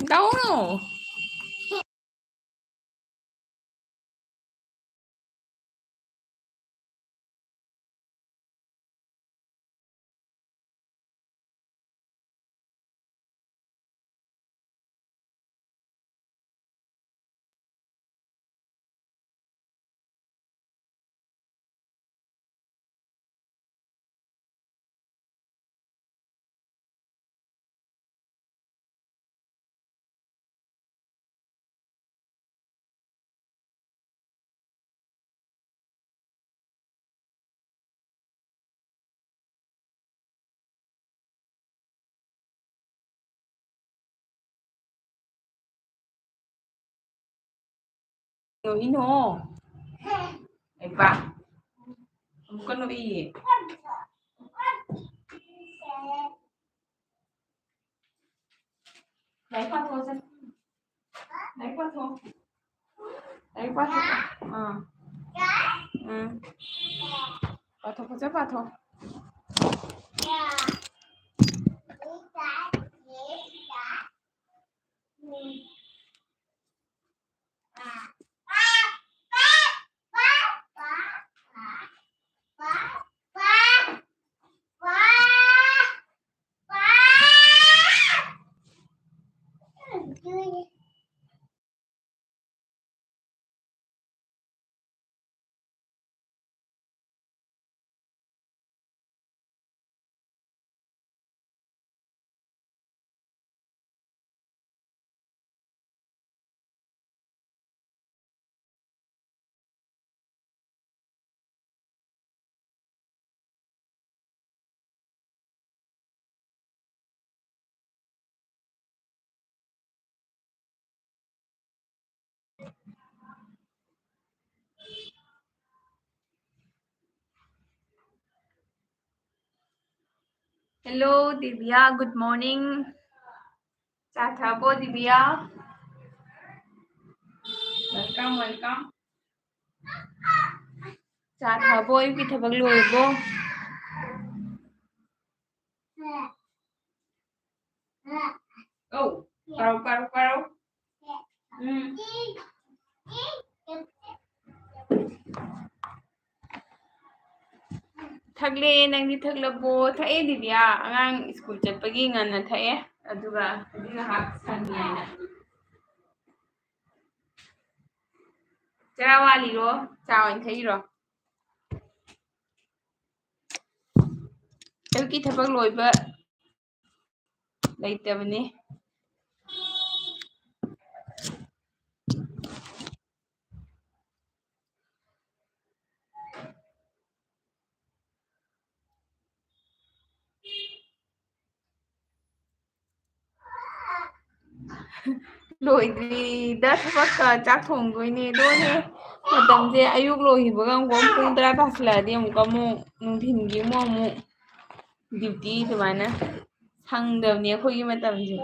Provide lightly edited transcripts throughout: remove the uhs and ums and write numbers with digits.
Đâu nào. Ino. Epa. Bukan no i. Lấy qua thôi xem. Lấy qua thôi. Lấy qua thôi. Ừ. Qua thôi, có qua thôi. Hello, Divya. Good morning. Chathabo, Divya. Welcome, welcome. Chathabo, you can have a glow. Oh, paro. Thagle nang di thaglabo thae Divya angang school chatpagi nganna thae aduga adiga hak sanni chara wali ro chawan thai ro elki thabak loiba laitabane loidri da thabak chak thong goine do ne matam je ayuk lohibaga ngom pung 10 tasladi amuka mu nungthingi mu amu duty dumana sangdabni akhoi matam je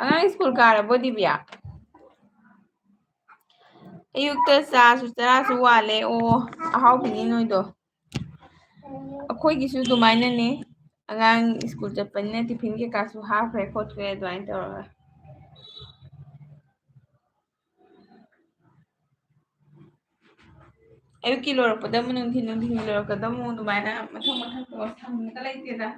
angang school karabo Divya ayukta chasu charasu wale o ahau bini noido ꯑꯩꯈꯣꯏꯒꯤꯁꯨ ꯑꯗꯨꯃꯥꯏꯅꯅꯦ ꯑꯉꯥꯡ school ꯆꯠꯄꯅꯤꯅ tiffin ꯀꯩꯀꯥꯁꯨ ꯍꯥꯞꯈ꯭ꯔꯦ ꯈꯣꯠꯈ꯭ꯔꯦ ꯑꯗꯨꯃꯥꯏꯅ ꯇꯧꯔꯒ ꯑꯌꯨꯛꯀꯤ ꯂꯣꯏꯔꯛꯄꯗ ꯑꯃꯨꯛ ꯅꯨꯡꯊꯤꯟꯒꯤ ꯂꯣꯏꯔꯛꯄꯗ ꯑꯃꯨꯛ ꯑꯗꯨꯃꯥꯏꯅ ꯃꯊꯪ ꯁꯪꯉꯒ ꯂꯩꯇꯦꯗ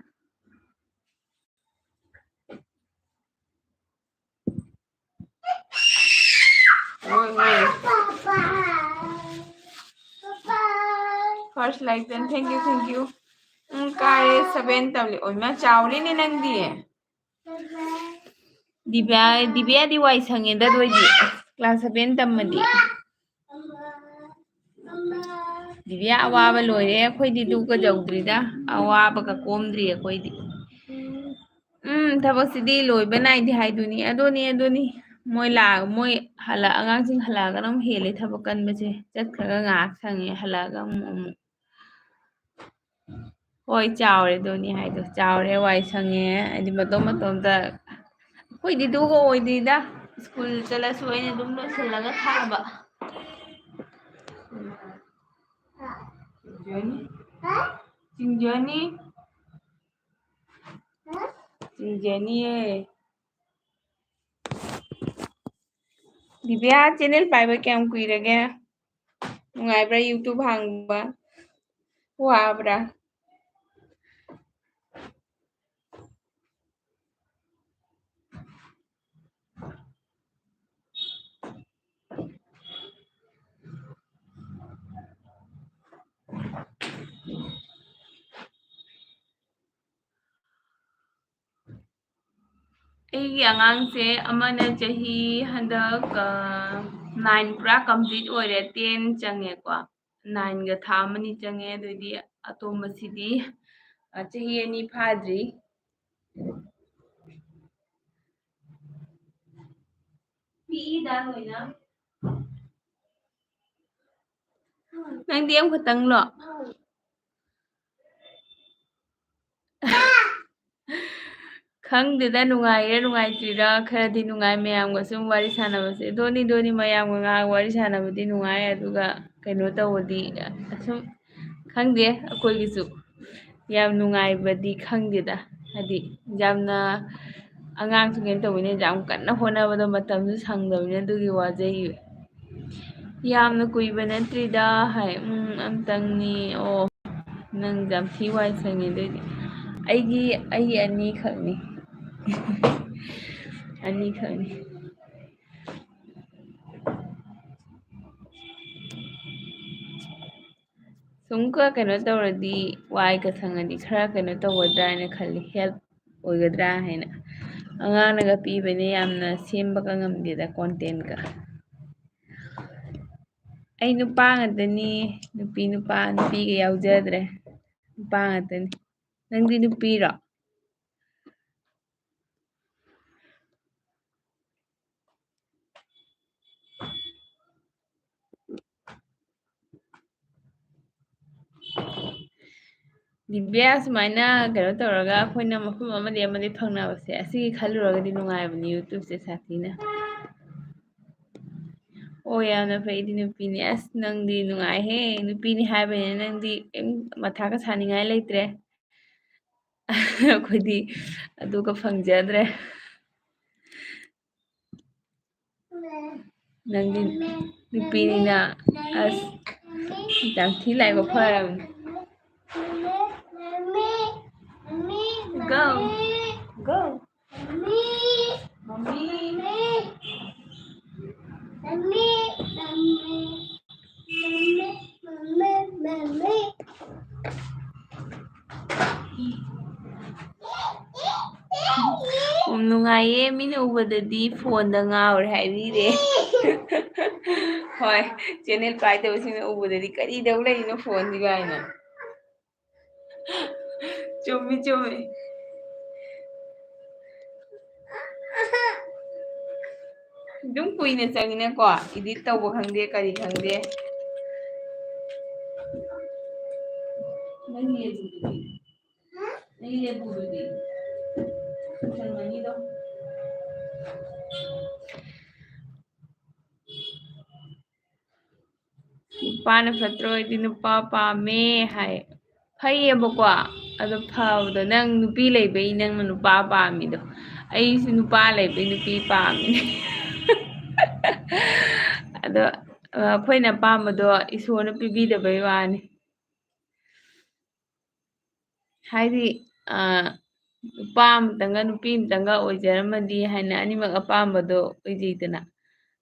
ꯍꯣꯏ ꯐꯥꯔꯁ ꯂꯥꯏꯛ ꯗꯦꯟ ꯊꯦꯡꯛ ꯌꯨ ꯀꯥꯔꯦ 7 ꯇꯝꯂꯤ ꯑꯣꯏꯃ ꯆꯥꯎꯔꯦꯅꯦ ꯅꯪꯗꯤ ꯗꯤꯕꯤꯌꯥꯗꯤ ꯋꯥꯏ ꯁꯪꯉꯦꯗ ꯑꯗꯨꯏꯗꯤ ꯀ꯭ꯂꯥꯁ 7 ꯇꯝꯃꯗꯤ ꯗꯤꯕꯤꯌꯥ ꯑꯋꯥꯕ ꯂꯣꯏꯔꯦ ꯑꯩꯈꯣꯏꯗꯤ ꯑꯗꯨꯒ ꯌꯧꯗ꯭ꯔꯤꯗ ꯑꯋꯥꯕꯒ ꯀꯣꯝꯗ꯭ꯔꯤ ꯑꯩꯈꯣꯏꯗꯤ ꯊꯕꯛꯁꯤꯗꯤ ꯂꯣꯏꯕ ꯅꯥꯏꯗꯦ ꯍꯥꯏꯗꯨꯅꯤ ꯑꯗꯨꯅꯤ ꯃꯣꯏ ꯑꯉꯥꯡꯁꯤꯡ ꯍꯜꯂꯛꯑꯒꯅ ꯑꯃꯨꯛ ꯍꯦꯜꯂꯦ ꯊꯕꯛ ꯀꯟꯕꯁꯦ ꯆꯠꯈ꯭ꯔꯒ ꯉꯥꯏꯍꯥꯛ ꯁꯪꯉꯦ ꯍꯜꯂꯛꯑꯒ ꯑꯃꯨꯛ ꯍꯣꯏ ꯆꯥꯎꯔꯦ ꯑꯗꯨꯅꯤ ꯍꯥꯏꯗꯣ ꯆꯥꯎꯔꯦ ꯋꯥꯏ ꯁꯪꯉꯦ ꯍꯥꯏꯗꯤ ꯃꯇꯣꯝꯇ ꯑꯩꯈꯣꯏꯗꯤ ꯑꯗꯨꯒ ꯑꯣꯏꯗꯦꯗ ꯁ꯭ꯀꯨꯜ ꯆꯠꯂꯁꯨ ꯑꯩꯅ ꯑꯗꯨꯝ ꯂꯣꯏꯁꯤꯜꯂꯒ ꯊꯥꯕ ꯆꯤꯡꯖꯅꯤ ꯆꯤꯡꯖꯅꯤꯌꯦ ꯗꯤꯕꯤꯌꯥ ꯆꯦꯅꯦꯜ ꯄꯥꯏꯕ ꯀꯌꯥꯝ ꯀꯨꯏꯔꯒꯦ ꯅꯨꯡꯉꯥꯏꯕ꯭ꯔꯥ ꯌꯨꯇꯨꯕ ꯍꯥꯡꯕ ꯋꯥꯕ꯭ꯔꯥ ꯑꯩꯒꯤ ꯑꯉꯥꯡꯁꯦ ꯑꯃꯅ ꯆꯍꯤ ꯍꯟꯗꯛ 9 ꯄꯨꯔꯥ ꯀꯝꯄ꯭ꯂꯤꯠ ꯑꯣꯏꯔꯦ 10 ꯆꯪꯉꯦꯀꯣ 9ꯒ ꯊꯥ ꯑꯃꯅꯤ ꯆꯪꯉꯦ ꯑꯗꯨꯗꯤ ꯑꯇꯣꯝꯕꯁꯤꯗꯤ ꯆꯍꯤ 2 ꯐꯥꯗ꯭ꯔꯤ ꯄꯤꯛꯏꯗ ꯂꯣꯏꯅ ꯅꯪꯗꯤ ꯑꯃꯈꯛꯇꯪꯂꯣ ꯈꯪꯗꯦꯗ ꯅꯨꯡꯉꯥꯏꯔꯤꯔꯥ ꯅꯨꯡꯉꯥꯏꯇ꯭ꯔꯤꯔꯥ ꯈꯔꯗꯤ ꯅꯨꯡꯉꯥꯏ ꯃꯌꯥꯝꯒ ꯁꯨꯝ ꯋꯥꯔꯤ ꯁꯥꯟꯅꯕꯁꯦ ꯗꯣꯅꯤ ꯃꯌꯥꯝꯒ ꯉꯥꯏꯍꯥꯛ ꯋꯥꯔꯤ ꯁꯥꯟꯅꯕꯗꯤ ꯅꯨꯡꯉꯥꯏ ꯑꯗꯨꯒ ꯀꯩꯅꯣ ꯇꯧꯕꯗꯤ ꯑꯁꯨꯝ ꯈꯪꯗꯦ ꯑꯩꯈꯣꯏꯒꯤꯁꯨ ꯌꯥꯝ ꯅꯨꯡꯉꯥꯏꯕꯗꯤ ꯈꯪꯗꯦꯗ ꯍꯥꯏꯗꯤ ꯌꯥꯝꯅ ꯑꯉꯥꯡꯁꯨ ꯀꯩꯅꯣ ꯇꯧꯕꯅꯤꯅ ꯌꯥꯝ ꯀꯟꯅ ꯍꯣꯠꯅꯕꯗꯣ ꯃꯇꯝꯁꯨ ꯁꯪꯗꯕꯅꯤꯅ ꯑꯗꯨꯒꯤ ꯋꯥꯖꯩ ꯌꯥꯝꯅ ꯀꯨꯏꯕ ꯅꯠꯇ꯭ꯔꯤꯗ ꯍꯥꯏ ꯑꯝꯇꯪꯅꯤ ꯑꯣ ꯅꯪ ꯌꯥꯝ ꯊꯤ ꯋꯥꯏ ꯁꯪꯉꯦ ꯑꯗꯨꯏꯗꯤ ꯑꯩꯒꯤ ꯑꯅꯤꯈꯛꯅꯤ ꯑꯅꯤꯈꯛꯅꯤ ꯁꯨꯝ ꯀꯩꯅꯣ ꯇꯧꯔꯗꯤ ꯋꯥꯏꯒ ꯁꯪꯉꯗꯤ ꯈꯔ ꯀꯩꯅꯣ ꯇꯧꯒꯗ꯭ꯔꯥ ꯍꯥꯏꯅ ꯈꯜꯂꯤ ꯍꯦꯜꯞ ꯑꯣꯏꯒꯗ꯭ꯔꯥ ꯍꯥꯏꯅ ꯑꯉꯥꯡꯅꯒ ꯄꯤꯕꯅꯦ ꯌꯥꯝꯅ ꯁꯦꯝꯕꯒ ꯉꯝꯗꯦꯗ ꯀꯣꯟꯇꯦꯟꯒ ꯑꯩ ꯅꯨꯄꯥ ꯉꯥꯛꯇꯅꯤ ꯅꯨꯄꯤꯒ ꯌꯥꯎꯖꯗ꯭ꯔꯦ ꯅꯨꯄꯥ ꯉꯥꯛꯇꯅꯤ ꯅꯪꯗꯤ ꯅꯨꯄꯤꯔꯣ ꯗꯤꯕꯤꯌꯥ ꯁꯨꯃꯥꯏꯅ ꯀꯩꯅꯣ ꯇꯧꯔꯒ ꯑꯩꯈꯣꯏꯅ ꯃꯐꯝ ꯑꯃꯗꯤ ꯐꯪꯅꯕꯁꯦ ꯑꯁꯤꯒꯤ ꯈꯜꯂꯨꯔꯒꯗꯤ ꯅꯨꯡꯉꯥꯏꯕꯅꯤ ꯌꯨꯇꯨꯕꯁꯦ ꯁꯥꯊꯤꯅ ꯑꯣ ꯌꯥꯝꯅ ꯐꯩꯗꯤ ꯅꯨꯄꯤꯅꯤ ꯑꯁ ꯅꯪꯗꯤ ꯅꯨꯡꯉꯥꯏꯍꯦ ꯅꯨꯄꯤꯅꯤ ꯍꯥꯏꯕꯅꯤꯅ ꯅꯪꯗꯤ ꯀꯩꯝ ꯃꯊꯥꯒ ꯁꯥꯅꯤꯡꯉꯥꯏ ꯂꯩꯇ꯭ꯔꯦ ꯑꯩꯈꯣꯏꯗꯤ ꯑꯗꯨꯒ ꯐꯪꯖꯗ꯭ꯔꯦ ꯅꯪꯗꯤ ꯅꯨꯄꯤꯅꯤꯅ ꯑꯁ ꯌꯥꯝ ꯊꯤ ꯂꯥꯏꯕꯛ ꯐꯔꯕꯅꯤ Go. Go. ꯅꯨꯡꯉꯥꯏꯌꯦ ꯃꯤꯅ ꯎꯕꯗꯗꯤ ꯐꯣꯟꯗ ꯉꯥꯎꯔꯦ ꯍꯥꯏꯕꯤꯔꯦ ꯍꯣꯏ ꯆꯦꯅꯦꯜ ꯄꯥꯏꯗꯕꯁꯤꯡꯅ ꯎꯕꯗꯗꯤ ꯀꯔꯤꯗꯧ ꯂꯩꯔꯤꯅꯣ ꯐꯣꯟꯁꯤ ꯀꯥꯏꯅ ꯆꯨꯝꯃꯤ ꯑꯗꯨꯝ ꯀꯨꯏꯅ ꯆꯪꯉꯤꯅꯀꯣ ꯏꯗꯤꯠ ꯇꯧꯕ ꯈꯪꯗꯦ ꯀꯔꯤ ꯈꯪꯗꯦ ꯅꯨꯄꯥꯅ ꯐꯠꯇ꯭ꯔꯣ ꯑꯩꯗꯤ ꯅꯨꯄꯥ ꯄꯥꯝꯃꯦ ꯍꯥꯏ ꯐꯩꯌꯦꯕꯀꯣ ꯑꯗꯣ ꯐꯕꯗꯣ ꯅꯪ ꯅꯨꯄꯤ ꯂꯩꯕꯩ ꯅꯪꯅ ꯅꯨꯄꯥ ꯄꯥꯝꯃꯤꯗꯣ ꯑꯩꯁꯨ ꯅꯨꯄꯥ ꯂꯩꯕꯩ ꯅꯨꯄꯤ ꯄꯥꯝꯃꯤꯅꯦ ꯑꯗꯣ ꯑꯩꯈꯣꯏꯅ ꯑꯄꯥꯝꯕꯗꯣ ꯏꯁꯣꯔꯅ ꯄꯤꯕꯤꯗꯕꯩ ꯋꯥꯅꯤ ꯍꯥꯏꯗꯤ ꯅꯨꯄꯥ ꯑꯃꯇꯪꯒ ꯅꯨꯄꯤ ꯑꯃꯇꯪꯒ ꯑꯣꯏꯖꯔꯝꯃꯗꯤ ꯍꯥꯏꯅ ꯑꯅꯤꯃꯛ ꯑꯄꯥꯝꯕꯗꯣ ꯑꯣꯏꯖꯩꯗꯅ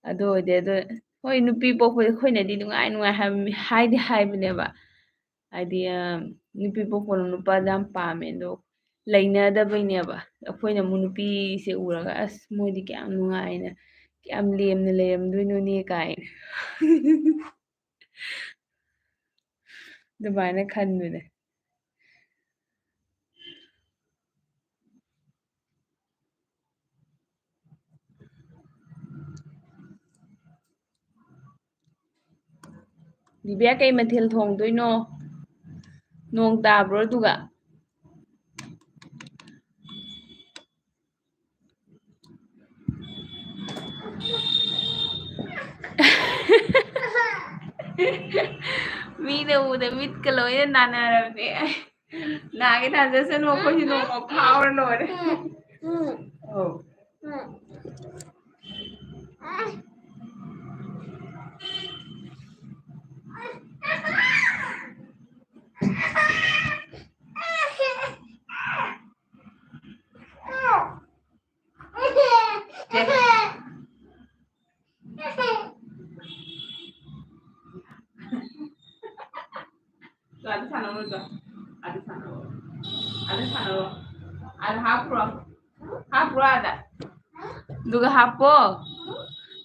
ꯑꯗꯨ ꯑꯣꯏꯗꯦ ꯑꯗꯣ ꯍꯣꯏ ꯅꯨꯄꯤ ꯄꯣꯛꯄꯗ ꯑꯩꯈꯣꯏꯅꯗꯤ ꯅꯨꯡꯉꯥꯏ ꯍꯥꯏꯕꯅꯦꯕ ꯍꯥꯏꯗꯤ ꯅꯨꯄꯤ ꯄꯣꯛꯄꯅ ꯅꯨꯄꯥꯗ ꯌꯥꯝ ꯄꯥꯝꯃꯦ ꯑꯗꯣ ꯂꯩꯅꯗꯕꯩꯅꯦꯕ ꯑꯩꯈꯣꯏꯅ ꯑꯃꯨꯛ ꯅꯨꯄꯤꯁꯦ ꯎꯔꯒ ꯑꯁ ꯃꯣꯏꯗꯤ ꯀꯌꯥꯝ ꯅꯨꯡꯉꯥꯏꯅ ꯀꯌꯥꯝ ꯂꯦꯝꯅ ꯂꯩꯔꯝꯗꯣꯏꯅꯣꯅꯦ ꯀꯥꯏꯅ ꯑꯗꯨꯃꯥꯏꯅ ꯈꯟꯕꯅꯦ ꯗꯤꯕꯤꯌꯥ ꯀꯩ ꯃꯊꯦꯜ ꯊꯣꯡꯗꯣꯏꯅꯣ ꯅꯣꯡ ꯇꯥꯕ꯭ꯔꯣ ꯑꯗꯨꯒ ꯃꯤꯅ ꯎꯕꯗ ꯃꯤꯠꯀ ꯂꯣꯏꯅ ꯅꯥꯟꯅꯔꯕꯅꯦ ꯅꯥꯒꯦ ꯅꯥꯖꯁꯅꯨ ꯑꯩꯈꯣꯏꯁꯨ ꯅꯣꯡꯃ ꯐꯥꯎꯔ ꯂꯣꯏꯔꯦ Oh. Ada sana udah. Ada sana. Ada sana. Ada hapro. Hapro ada. Duga hapo.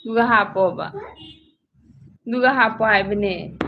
Duga hapo ba. Duga hapo haibne.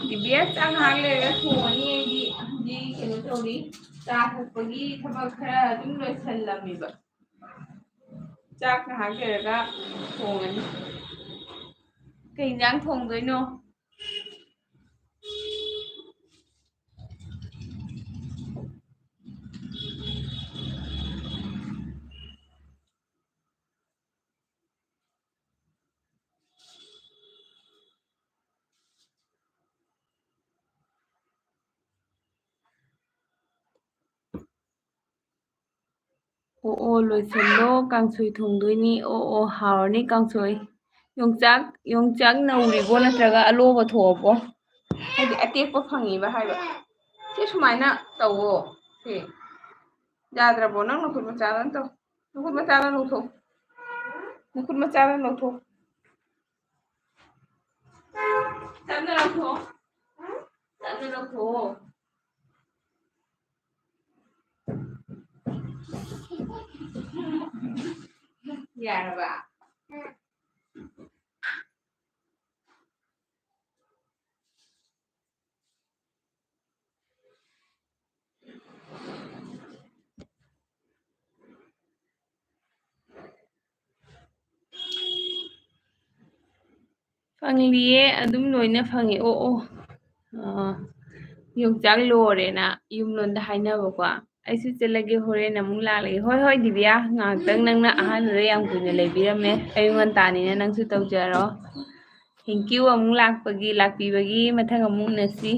DBS ang hanglega thoni di kino tawri ta thakpagi thabak khara adum loisallamiba chak na hanglega thongani kay injang thongdoino oo loisallo kangsoi thongdoini oo hawrni kangsoi yongchak nauribo natraga aloba thobo hadi atekpa phangiba haiba se sumaina tawo se yadrabo nang nukhut machadan to nukhut machadan lutho nukhut machadan lutho tabna lutho tabna lutho yaraba ꯐꯪꯂꯤꯌꯦ ꯑꯗꯨꯝ ꯂꯣꯏꯅ ꯐꯪꯉꯦ ꯑꯣ ꯌꯣꯡꯆꯥꯛ ꯂꯣꯔꯦꯅ ꯌꯨꯝꯂꯣꯟꯗ ꯍꯥꯏꯅꯕꯀꯣ ꯑꯩꯁꯨ ꯆꯠꯂꯒꯦ ꯍꯣꯔꯦꯟ ꯑꯃꯨꯛ ꯂꯥꯛꯂꯒꯦ ꯍꯣꯏ ꯍꯣꯏ ꯗꯤꯕꯤꯌꯥ ꯉꯥꯏꯍꯥꯛꯇꯪ ꯅꯪꯅ ꯑꯍꯥꯟꯕꯗ ꯌꯥꯝ ꯀꯨꯏꯅ ꯂꯩꯕꯤꯔꯝꯃꯦ ꯑꯌꯨꯛ ꯉꯟꯇꯥꯅꯤꯅ ꯅꯪꯁꯨ ꯇꯧꯖꯔꯣ ꯊꯦꯡꯀ꯭ꯌꯨ ꯑꯃꯨꯛ ꯂꯥꯛꯄꯤꯕꯒꯤ ꯃꯊꯪ ꯑꯃꯨꯛ ꯎꯅꯁꯤ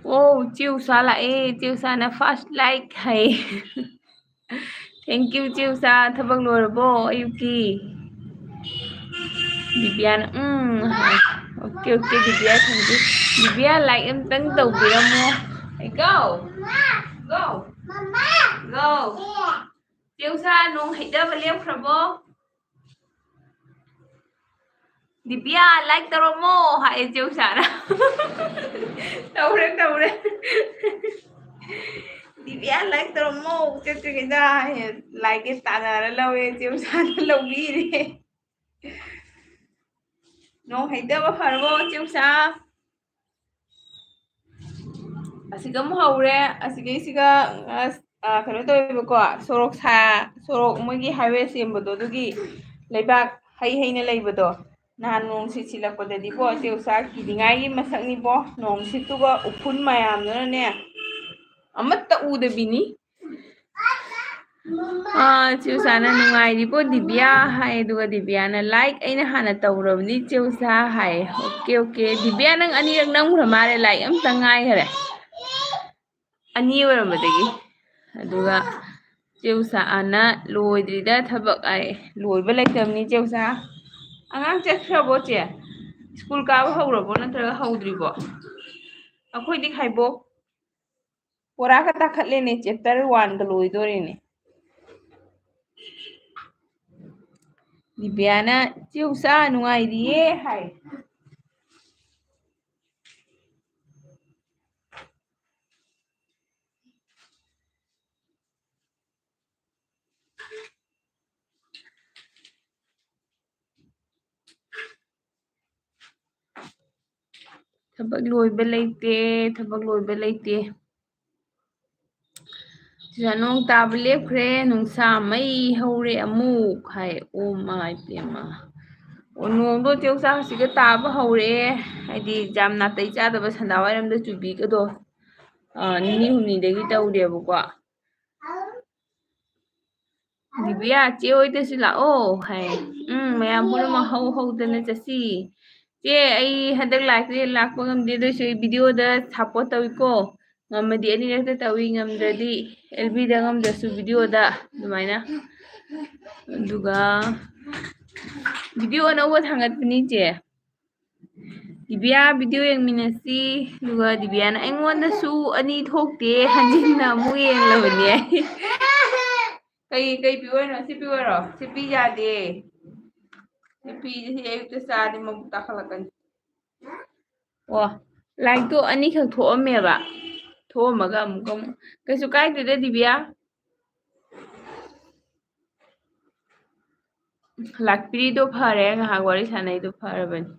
ꯑꯣ ꯆꯦꯎꯁꯥ ꯂꯥꯛꯑꯦ ꯆꯦꯎꯁꯥꯅ ꯐꯥꯔꯁ ꯂꯥꯏꯛ ꯍꯥꯏ ꯊꯦꯡꯀ꯭ꯌꯨ ꯆꯦꯎꯁꯥ ꯊꯕꯛ ꯂꯣꯏꯔꯕꯣ ꯑꯌꯨꯛꯀꯤ ꯗꯤꯕꯤꯌꯥꯅ oke oke Divya thank you Divya like amtang tawbiramo hey go go mama go Tiusa nung haidaba lephrabo Divya like taramo ha e Tiusa na tawre Divya like taramo chechigida like it tanara lawe Tiusa na lawbire nung haidaba pharbo Tiusa asiga mo haure asiga kano tawibako sorok mogi highway sembado dugi leibak haina leibado nahan nong sisilakpadadi po Tiusa kidingai masakni po nong situga upun mayamno ne amatta udabini Tiusa na nungai po Divya hai duga Divya na like aina hana tawrabni Tiusa hai oke Divya nang anirak nang mure like am tangai hare ani oirambadagi aduga Tiusa ana loidrida thabak ai loiba laitamni Tiusa angang chakhrabo che school kaba hawrabo natraga hawdribo akhoi khaibo pora ka takhatlene chapter 1 ga loidorene Dibyana Tiusa nungairiye hai ꯊꯕꯛ ꯂꯣꯏꯕ ꯂꯩꯇꯦ ꯊꯕꯛ ꯂꯣꯏꯕ ꯂꯩꯇꯦ ꯁꯤꯗ ꯅꯣꯡ ꯇꯥꯕ ꯂꯦꯞꯈ꯭ꯔꯦ ꯅꯨꯡꯁꯥ ꯃꯩ ꯍꯧꯔꯦ ꯑꯃꯨꯛ ꯍꯥꯏ ꯑꯣ ꯃꯥꯏ ꯄꯦꯝꯃ ꯑꯣ ꯅꯣꯡꯗꯣ ꯇꯦꯛꯆꯥꯛꯁꯤꯒ ꯇꯥꯕ ꯍꯧꯔꯛꯑꯦ ꯍꯥꯏꯗꯤ ꯌꯥꯝ ꯅꯥꯇꯩ ꯆꯥꯗꯕ ꯁꯟꯗꯥꯋꯥꯏꯔꯝꯗ ꯆꯨꯕꯤꯒꯗꯣ ꯅꯤꯅꯤ ꯍꯨꯝꯅꯤꯗꯒꯤ ꯇꯧꯔꯦꯕꯀꯣ ꯗꯤꯕꯤꯌꯥ ꯆꯦ ꯍꯣꯏꯗꯁꯨ ꯂꯥꯛꯑꯣ ꯍꯥꯏ ꯃꯌꯥꯝ ꯄꯨꯝꯅꯃꯛ ꯍꯧ ꯍꯧꯗꯅ ꯆꯠꯁꯤ ꯆꯦ ꯑꯩ ꯍꯟꯗꯛ ꯂꯥꯛꯄ ꯉꯝꯗꯦ ꯑꯗꯨꯏꯁꯨ ꯑꯩ ꯚꯤꯗꯤꯑꯣꯗ ꯁꯞꯄꯣꯔꯠ ꯇꯧꯏꯀꯣ ꯉꯝꯃꯗꯤ ꯑꯅꯤꯔꯛꯇ ꯇꯧꯏ ꯉꯝꯗ꯭ꯔꯗꯤ ꯑꯦꯜꯕꯤꯗ ꯉꯝꯗ꯭ꯔꯁꯨ ꯚꯤꯗꯤꯑꯣꯗ ꯑꯗꯨꯃꯥꯏꯅ ꯑꯗꯨꯒ ꯚꯤꯗꯤꯑꯣ ꯑꯅꯧꯕ ꯊꯥꯡꯒꯠꯄꯅꯤ ꯏꯆꯦ ꯗꯤꯕꯤꯌꯥ ꯚꯤꯗꯤꯑꯣ ꯌꯦꯡꯃꯤꯟꯅꯁꯤ ꯑꯗꯨꯒ ꯗꯤꯕꯤꯌꯥꯅ ꯑꯩꯉꯣꯟꯗꯁꯨ ꯑꯅꯤ ꯊꯣꯛꯇꯦ ꯍꯟꯖꯤꯟꯅ ꯑꯃꯨꯛ ꯌꯦꯡꯂꯕꯅꯦ ꯀꯩ ꯄꯤꯌꯣ ꯁꯤ ꯄꯤꯌꯣꯔꯣ ꯁꯤ ꯄꯤ ꯌꯥꯗꯦ ꯁꯤ ꯄꯤꯁꯤ ꯑꯌꯨꯛꯇ ꯆꯥꯔꯗꯤ ꯃꯕꯨꯛ ꯇꯥꯈꯠꯂꯛꯀꯅꯤ ꯑꯣ ꯂꯥꯏꯔꯤꯛꯇꯣ ꯑꯅꯤꯈꯛ ꯊꯣꯛꯑꯝꯃꯦꯕ ꯊꯣꯛꯑꯝꯃꯒ ꯑꯃꯨꯛ ꯀꯩꯁꯨ ꯀꯥꯏꯗꯦꯗ ꯗꯤꯕꯤꯌꯥ ꯂꯥꯛꯄꯤꯔꯤꯗꯣ ꯐꯔꯦ ꯉꯥꯏꯍꯥꯛ ꯋꯥꯔꯤ ꯁꯥꯟꯅꯩꯗꯣ ꯐꯔꯕꯅꯤ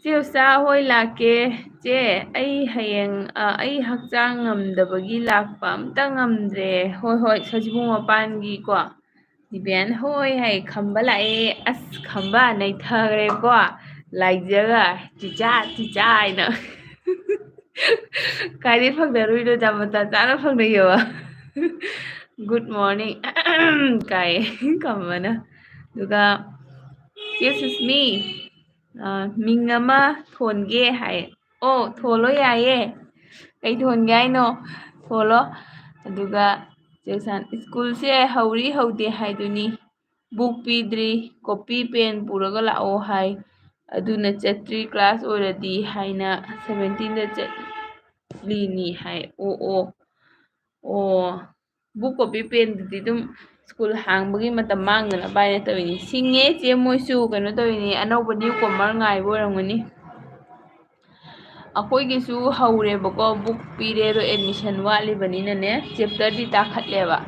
ꯆꯦ ꯎꯆꯥ ꯍꯣꯏ ꯂꯥꯛꯀꯦ ꯆꯦ ꯑꯩ ꯍꯌꯦꯡ ꯑꯩ ꯍꯛꯆꯥꯡ ꯉꯝꯗꯕꯒꯤ ꯂꯥꯛꯄ ꯑꯝꯇ ꯉꯝꯗ꯭ꯔꯦ ꯍꯣꯏ ꯁꯖꯤꯕꯨ ꯃꯄꯥꯟꯒꯤꯀꯣ ꯗꯤꯕꯤꯌꯥꯅ ꯍꯣꯏ ꯍꯥꯏ ꯈꯝꯕ ꯂꯥꯛꯑꯦ ꯑꯁ ꯈꯝꯕ ꯅꯩꯊꯈ꯭ꯔꯦꯀꯣ ꯂꯥꯏꯖꯒ ꯆꯤꯆꯥ ꯍꯥꯏꯅ ꯀꯥꯏꯗꯩ ꯐꯪꯅꯔꯨꯏꯅꯣ ꯃꯇꯝ ꯆꯥꯅ ꯐꯪꯅꯩꯌꯦꯕ ꯒꯨꯗ ꯃꯣꯔꯅꯤꯡ ꯀꯥꯏ ꯈꯝꯕꯅ ꯑꯗꯨꯒ ꯆꯦ ꯁꯨꯁꯃꯤ ꯃꯤꯡ ꯑꯃ ꯊꯣꯟꯒꯦ ꯍꯥꯏ ꯑꯣ ꯊꯣꯜꯂꯣ ꯌꯥꯏꯌꯦ ꯀꯩ ꯊꯣꯟꯒꯦ ꯍꯥꯏꯅꯣ ꯊꯣꯜꯂꯣ ꯑꯗꯨꯒ ꯁ꯭ꯀꯨꯜꯁꯦ ꯍꯧꯔꯤ ꯍꯧꯗꯦ ꯍꯥꯏꯗꯨꯅꯤ ꯕꯨꯛ ꯄꯤꯗ꯭ꯔꯤ ꯀꯣꯄꯤ ꯄꯦꯟ ꯄꯨꯔꯒ ꯂꯥꯛꯑꯣ ꯍꯥꯏ ꯑꯗꯨꯅ ꯆꯠꯇ꯭ꯔꯤ ꯀ꯭ꯂꯥꯁ ꯑꯣꯏꯔꯗꯤ ꯍꯥꯏꯅ 17ꯗ ꯆꯠꯂꯤꯅꯤ ꯍꯥꯏ ꯑꯣ ꯕꯨꯛ ꯀꯣꯄꯤ ꯄꯦꯟꯗꯨꯗꯤ ꯑꯗꯨꯝ ꯁ꯭ꯀꯨꯜ ꯍꯥꯡꯕꯒꯤ ꯃꯇꯝ ꯃꯥꯡꯗꯅꯕ ꯍꯥꯏꯅ ꯇꯧꯔꯤꯅꯤ ꯁꯤꯡꯉꯦ ꯆꯦ ꯃꯣꯏꯁꯨ ꯀꯩꯅꯣ ꯇꯧꯔꯤꯅꯤ ꯑꯅꯧꯕ ꯅ꯭ꯌꯨ ꯀꯣꯃꯔ ꯉꯥꯏꯕ ꯑꯣꯏꯔꯝꯒꯅꯤ ꯑꯩꯈꯣꯏꯒꯤꯁꯨ ꯍꯧꯔꯦꯕꯀꯣ ꯕꯨꯛ ꯄꯤꯔꯦ ꯑꯗꯣ ꯑꯦꯗꯃꯤꯁꯟ ꯋꯥꯠꯂꯤꯕꯅꯤꯅꯅꯦ ꯆꯦꯞꯇꯔꯗꯤ ꯇꯥꯈꯠꯂꯦꯕ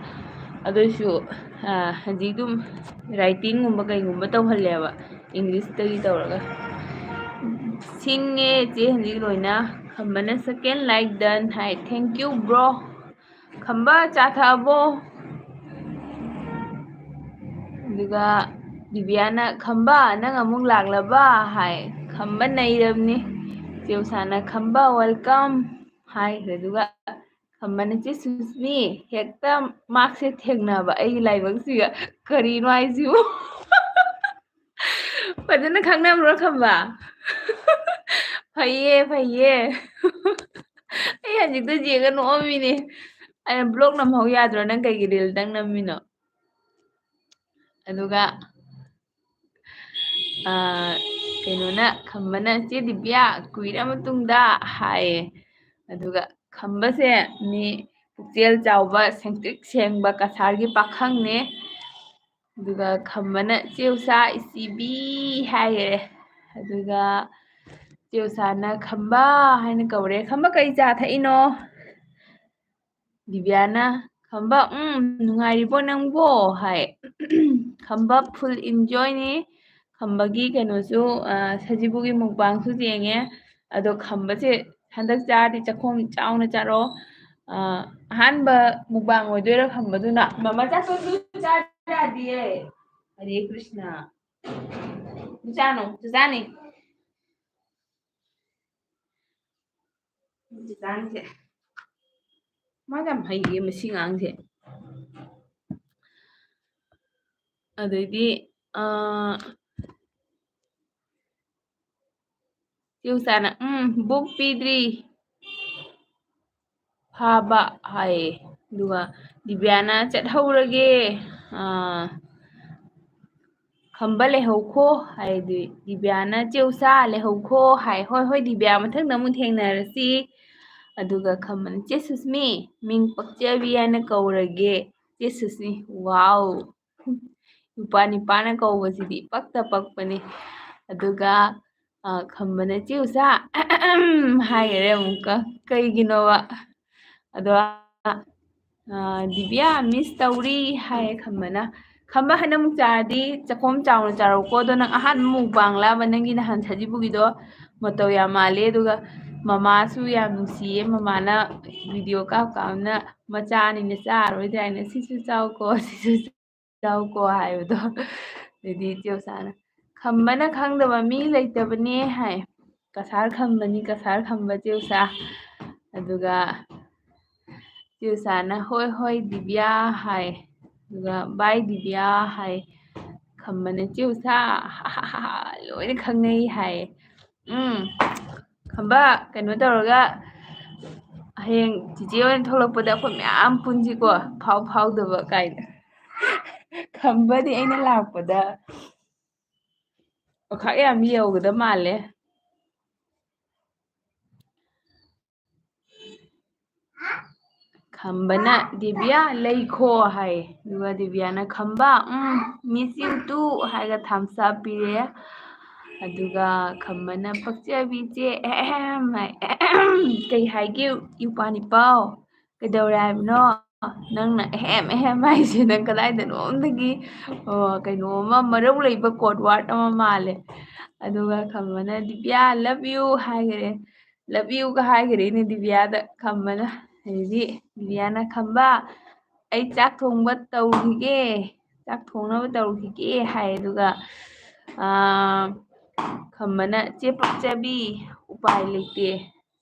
ꯑꯗꯨꯏꯁꯨ ꯍꯧꯖꯤꯛ ꯑꯗꯨꯝ ꯔꯥꯏꯇꯤꯡꯒꯨꯝꯕ ꯀꯩꯒꯨꯝꯕ ꯇꯧꯍꯜꯂꯦꯕ ꯏꯪꯂꯤꯁꯇꯒꯤ ꯇꯧꯔꯒ ꯁꯤꯡꯉꯦ ꯆꯦ ꯍꯧꯖꯤꯛ ꯂꯣꯏꯅ ꯈꯝꯕꯅ ꯁꯦꯀꯦꯟ ꯂꯥꯏꯛ ꯗꯟ ꯍꯥꯏ ꯊꯦꯡꯀ꯭ꯌꯨ ꯕ꯭ꯔꯣ ꯈꯝꯕ ꯆꯥ ꯊꯛꯑꯕꯣ ꯑꯗꯨꯒ ꯗꯤꯕꯤꯌꯥꯅ ꯈꯝꯕ ꯅꯪ ꯑꯃꯨꯛ ꯂꯥꯛꯂꯕ ꯍꯥꯏ ꯈꯝꯕ ꯅꯩꯔꯕꯅꯤ ꯆꯦ ꯎꯁꯥꯅ ꯈꯝꯕ ꯋꯦꯜꯀꯝ ꯍꯥꯏꯈ꯭ꯔꯦ ꯑꯗꯨꯒ ꯈꯝꯕꯅ ꯆꯦ ꯁꯨꯁꯃꯤ ꯍꯦꯛꯇ ꯃꯥꯔꯛꯁꯦ ꯊꯦꯡꯅꯕ ꯑꯩꯒꯤ ꯂꯥꯏꯕꯛꯁꯤꯒ ꯀꯔꯤꯅꯣ ꯍꯥꯏꯁꯤꯕꯨ ꯐꯖꯅ ꯈꯪꯅꯕ꯭ꯔꯣ ꯈꯝꯕ ꯐꯩꯌꯦ ꯑꯩ ꯍꯧꯖꯤꯛꯇ ꯌꯦꯡꯉ ꯅꯣꯛꯑꯝꯃꯤꯅꯦ ꯑꯩꯅ ꯕ꯭ꯂꯣꯛ ꯅꯝꯍꯧ ꯌꯥꯗ꯭ꯔꯣ ꯅꯪ ꯀꯩꯒꯤ ꯔꯤꯜꯗꯪ ꯅꯝꯃꯤꯅꯣ ꯑꯗꯨꯒ ꯀꯩꯅꯣꯅ ꯈꯝꯕꯅ ꯆꯦ ꯗꯤꯕꯤꯌꯥ ꯀꯨꯏꯔ ꯃꯇꯨꯡꯗ ꯍꯥꯏꯌꯦ ꯑꯗꯨꯒ ꯈꯝꯕꯁꯦ ꯃꯤ ꯄꯨꯛꯆꯦꯜ ꯆꯥꯎꯕ ꯁꯦꯡꯇ꯭ꯔꯤꯛ ꯁꯦꯡꯕ ꯀꯁꯥꯔꯒꯤ ꯄꯥꯈꯪꯅꯦ ꯑꯗꯨꯒ ꯈꯝꯕꯅ ꯆꯦ ꯎꯆꯥ ꯏꯆꯤꯕꯤ ꯍꯥꯏꯈꯔꯦ ꯑꯗꯨꯒ ꯆꯦ ꯎꯆꯥꯅ ꯈꯝꯕ ꯍꯥꯏꯅ ꯀꯧꯔꯦ ꯈꯝꯕ ꯀꯩ ꯆꯥ ꯊꯛꯏꯅꯣ ꯗꯤꯕꯤꯌꯥꯅ ꯈꯝꯕ ꯅꯨꯡꯉꯥꯏꯔꯤꯕꯣ ꯅꯪꯕꯣ ꯍꯥꯏ ꯈꯝꯕ ꯐꯨꯜ ꯏꯟꯖꯣꯏꯅꯤ ꯈꯝꯕꯒꯤ ꯀꯩꯅꯣꯁꯨ ꯁꯖꯤꯕꯨꯒꯤ ꯃꯨꯛꯕꯥꯡꯁꯨ ꯌꯦꯡꯉꯦ ꯑꯗꯣ ꯈꯝꯕꯁꯦ ꯍꯟꯗꯛ ꯆꯥꯔꯗꯤ ꯆꯥꯛꯈꯣꯝ ꯆꯥꯎꯅ ꯆꯥꯔꯛꯑꯣ ꯑꯍꯥꯟꯕ ꯃꯨꯛꯕꯥꯡ ꯑꯣꯏꯗꯣꯏꯔꯥ ꯈꯝꯕꯗꯨꯅ ꯃꯃꯥ ꯆꯥꯛꯇꯣ ꯆꯥꯕ ꯌꯥꯗꯤꯌꯦ ꯍꯔꯦ ꯀ꯭ꯔꯤꯁꯅ ꯆꯥꯅꯣ ꯆꯥꯅꯤ ꯆꯥꯅꯤꯁꯦ ꯃꯥꯗꯤ ꯌꯥꯝ ꯍꯩꯌꯦ ꯃꯁꯤ ꯑꯉꯥꯡꯁꯦ ꯑꯗꯩꯗꯤ ꯆꯦ ꯎꯆꯥꯅ ꯕꯨꯛ ꯄꯤꯗ꯭ꯔꯤ ꯐꯥꯕ ꯍꯥꯏꯌꯦ ꯑꯗꯨꯒ ꯗꯤꯕꯤꯌꯥꯅ ꯆꯠꯍꯧꯔꯒꯦ ꯈꯝꯕ ꯂꯩꯍꯧꯈꯣ ꯍꯥꯏꯗꯤ ꯗꯤꯕꯤꯌꯥꯅ ꯆꯦ ꯎꯆꯥ ꯂꯩꯍꯧꯈꯣ ꯍꯥꯏ ꯍꯣꯏ ꯗꯤꯕꯤꯌꯥ ꯃꯊꯪꯗ ꯑꯃꯨꯛ ꯊꯦꯡꯅꯔꯁꯤ ꯑꯗꯨꯒ ꯈꯝꯕꯅ ꯆꯦ ꯁꯨꯁꯃꯤ ꯃꯤꯡ ꯄꯛꯆꯕꯤ ꯍꯥꯏꯅ ꯀꯧꯔꯒꯦ ꯆꯦ ꯁꯨꯁꯃꯤ ꯋꯥꯎ ꯅꯨꯄꯥꯅ ꯀꯧꯕꯁꯤꯗꯤ ꯄꯛꯇ ꯄꯛꯄꯅꯤ ꯑꯗꯨꯒ ꯈꯝꯕꯅ ꯆꯦ ꯎꯆꯥ ꯍꯥꯏꯈꯔꯦ ꯑꯃꯨꯛꯀ ꯀꯩꯒꯤꯅꯣꯕ ꯑꯗꯣ ꯗꯤꯕꯤꯌꯥ ꯃꯤꯁ ꯇꯧꯔꯤ ꯍꯥꯏꯌꯦ ꯈꯝꯕꯅ ꯈꯝꯕ ꯍꯟꯗꯛꯃꯨꯛ ꯆꯥꯔꯗꯤ ꯆꯥꯛꯈꯣꯝ ꯆꯥꯎꯅ ꯆꯥꯔꯛꯎꯀꯣ ꯑꯗꯣ ꯅꯪ ꯑꯍꯥꯟꯕ ꯃꯨꯛꯕꯥꯡꯂꯕ ꯅꯪꯒꯤ ꯅꯍꯥꯟ ꯁꯖꯤꯕꯨꯒꯤꯗꯣ ꯃꯇꯧ ꯌꯥꯝ ꯃꯥꯜꯂꯦ ꯑꯗꯨꯒ ꯃꯃꯥꯁꯨ ꯌꯥꯝ ꯅꯨꯡꯁꯤꯌꯦ ꯃꯃꯥꯅ ꯚꯤꯗꯤꯑꯣ ꯀꯥꯞꯅ ꯃꯆꯥꯅꯤꯅ ꯆꯥꯔꯣꯏꯗ꯭ꯔꯥ ꯍꯥꯏꯅ ꯁꯤꯁꯨ ꯆꯥꯎꯀꯣ ꯁꯤꯁꯨ ꯆꯥꯎꯀꯣ ꯍꯥꯏꯕꯗꯣ ꯑꯗꯨꯗꯤ ꯏꯆꯦ ꯎꯆꯥꯅ ꯈꯝꯕꯅ ꯈꯪꯗꯕ ꯃꯤ ꯂꯩꯇꯕꯅꯦ ꯍꯥꯏ ꯀꯁꯥꯔ ꯈꯝꯕꯅꯤ ꯀꯁꯥꯔ ꯈꯝꯕ ꯏꯆꯦ ꯎꯆꯥ ꯑꯗꯨꯒ ꯏꯆꯦ ꯎꯆꯥꯅ ꯍꯣꯏ ꯍꯣꯏ ꯗꯤꯕꯤꯌꯥ ꯍꯥꯏ ꯑꯗꯨꯒ ꯕꯥꯏ ꯗꯤꯕꯤꯌꯥ ꯍꯥꯏ ꯈꯝꯕꯅ ꯏꯆꯦ ꯎꯆꯥ ꯂꯣꯏꯅ ꯈꯪꯅꯩ ꯍꯥꯏꯌꯦ ꯈꯝꯕ ꯀꯩꯅꯣ ꯇꯧꯔꯒ ꯍꯌꯦꯡ ꯆꯤꯆꯦ ꯑꯣꯏꯅ ꯊꯣꯛꯂꯛꯄꯗ ꯑꯩꯈꯣꯏ ꯃꯌꯥꯝ ꯄꯨꯟꯁꯤꯀꯣ ꯐꯥꯎꯗꯕ ꯀꯥꯏꯅ ꯈꯝꯕꯗꯤ ꯑꯩꯅ ꯂꯥꯛꯄꯗ ꯋꯥꯈꯛ ꯌꯥꯝ ꯌꯧꯒꯗꯕ ꯃꯥꯜꯂꯦ ꯈꯝꯕꯅ ꯗꯤꯕꯤꯌꯥ ꯂꯩꯈꯣ ꯍꯥꯏ ꯑꯗꯨꯒ ꯗꯤꯕꯤꯌꯥꯅ ꯈꯝꯕ ꯃꯤꯁ ꯌꯨ ꯇꯨ ꯍꯥꯏꯔꯒ ꯊꯝꯁ ꯑꯞ ꯄꯤꯔꯦ ꯑꯗꯨꯒ ꯈꯝꯕꯅ ꯄꯛꯆꯕꯤ ꯏꯆꯦ ꯑꯍꯦꯝ ꯍꯥꯏ ꯀꯩ ꯍꯥꯏꯒꯦ ꯏꯄ꯭ꯋꯥꯅꯤꯄꯥꯎ ꯀꯩꯗꯧꯔꯦ ꯍꯥꯏꯕꯅꯣ ꯅꯪꯅ ꯑꯍꯦꯝ ꯑꯍꯦꯝ ꯍꯥꯏꯁꯦ ꯅꯪ ꯀꯗꯥꯏꯗꯅꯣꯝꯗꯒꯤ ꯀꯩꯅꯣꯝꯃ ꯃꯔꯧ ꯂꯩꯕ ꯀꯣꯠ ꯋꯥꯔꯗ ꯑꯃ ꯃꯥꯜꯂꯦ ꯑꯗꯨꯒ ꯈꯝꯕꯅ ꯗꯤꯕꯤꯌꯥ ꯂꯚ ꯌꯨ ꯍꯥꯏꯈꯔꯦ ꯂꯚ ꯌꯨꯒ ꯍꯥꯏꯈꯔꯦꯅꯦ ꯗꯤꯕꯤꯌꯥꯗ ꯈꯝꯕꯅ ꯑꯗꯩꯗꯤ ꯗꯤꯕꯤꯌꯥꯅ ꯈꯝꯕ ꯑꯩ ꯆꯥꯛ ꯊꯣꯡꯕ ꯇꯧꯈꯤꯒꯦ ꯆꯥꯛ ꯊꯣꯡꯅꯕ ꯇꯧꯈꯤꯒꯦ ꯍꯥꯏ ꯑꯗꯨꯒ ꯈꯝꯕꯅ ꯆꯦ ꯄꯛꯆꯕꯤ ꯎꯄꯥꯏ ꯂꯩꯇꯦ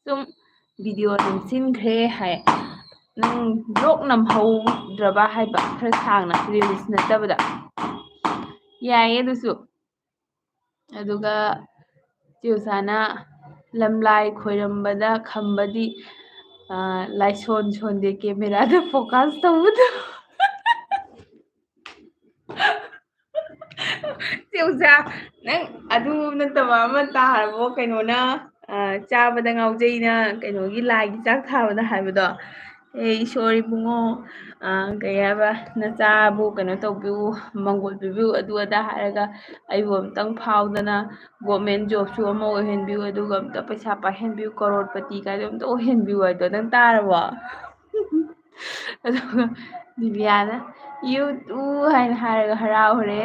ꯁꯨꯝ ꯚꯤꯗꯤꯑꯣ ꯅꯝꯁꯤꯟꯈ꯭ꯔꯦ ꯍꯥꯏ ꯅꯪ ꯕ꯭ꯂꯣꯛ ꯅꯝꯍꯧꯗ꯭ꯔꯕ ꯍꯥꯏꯕ ꯈꯔ ꯁꯥꯡꯅ ꯔꯤꯜꯁ ꯅꯠꯇꯕꯗ ꯌꯥꯏꯌꯦ ꯑꯗꯨꯁꯨ ꯑꯗꯨꯒ ꯏꯆꯦ ꯎꯆꯥꯅ ꯂꯝꯂꯥꯏ ꯈꯣꯏꯔꯝꯕꯗ ꯈꯝꯕꯗꯤ ꯂꯥꯏꯁꯣꯟ ꯁꯣꯟꯗꯦ ꯀꯦꯃꯦꯔꯥꯗ ꯐꯣꯀꯁ ꯇꯧꯕꯗꯣ ꯏꯆꯦ ꯎꯆꯥ ꯅꯪ ꯑꯗꯨ ꯅꯠꯇꯕ ꯑꯃ ꯇꯥꯔꯕꯣ ꯀꯩꯅꯣꯅ ꯆꯥꯕꯗ ꯉꯥꯎꯖꯩꯅ ꯀꯩꯅꯣꯒꯤ ꯂꯥꯏꯒꯤ ꯆꯥꯛ ꯊꯥꯕꯗ ꯍꯥꯏꯕꯗꯣ ꯑꯦ ꯏꯁꯣꯔ ꯏꯕꯨꯡꯉꯣ ꯀꯩ ꯍꯥꯏꯕ ꯅꯆꯥꯕꯨ ꯀꯩꯅꯣ ꯇꯧꯕꯤꯌꯨ ꯃꯪꯒꯣꯜ ꯄꯤꯕꯤꯌꯨ ꯑꯗꯨ ꯑꯗꯥ ꯍꯥꯏꯔꯒ ꯑꯩꯕꯨ ꯑꯝꯇꯪ ꯐꯥꯎꯗꯅ ꯒꯣꯔꯃꯦꯟ ꯖꯣꯕꯁꯨ ꯑꯃ ꯑꯣꯏꯍꯟꯕꯤꯌꯨ ꯑꯗꯨꯒ ꯑꯝꯇ ꯄꯩꯁꯥ ꯄꯥꯏꯍꯟꯕꯤꯌꯨ ꯀꯔꯣꯔꯄꯇꯤ ꯀꯥꯏꯗꯣ ꯑꯝꯇ ꯑꯣꯏꯍꯟꯕꯤꯌꯨ ꯍꯥꯏꯗꯣ ꯅꯪ ꯇꯥꯔꯕꯣ ꯑꯗꯨꯒ ꯗꯤꯕꯤꯌꯥꯅ ꯌꯨ ꯇꯨ ꯍꯥꯏꯅ ꯍꯥꯏꯔꯒ ꯍꯔꯥꯎꯔꯦ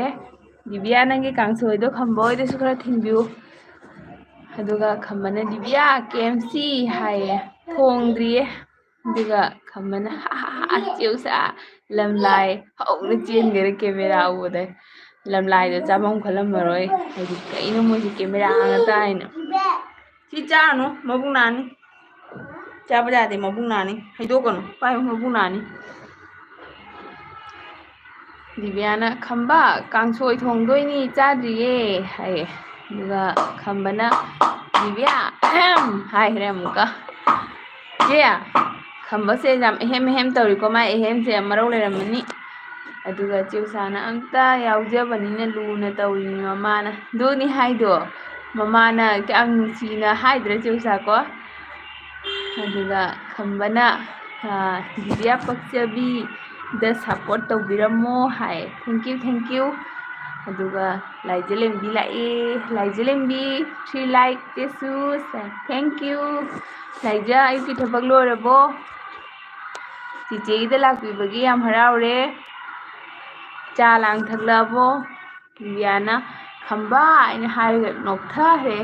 ꯗꯤꯕꯤꯌꯥ ꯅꯪꯒꯤ ꯀꯥꯡꯁꯣꯏꯗꯣ ꯈꯝꯕ ꯍꯣꯏꯗꯁꯨ ꯈꯔ ꯊꯤꯟꯕꯤꯌꯨ ꯑꯗꯨꯒ ꯈꯝꯕꯅ ꯗꯤꯕꯤꯌꯥ KFC ꯍꯥꯏꯌꯦ ꯊꯣꯡꯗ꯭ꯔꯤꯌꯦ ꯑꯗꯨꯒ ꯈꯝꯕꯅ ꯏꯆꯦ ꯎꯆꯥ ꯂꯝꯂꯥꯏ ꯍꯧꯅ ꯆꯦꯟꯒꯔꯦ ꯀꯦꯃꯦꯔꯥ ꯎꯕꯗꯩ ꯂꯝꯂꯥꯏꯗ ꯆꯥꯐꯝ ꯈꯜꯂꯝꯃꯔꯣꯏ ꯍꯥꯏꯗꯤ ꯀꯩꯅꯣ ꯃꯣꯏꯁꯦ ꯀꯦꯃꯦꯔꯥ ꯉꯥꯛꯇ ꯍꯥꯏꯅ ꯁꯤ ꯆꯥꯔꯅꯨ ꯃꯕꯨꯛ ꯅꯥꯅꯤ ꯆꯥꯕ ꯌꯥꯗꯦ ꯃꯕꯨꯛ ꯅꯥꯅꯤ ꯍꯩꯗꯣꯛꯀꯅꯨ ꯄꯥꯏꯌꯨ ꯃꯕꯨꯛ ꯅꯥꯅꯤ ꯗꯤꯕꯤꯌꯥꯅ ꯈꯝꯕ ꯀꯥꯡꯁꯣꯏ ꯊꯣꯡꯗꯣꯏꯅꯤ ꯆꯥꯗ꯭ꯔꯤꯌꯦ ꯍꯥꯏꯌꯦ ꯑꯗꯨꯒ ꯈꯝꯕꯅ ꯗꯤꯕꯤꯌꯥ ꯍꯥꯏꯈ꯭ꯔꯦ ꯑꯃꯨꯛꯀ ꯏꯆꯦ ꯈꯝꯕꯁꯦ ꯌꯥꯝ ꯑꯍꯦꯝ ꯇꯧꯔꯤꯀꯣ ꯃꯥꯏ ꯑꯍꯦꯝꯁꯦ ꯌꯥꯝ ꯃꯔꯧ ꯂꯩꯔꯝꯃꯅꯤ ꯑꯗꯨꯒ ꯏꯆꯦ ꯎꯆꯥꯅ ꯑꯝꯇ ꯌꯥꯎꯖꯕꯅꯤꯅ ꯂꯨꯅ ꯇꯧꯔꯤꯅꯤ ꯃꯃꯥꯅ ꯑꯗꯨꯅꯤ ꯍꯥꯏꯗꯣ ꯃꯃꯥꯅ ꯀꯌꯥꯝ ꯅꯨꯡꯁꯤꯅ ꯍꯥꯏꯗ꯭ꯔꯥ ꯏꯆꯦ ꯎꯆꯥ ꯀꯣ ꯑꯗꯨꯒ ꯈꯝꯕꯅ ꯗꯤꯕꯤꯌꯥ ꯄꯛꯆꯕꯤꯗ ꯁꯞꯄꯣꯔꯠ ꯇꯧꯕꯤꯔꯝꯃꯣ ꯍꯥꯏ ꯊꯦꯡꯀ꯭ꯌꯨ ꯑꯗꯨꯒ ꯂꯥꯏꯖꯂꯦꯝꯕꯤ ꯂꯥꯛꯑꯦ ꯂꯥꯏꯖꯂꯦꯝꯕꯤ 3 ꯂꯥꯏꯛ ꯆꯦꯁꯨ ꯊꯦꯡꯀ꯭ꯌꯨ ꯂꯥꯏꯖ ꯑꯌꯨꯛꯀꯤ ꯊꯕꯛ ꯂꯣꯏꯔꯕꯣ ꯆꯤꯆꯦꯒꯤꯗ ꯂꯥꯛꯄꯤꯕꯒꯤ ꯌꯥꯝ ꯍꯔꯥꯎꯔꯦ ꯆꯥ ꯂꯥꯡ ꯊꯛꯂꯛꯑꯕꯣ ꯗꯤꯕꯤꯌꯥꯅ ꯈꯝꯕ ꯑꯩꯅ ꯍꯥꯏꯔꯒ ꯅꯣꯛꯊꯈ꯭ꯔꯦ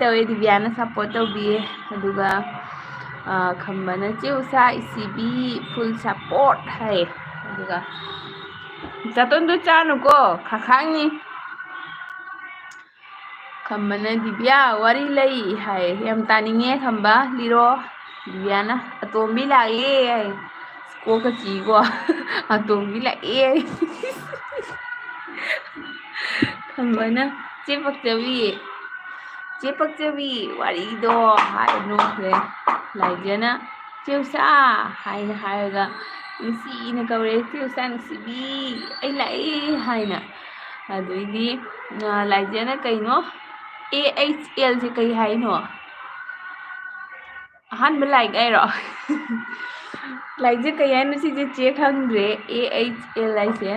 ꯇꯧꯋꯦ ꯗꯤꯕꯤꯌꯥꯅ ꯁꯞꯄꯣꯔꯠ ꯇꯧꯕꯤꯌꯦ ꯑꯗꯨꯒ ꯈꯝꯕꯅ ꯆꯦ ꯎꯆꯥ ꯏꯆꯤꯕꯤ ꯐꯨꯜ ꯁꯞꯄꯣꯔꯠ ꯍꯥꯏꯌꯦ ꯑꯗꯨꯒ ꯆꯥꯇꯣꯟꯗꯣ ꯆꯥꯅꯨꯀꯣ ꯈꯥꯈꯥꯡꯅꯤ ꯈꯝꯕꯅ ꯗꯤꯕꯤꯌꯥ ꯋꯥꯔꯤ ꯂꯩ ꯍꯥꯏ ꯌꯥꯝ ꯇꯥꯅꯤꯡꯉꯦ ꯈꯝꯕ ꯂꯤꯔꯣ ꯗꯤꯕꯤꯌꯥꯅ ꯑꯇꯣꯝꯕꯤ ꯂꯥꯛꯑꯦ ꯍꯥꯏ ꯀꯣꯛꯀ ꯆꯤꯀꯣ ꯑꯇꯣꯝꯕꯤ ꯂꯥꯛꯑꯦ ꯈꯝꯕꯅ ꯆꯦ ꯄꯛꯆꯕꯤ ꯋꯥꯔꯤꯗꯣ ꯍꯥꯏꯔ ꯅꯣꯛꯈ꯭ꯔꯦ ꯂꯥꯏꯖꯅ ꯆꯦ ꯎꯆꯥ ꯍꯥꯏꯅ ꯍꯥꯏꯔꯒ ꯅꯨꯡꯁꯤꯅ ꯀꯧꯔꯦ ꯆꯦ ꯎꯆꯥ ꯅꯨꯡꯁꯤꯕꯤ ꯑꯩ ꯂꯥꯛꯑꯦ ꯍꯥꯏꯅ ꯑꯗꯩꯗꯤ ꯂꯥꯏꯖꯅ ꯀꯩꯅꯣ AHL ꯁꯦ ꯀꯩ ꯍꯥꯏꯅꯣ ꯑꯍꯥꯟꯕ ꯂꯥꯏꯛ ꯍꯥꯏꯔꯣ ꯂꯥꯏꯛꯁꯦ ꯀꯩ ꯍꯥꯏꯅꯣ ꯁꯤꯁꯦ ꯆꯦ ꯈꯪꯗ꯭ꯔꯦ AHL ꯍꯥꯏꯁꯦ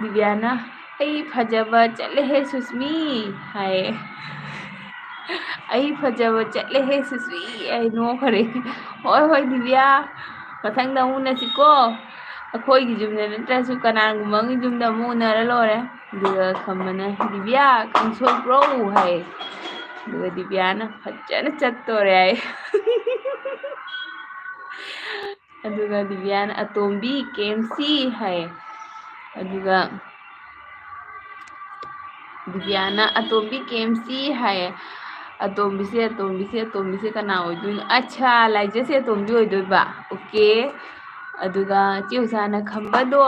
ꯗꯤꯕꯤꯌꯥꯅ ꯑꯩ ꯐꯖꯕ ꯆꯠꯂꯦꯍꯦ ꯁꯨꯁꯃꯤ ꯍꯥꯏꯌꯦ ꯑꯩ ꯐꯖꯕ ꯆꯠꯂꯦꯍꯦ ꯁꯨꯁꯃꯤ ꯑꯩ ꯅꯣꯛꯈ꯭ꯔꯦ ꯍꯣꯏ ꯗꯤꯕꯤꯌꯥ ꯃꯊꯪꯗ ꯑꯃꯨꯛ ꯎꯅꯁꯤꯀꯣ ꯑꯩꯈꯣꯏꯒꯤ ꯌꯨꯝꯗ ꯅꯠꯇ꯭ꯔꯁꯨ ꯀꯅꯥꯒꯨꯝꯕ ꯑꯃꯒꯤ ꯌꯨꯝꯗ ꯑꯃꯨꯛ ꯎꯅꯔ ꯂꯣꯏꯔꯦ ꯑꯗꯨꯒ ꯈꯝꯕꯅ ꯗꯤꯕꯤꯌꯥ ꯀꯥꯡꯁꯣꯏꯕ꯭ꯔꯣ ꯍꯥꯏ ꯑꯗꯨꯒ ꯗꯤꯕꯤꯌꯥꯅ ꯐꯖꯅ ꯆꯠꯇꯣꯔꯦ ꯍꯥꯏ ꯑꯗꯨꯒ ꯗꯤꯕꯤꯌꯥꯅ ꯑꯇꯣꯝꯕꯤ KFC ꯍꯥꯏ ꯑꯗꯨꯒ ꯗꯤꯕꯤꯌꯥꯅ ꯑꯇꯣꯝꯕꯤ KFC ꯍꯥꯏꯌꯦ ꯑꯇꯣꯝꯕꯤꯁꯦ ꯀꯅꯥ ꯑꯣꯏꯗꯣꯏꯅꯣ ꯑꯠꯁꯥ ꯂꯥꯏꯖꯁꯦ ꯑꯇꯣꯝꯕꯤ ꯑꯣꯏꯗꯣꯏꯕ ꯑꯣꯀꯦ ꯑꯗꯨꯒ ꯆꯦ ꯎꯁꯥꯅ ꯈꯝꯕꯗꯣ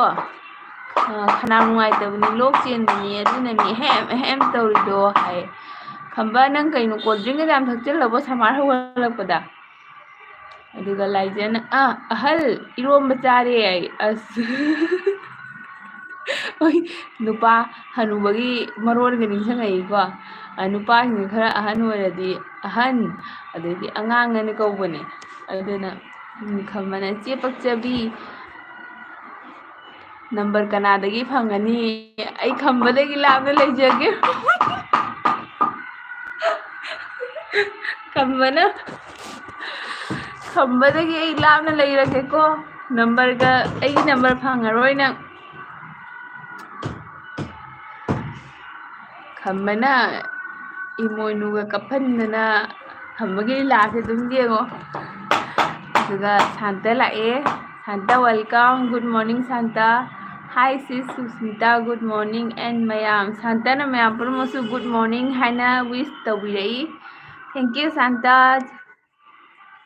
ꯈꯅꯥꯎ ꯅꯨꯡꯉꯥꯏꯇꯕꯅꯤ ꯂꯣꯛ ꯆꯦꯟꯕꯅꯤ ꯑꯗꯨꯅꯅꯤ ꯑꯍꯦꯝ ꯇꯧꯔꯤꯗꯣ ꯍꯥꯏ ꯈꯝꯕ ꯅꯪ ꯀꯩꯅꯣ ꯀꯣꯜ ꯗ꯭ꯔꯤꯡꯛ ꯌꯥꯝ ꯊꯛꯆꯜꯂꯕꯣ ꯁꯝꯃꯥꯔ ꯍꯧꯒꯠꯂꯛꯄꯗ ꯑꯗꯨꯒ ꯂꯥꯏꯖꯅ ꯑꯍꯜ ꯏꯔꯣꯝꯕ ꯆꯥꯔꯦ ꯍꯥꯏ ꯑꯁ ꯍꯣꯏ ꯅꯨꯄꯥ ꯍꯅꯨꯕꯒꯤ ꯃꯔꯣꯟꯒ ꯅꯤꯡꯁꯤꯡꯉꯛꯏꯀꯣ ꯅꯨꯄꯥꯁꯤꯡꯅ ꯈꯔ ꯑꯍꯟ ꯑꯣꯏꯔꯗꯤ ꯑꯍꯟ ꯑꯗꯩꯗꯤ ꯑꯉꯥꯡ ꯑꯅ ꯀꯧꯕꯅꯦ ꯑꯗꯨꯅ ꯈꯝꯕꯅ ꯆꯦ ꯄꯛꯆꯕꯤ ꯅꯝꯕꯔ ꯀꯅꯥꯗꯒꯤ ꯐꯪꯒꯅꯤ ꯑꯩ ꯈꯝꯕꯗꯒꯤ ꯂꯥꯞꯅ ꯂꯩꯖꯒꯦ ꯈꯝꯕꯗꯒꯤ ꯑꯩ ꯂꯥꯞꯅ ꯂꯩꯔꯒꯦꯀꯣ ꯅꯝꯕꯔꯒ ꯑꯩꯒꯤ ꯅꯝꯕꯔ ꯐꯪꯉꯔꯣꯏ ꯅꯪ ꯈꯝꯕꯅ ꯏꯃꯣꯏꯅꯨꯒ ꯀꯞꯐꯟꯗꯅ ꯈꯝꯕꯒꯤ ꯂꯤꯂꯥꯁꯦ ꯑꯗꯨꯝ ꯌꯦꯡꯉꯣ ꯑꯗꯨꯒ ꯁꯥꯟꯇ ꯂꯥꯛꯑꯦ Shanta welcome good morning Shanta hi sis Susmita good morning and ꯃꯌꯥꯝ ꯁꯥꯟꯇꯅ ꯃꯌꯥꯝ ꯄꯨꯝꯅꯃꯛꯁꯨ ꯒꯨꯗ ꯃꯣꯔꯅꯤꯡ ꯍꯥꯏꯅ ꯋꯤꯁ ꯇꯧꯕꯤꯔꯛꯏ ꯊꯦꯡꯀ꯭ꯌꯨ ꯁꯥꯟꯇ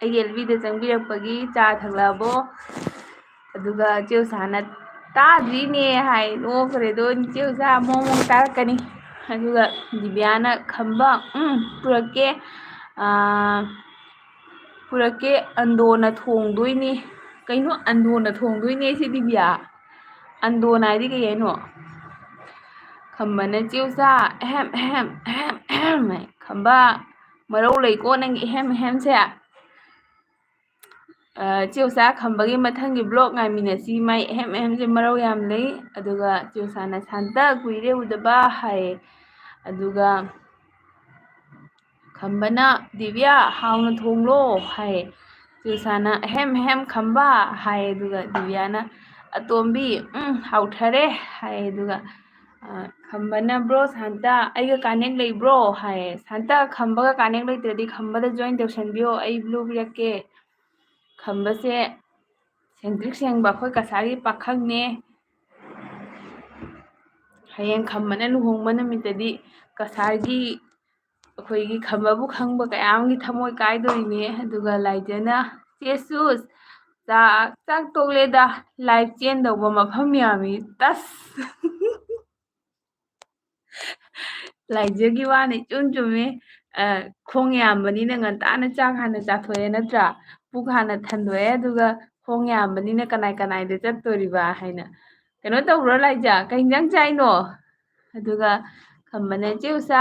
ꯑꯩꯒꯤ LBꯗ ꯆꯪꯕꯤꯔꯛꯄꯒꯤ ꯆꯥ ꯊꯛꯂꯛꯑꯕꯣ ꯑꯗꯨꯒ ꯆꯦ ꯎꯁꯥꯅ ꯇꯥꯗ꯭ꯔꯤꯅꯦ ꯍꯥꯏ ꯅꯣꯛꯈ꯭ꯔꯦꯗꯣ ꯆꯦ ꯎꯁꯥ ꯑꯃꯨꯛ ꯇꯥꯔꯛꯀꯅꯤ ꯑꯗꯨꯒ ꯗꯤꯕꯤꯌꯥꯅ ꯈꯝꯕ ꯄꯨꯔꯛꯀꯦ ꯑꯟꯗꯣꯅ ꯊꯣꯡꯗꯣꯏꯅꯤ ꯀꯩꯅꯣ ꯑꯟꯗꯣꯅ ꯊꯣꯡꯗꯣꯏꯅꯦ ꯁꯤ ꯗꯤꯕꯤꯌꯥ ꯑꯟꯗꯣꯅ ꯍꯥꯏꯗꯤ ꯀꯩ ꯍꯥꯏꯅꯣ ꯈꯝꯕꯅ ꯆꯦ ꯎꯁꯥ ꯑꯍꯦꯝ ꯈꯝꯕ ꯃꯔꯧ ꯂꯩꯀꯣ ꯅꯪꯒꯤ ꯑꯍꯦꯝꯁꯦ ꯆꯦ ꯎꯁꯥ ꯈꯝꯕꯒꯤ ꯃꯊꯪꯒꯤ ꯕ꯭ꯂꯣꯛ ꯉꯥꯏꯃꯤꯟꯅꯁꯤ ꯃꯥꯏ ꯑꯍꯦꯝꯁꯦ ꯃꯔꯧ ꯌꯥꯝ ꯂꯩ ꯑꯗꯨꯒ ꯆꯦ ꯎꯁꯥꯅ ꯁꯥꯟꯇ ꯀꯨꯏꯔꯦ ꯎꯗꯕ ꯍꯥꯏꯌꯦ ꯑꯗꯨꯒ ꯈꯝꯕꯅ ꯗꯤꯕꯤꯌꯥ ꯍꯥꯎꯅ ꯊꯣꯡꯂꯣ ꯍꯥꯏꯌꯦ ꯆꯦ ꯎꯁꯥꯅ ꯑꯍꯦꯝ ꯈꯝꯕ ꯍꯥꯏꯌꯦ ꯑꯗꯨꯒ ꯗꯤꯕꯤꯌꯥꯅ ꯑꯇꯣꯝꯕꯤ ꯍꯥꯎꯊꯔꯦ ꯍꯥꯏꯌꯦ ꯑꯗꯨꯒ ꯈꯝꯕꯅ ꯕ꯭ꯔꯣ ꯁꯥꯟꯇ ꯑꯩꯒ ꯀꯥꯅꯦꯛ ꯂꯩꯕ꯭ꯔꯣ ꯍꯥꯏꯌꯦ ꯁꯥꯟꯇ ꯈꯝꯕꯒ ꯀꯥꯅꯦꯛ ꯂꯩꯇ꯭ꯔꯗꯤ ꯈꯝꯕꯗ ꯖꯣꯏꯟ ꯇꯧꯁꯟꯕꯤꯌꯣ ꯑꯩ ꯕ꯭ꯂꯨ ꯄꯤꯔꯛꯀꯦ ꯈꯝꯕꯁꯦ ꯁꯦꯡꯇ꯭ꯔꯤꯛ ꯁꯦꯡꯕ ꯑꯩꯈꯣꯏ ꯀꯁꯥꯔꯒꯤ ꯄꯥꯈꯪꯅꯦ ꯍꯌꯦꯡ ꯈꯝꯕꯅ ꯂꯨꯍꯣꯡꯕ ꯅꯨꯃꯤꯠꯇꯗꯤ ꯀꯁꯥꯔꯒꯤ ꯑꯩꯈꯣꯏꯒꯤ ꯈꯝꯕꯕꯨ ꯈꯪꯕ ꯀꯌꯥ ꯑꯃꯒꯤ ꯊꯃꯣꯏ ꯀꯥꯏꯗꯣꯏꯅꯦ ꯑꯗꯨꯒ ꯂꯥꯏꯖꯅ ꯆꯦ ꯆꯨꯁ ꯆꯥꯛ ꯇꯣꯛꯂꯦꯗ ꯂꯥꯏꯠ ꯆꯦꯟꯗꯧꯕ ꯃꯐꯝ ꯌꯥꯝꯃꯤ ꯇꯁ ꯂꯥꯏꯖꯒꯤ ꯋꯥꯅ ꯏꯆꯨꯝ ꯆꯨꯝꯃꯦ ꯈꯣꯡ ꯌꯥꯝꯕꯅꯤꯅ ꯉꯟꯇꯥꯅ ꯆꯥꯛ ꯍꯥꯟꯅ ꯆꯥꯊꯣꯛꯑꯦ ꯅꯠꯇ꯭ꯔꯥ ꯄꯨꯛ ꯍꯥꯟꯅ ꯊꯟꯗꯣꯛꯑꯦ ꯑꯗꯨꯒ ꯈꯣꯡ ꯌꯥꯝꯕꯅꯤꯅ ꯀꯅꯥꯏꯗ ꯆꯠꯇꯣꯔꯤꯕ ꯍꯥꯏꯅ ꯀꯩꯅꯣ ꯇꯧꯕ꯭ꯔꯣ ꯂꯥꯏꯖ ꯀꯩ ꯏꯟꯖꯥꯡ ꯆꯥꯏꯅꯣ ꯑꯗꯨꯒ ꯈꯝꯕꯅ ꯆꯦ ꯎꯁꯥ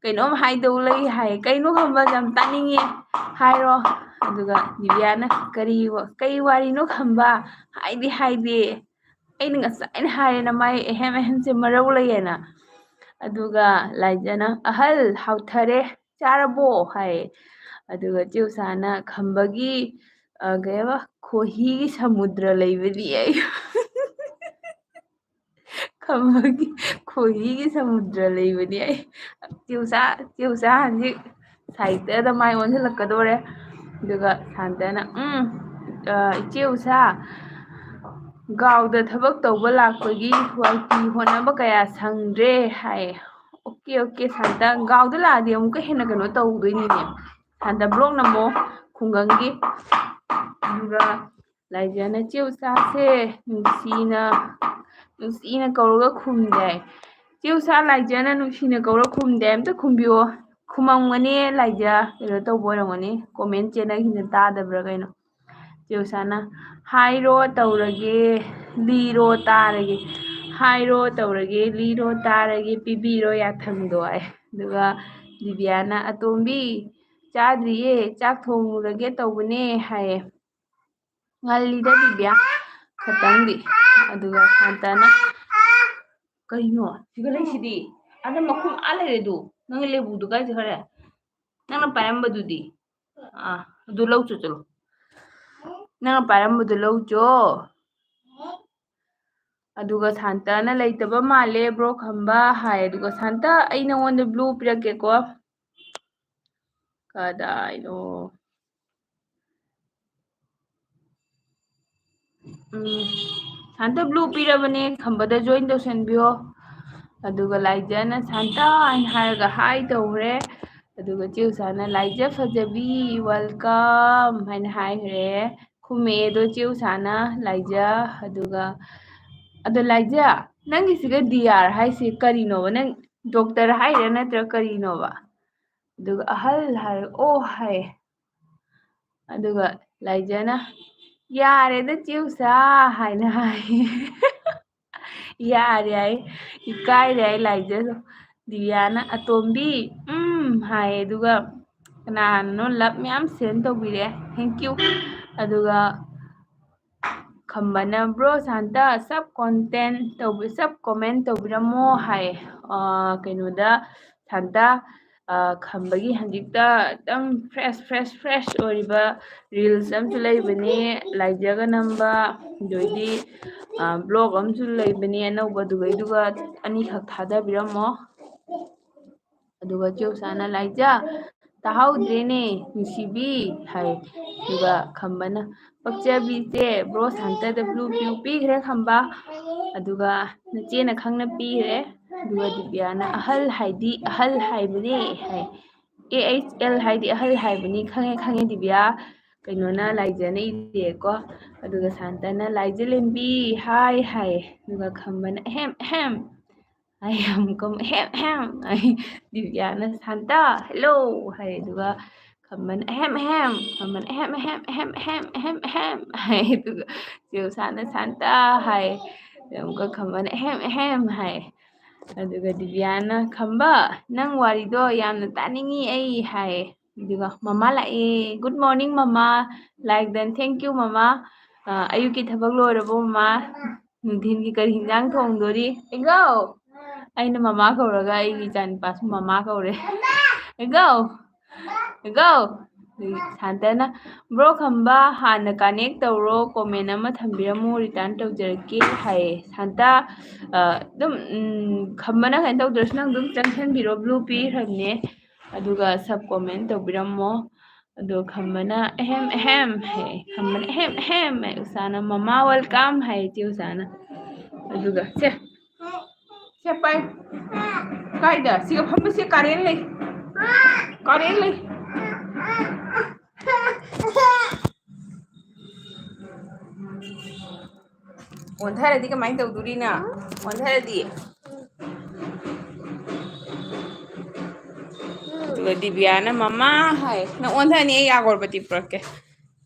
ꯀꯩꯅꯣꯝ ꯍꯥꯏꯗꯧ ꯂꯩ ꯍꯥꯏ ꯀꯩꯅꯣ ꯈꯝꯕ ꯌꯥꯝ ꯇꯥꯅꯤꯡꯉꯦ ꯍꯥꯏꯔꯣ ꯑꯗꯨꯒ ꯗꯤꯕꯤꯌꯥꯅ ꯀꯩ ꯋꯥꯔꯤꯅꯣ ꯈꯝꯕ ꯍꯥꯏꯗꯦ ꯑꯩꯅ ꯉꯁꯥꯏꯅ ꯍꯥꯏꯔꯦꯅ ꯃꯥꯏ ꯑꯍꯦꯝꯁꯦ ꯃꯔꯧ ꯂꯩꯌꯦꯅ ꯑꯗꯨꯒ ꯂꯥꯏꯖꯅ ꯑꯍꯜ ꯍꯥꯎꯊꯔꯦ ꯆꯥꯔꯕꯣ ꯍꯥꯏꯌꯦ ꯑꯗꯨꯒ ꯆꯦ ꯎꯁꯥꯅ ꯈꯝꯕꯒꯤ ꯀꯩꯕ ꯈꯣꯍꯤꯒꯤ ꯁꯃꯨꯗ꯭ꯔ ꯂꯩꯕꯗꯤ ꯑꯩ ꯈꯝꯕꯒꯤ ꯈꯣꯏꯍꯤꯒꯤ ꯁꯃꯨꯗ꯭ꯔ ꯂꯩꯕꯅꯤ ꯑꯩ ꯆꯦ ꯎꯆꯥ ꯍꯧꯖꯤꯛ ꯁꯥꯍꯤꯇ꯭ꯌꯗ ꯃꯥꯏ ꯑꯣꯟꯁꯤꯜꯂꯛꯀꯗꯣꯔꯦ ꯑꯗꯨꯒ ꯁꯥꯟꯇꯅ ꯏꯆꯦ ꯎꯁꯥ ꯒꯥꯎꯗ ꯊꯕꯛ ꯇꯧꯕ ꯂꯥꯛꯄꯒꯤ ꯋꯥꯏꯇꯤ ꯍꯣꯠꯅꯕ ꯀꯌꯥ ꯁꯪꯗ꯭ꯔꯦ ꯍꯥꯏꯌꯦ ꯑꯣꯀꯦ ꯁꯥꯟꯇ ꯒꯥꯎꯗ ꯂꯥꯛꯑꯗꯤ ꯑꯃꯨꯛꯀ ꯍꯦꯟꯅ ꯀꯩꯅꯣ ꯇꯧꯗꯣꯏꯅꯤꯅꯦ ꯁꯥꯟꯇ ꯕ꯭ꯂꯣꯛ ꯅꯝꯃꯣ ꯈꯨꯡꯒꯪꯒꯤ ꯑꯗꯨꯒ ꯂꯥꯏꯖꯅ ꯆꯦ ꯎꯆꯥꯁꯦ ꯅꯨꯡꯁꯤꯅ ꯀꯧꯔꯒ ꯈꯨꯝꯗꯦ ꯆꯦ ꯎꯁꯥ ꯂꯥꯏꯖꯅ ꯅꯨꯡꯁꯤꯅ ꯀꯧꯔ ꯈꯨꯝꯗꯦ ꯑꯝꯇ ꯈꯨꯝꯕꯤꯌꯣ ꯈꯨꯃꯝꯒꯅꯤ ꯂꯥꯏꯖ ꯀꯩꯅꯣ ꯇꯧꯕ ꯑꯣꯏꯔꯝꯒꯅꯤ ꯀꯣꯃꯦꯟ ꯆꯦꯟꯅꯈꯤꯅ ꯇꯥꯗꯕ꯭ꯔꯥ ꯀꯩꯅꯣ ꯆꯦ ꯎꯁꯥꯅ ꯍꯥꯏꯔꯣ ꯇꯧꯔꯒꯦ ꯂꯤꯔꯣ ꯇꯥꯔꯒꯦ ꯍꯥꯏꯔꯣ ꯇꯧꯔꯒꯦ ꯂꯤꯔꯣ ꯇꯥꯔꯒꯦ ꯄꯤꯕꯤꯔꯣ ꯌꯥꯊꯪꯗꯣ ꯍꯥꯏ ꯑꯗꯨꯒ ꯗꯤꯕꯤꯌꯥꯅ ꯑꯇꯣꯝꯕꯤ ꯆꯥꯗ꯭ꯔꯤꯌꯦ ꯆꯥꯛ ꯊꯣꯡꯉꯨꯔꯒꯦ ꯇꯧꯕꯅꯦ ꯍꯥꯏꯌꯦ ꯉꯜꯂꯤꯗ ꯗꯤꯕꯤꯌꯥ ꯈꯇꯪꯗꯤ ꯑꯗꯨꯒ ꯁꯥꯟꯇꯅ ꯀꯩꯅꯣ ꯁꯤꯒ ꯂꯩꯁꯤꯗꯤ ꯑꯗ ꯃꯈꯨꯝ ꯂꯩꯔꯦꯗꯨ ꯅꯪꯒꯤ ꯂꯦꯕꯨꯗꯨ ꯀꯥꯏ ꯆꯠꯈ꯭ꯔꯦ ꯅꯪꯅ ꯄꯥꯏꯔꯝꯕꯗꯨꯗꯤ ꯑꯗꯨ ꯂꯧ ꯆꯣ ꯆꯠꯂꯣ ꯅꯪꯅ ꯄꯥꯏꯔꯝꯕꯗꯨ ꯂꯧ ꯆꯣ ꯑꯗꯨꯒ ꯁꯥꯟꯇꯅ ꯂꯩꯇꯕ ꯃꯥꯜꯂꯦ ꯕ꯭ꯔꯣ ꯈꯝꯕ ꯍꯥꯏ ꯑꯗꯨꯒ ꯁꯥꯟꯇ ꯑꯩ ꯅꯉꯣꯟꯗ ꯕ꯭ꯂꯨ ꯄꯤꯔꯛꯀꯦꯀꯣ ꯀꯗꯥꯏꯅꯣ ꯁꯥꯟꯇ ꯕ꯭ꯂꯨ ꯄꯤꯔꯕꯅꯦ ꯈꯝꯕꯗ ꯖꯣꯏꯟ ꯇꯧꯁꯟꯕꯤꯌꯣ ꯑꯗꯨꯒ ꯂꯥꯏꯖꯅ ꯁꯥꯟꯇ ꯍꯥꯏꯅ ꯍꯥꯏꯔꯒ ꯍꯥꯏ ꯇꯧꯈ꯭ꯔꯦ ꯑꯗꯨꯒ ꯆꯦ ꯎꯁꯥꯅ ꯂꯥꯏꯖ ꯐꯖꯕꯤ ꯋꯦꯜꯀꯝ ꯍꯥꯏꯅ ꯍꯥꯏꯈ꯭ꯔꯦ ꯈꯨꯝꯃꯛꯑꯦꯗꯣ ꯆꯦ ꯎꯁꯥꯅ ꯂꯥꯏꯖ ꯑꯗꯨꯒ ꯑꯗꯣ ꯂꯥꯏꯖ ꯅꯪꯒꯤꯁꯤꯒ ꯗꯤꯌꯥꯔ ꯍꯥꯏꯁꯦ ꯀꯔꯤꯅꯣꯕ ꯅꯪ ꯗꯣꯛꯇꯔ ꯍꯥꯏꯔꯥ ꯅꯠꯇ꯭ꯔꯒ ꯀꯔꯤꯅꯣꯕ ꯑꯗꯨꯒ ꯑꯍꯜ ꯍꯥꯏꯔ ꯑꯣ ꯍꯥꯏ ꯑꯗꯨꯒ ꯂꯥꯏꯖꯅ ꯌꯥꯔꯦꯗ ꯆꯦ ꯎꯁꯥ ꯍꯥꯏꯅ ꯍꯥꯏ ꯌꯥꯔꯦ ꯍꯥꯏ ꯏꯀꯥꯏꯔꯦ ꯍꯥꯏ ꯂꯥꯏꯖꯁꯨ ꯗꯤꯌꯥꯅ ꯑꯇꯣꯝꯕꯤ ꯍꯥꯏꯌꯦ ꯑꯗꯨꯒ ꯀꯅꯥꯅꯣ ꯂꯞ ꯃꯌꯥꯝ ꯁꯦꯟ ꯇꯧꯕꯤꯔꯦ ꯊꯦꯡꯀ꯭ꯌꯨ ꯑꯗꯨꯒ ꯈꯝꯕꯅ ꯕ꯭ꯔꯣ ꯁꯥꯟꯇ ꯁꯕ ꯀꯣꯃꯦꯟ ꯇꯧꯕꯤꯔꯝꯃꯣ ꯍꯥꯏ ꯀꯩꯅꯣꯗ ꯁꯥꯟꯇ ꯈꯝꯕꯒꯤ ꯍꯧꯖꯤꯛꯇ ꯈꯤꯇꯪ ꯐ꯭ꯔꯦꯁ ꯑꯣꯏꯔꯤꯕ ꯔꯤꯜꯁ ꯑꯃꯁꯨ ꯂꯩꯕꯅꯦ ꯂꯥꯏꯖꯒ ꯅꯝꯕ ꯑꯗꯩꯗꯤ ꯕ꯭ꯂꯣꯛ ꯑꯃꯁꯨ ꯂꯩꯕꯅꯦ ꯑꯅꯧꯕ ꯑꯗꯨꯒ ꯑꯅꯤꯈꯛ ꯊꯥꯗꯕꯤꯔꯝꯃꯣ ꯑꯗꯨꯒ ꯆꯦ ꯎꯁꯥꯅ ꯂꯥꯏꯖ ꯇꯥꯍꯧꯗ꯭ꯔꯦꯅꯦ ꯅꯨꯡꯁꯤꯕꯤ ꯍꯥꯏ ꯑꯗꯨꯒ ꯈꯝꯕꯅ ꯄꯛꯆꯕꯤꯁꯦ ꯕ꯭ꯔꯣ ꯁꯥꯟꯇꯗ ꯕ꯭ꯂꯨ ꯄꯤꯈ꯭ꯔꯦ ꯈꯝꯕ ꯑꯗꯨꯒ ꯅꯆꯦꯅ ꯈꯪꯅ ꯄꯤꯈ꯭ꯔꯦ ꯑꯗꯨꯒ ꯗꯤꯕꯤꯌꯥꯅ ꯑꯍꯜ ꯍꯥꯏꯗꯤ ꯑꯍꯜ ꯍꯥꯏꯕꯅꯦ ꯍꯥꯏ AHL ꯍꯥꯏꯗꯤ ꯑꯍꯜ ꯍꯥꯏꯕꯅꯤ ꯈꯪꯉꯦ ꯗꯤꯕꯤꯌꯥ ꯀꯩꯅꯣꯅ ꯂꯥꯏꯖꯅ ꯏꯔꯦꯀꯣ ꯑꯗꯨꯒ ꯁꯥꯟꯇꯅ ꯂꯥꯏꯖꯂꯦꯝꯕꯤ ꯍꯥꯏ ꯑꯗꯨꯒ ꯈꯝꯕꯅ ꯑꯍꯦꯝ ꯑꯩ ꯑꯃꯨꯛꯀ ꯑꯍꯦꯝ ꯗꯤꯕꯤꯌꯥꯅ ꯁꯥꯟꯇ ꯍꯦꯜꯂꯣ ꯍꯥꯏ ꯑꯗꯨꯒ ꯈꯝꯕꯅ ꯑꯍꯦꯝ ꯈꯝꯕꯅ ꯑꯍꯦꯝ ꯍꯥꯏ ꯑꯗꯨꯒ ꯆꯦ ꯎꯁꯥꯅ ꯁꯥꯟꯇ ꯍꯥꯏ ꯑꯃꯨꯛꯀ ꯈꯝꯕꯅ ꯑꯍꯦꯝ ꯍꯥꯏ ꯑꯗꯨꯒ ꯗꯤꯕꯤꯌꯥꯅ ꯈꯝꯕ ꯅꯪ ꯋꯥꯔꯤꯗꯣ ꯌꯥꯝꯅ ꯇꯥꯅꯤꯡꯉꯤ ꯑꯩ ꯍꯥꯏ ꯑꯗꯨꯒ ꯃꯃꯥ ꯂꯥꯛꯑꯦ ꯒꯨꯗ ꯃꯣꯔꯅꯤꯡ ꯃꯃꯥ ꯂꯥꯏꯛ ꯗꯟ ꯊꯦꯡꯀ꯭ꯌꯨ ꯃꯃꯥ ꯑꯌꯨꯛꯀꯤ ꯊꯕꯛ ꯂꯣꯏꯔꯕꯣ ꯃꯃꯥ ꯅꯨꯡꯊꯤꯟꯒꯤ ꯀꯔꯤ ꯍꯤꯟꯖꯥꯡ ꯊꯣꯡꯗꯣꯔꯤ ꯏꯒꯣ ꯑꯩꯅ ꯃꯃꯥ ꯀꯧꯔꯒ ꯑꯩꯒꯤ ꯏꯆꯥꯅꯨꯄꯥꯁꯨ ꯃꯃꯥ ꯀꯧꯔꯦ ꯏꯒꯣ ꯁꯥꯟꯇꯅ ꯕ꯭ꯔꯣ ꯈꯝꯕ ꯍꯥꯟꯅ ꯀꯥꯅꯦꯛ ꯇꯧꯔꯣ ꯀꯣꯃꯦꯟ ꯑꯃ ꯊꯝꯕꯤꯔꯝꯃꯨ ꯔꯤꯇꯔꯟ ꯇꯧꯖꯔꯛꯀꯦ ꯍꯥꯏꯌꯦ ꯁꯥꯟꯇ ꯑꯗꯨꯝ ꯈꯝꯕꯅ ꯀꯩꯅꯣ ꯇꯧꯗ꯭ꯔꯁꯨ ꯅꯪ ꯑꯗꯨꯝ ꯆꯪꯁꯟꯕꯤꯔꯣ ꯕ꯭ꯂꯨ ꯄꯤꯈ꯭ꯔꯕꯅꯦ ꯑꯗꯨꯒ ꯁꯕ ꯀꯣꯃꯦꯟ ꯇꯧꯕꯤꯔꯝꯃꯣ ꯑꯗꯣ ꯈꯝꯕꯅ ꯑꯍꯦꯝ ꯍꯥꯏ ꯈꯝꯕꯅ ꯑꯍꯦꯝ ꯍꯥꯏ ꯎꯁꯥꯅ ꯃꯃꯥ ꯋꯦꯜꯀꯝ ꯍꯥꯏ ꯆꯦ ꯎꯁꯥꯅ ꯑꯗꯨꯒ ꯁꯦ ꯄꯥꯏ ꯀꯥꯏꯗ ꯁꯤꯒ ꯐꯝꯕꯁꯦ ꯀꯥꯔꯦꯟ ꯂꯩ ꯑꯣꯟꯊꯔꯗꯤ ꯀꯃꯥꯏꯅ ꯇꯧꯗꯣꯔꯤꯅ ꯑꯣꯟꯊꯔꯗꯤ ꯑꯗꯨꯒ ꯗꯤꯕꯤꯌꯥꯅ ꯃꯃꯥ ꯍꯥꯏ ꯅꯪ ꯑꯣꯟꯊꯅꯤ ꯑꯩ ꯌꯥꯒꯣꯔꯕꯇꯤ ꯄꯨꯔꯛꯀꯦ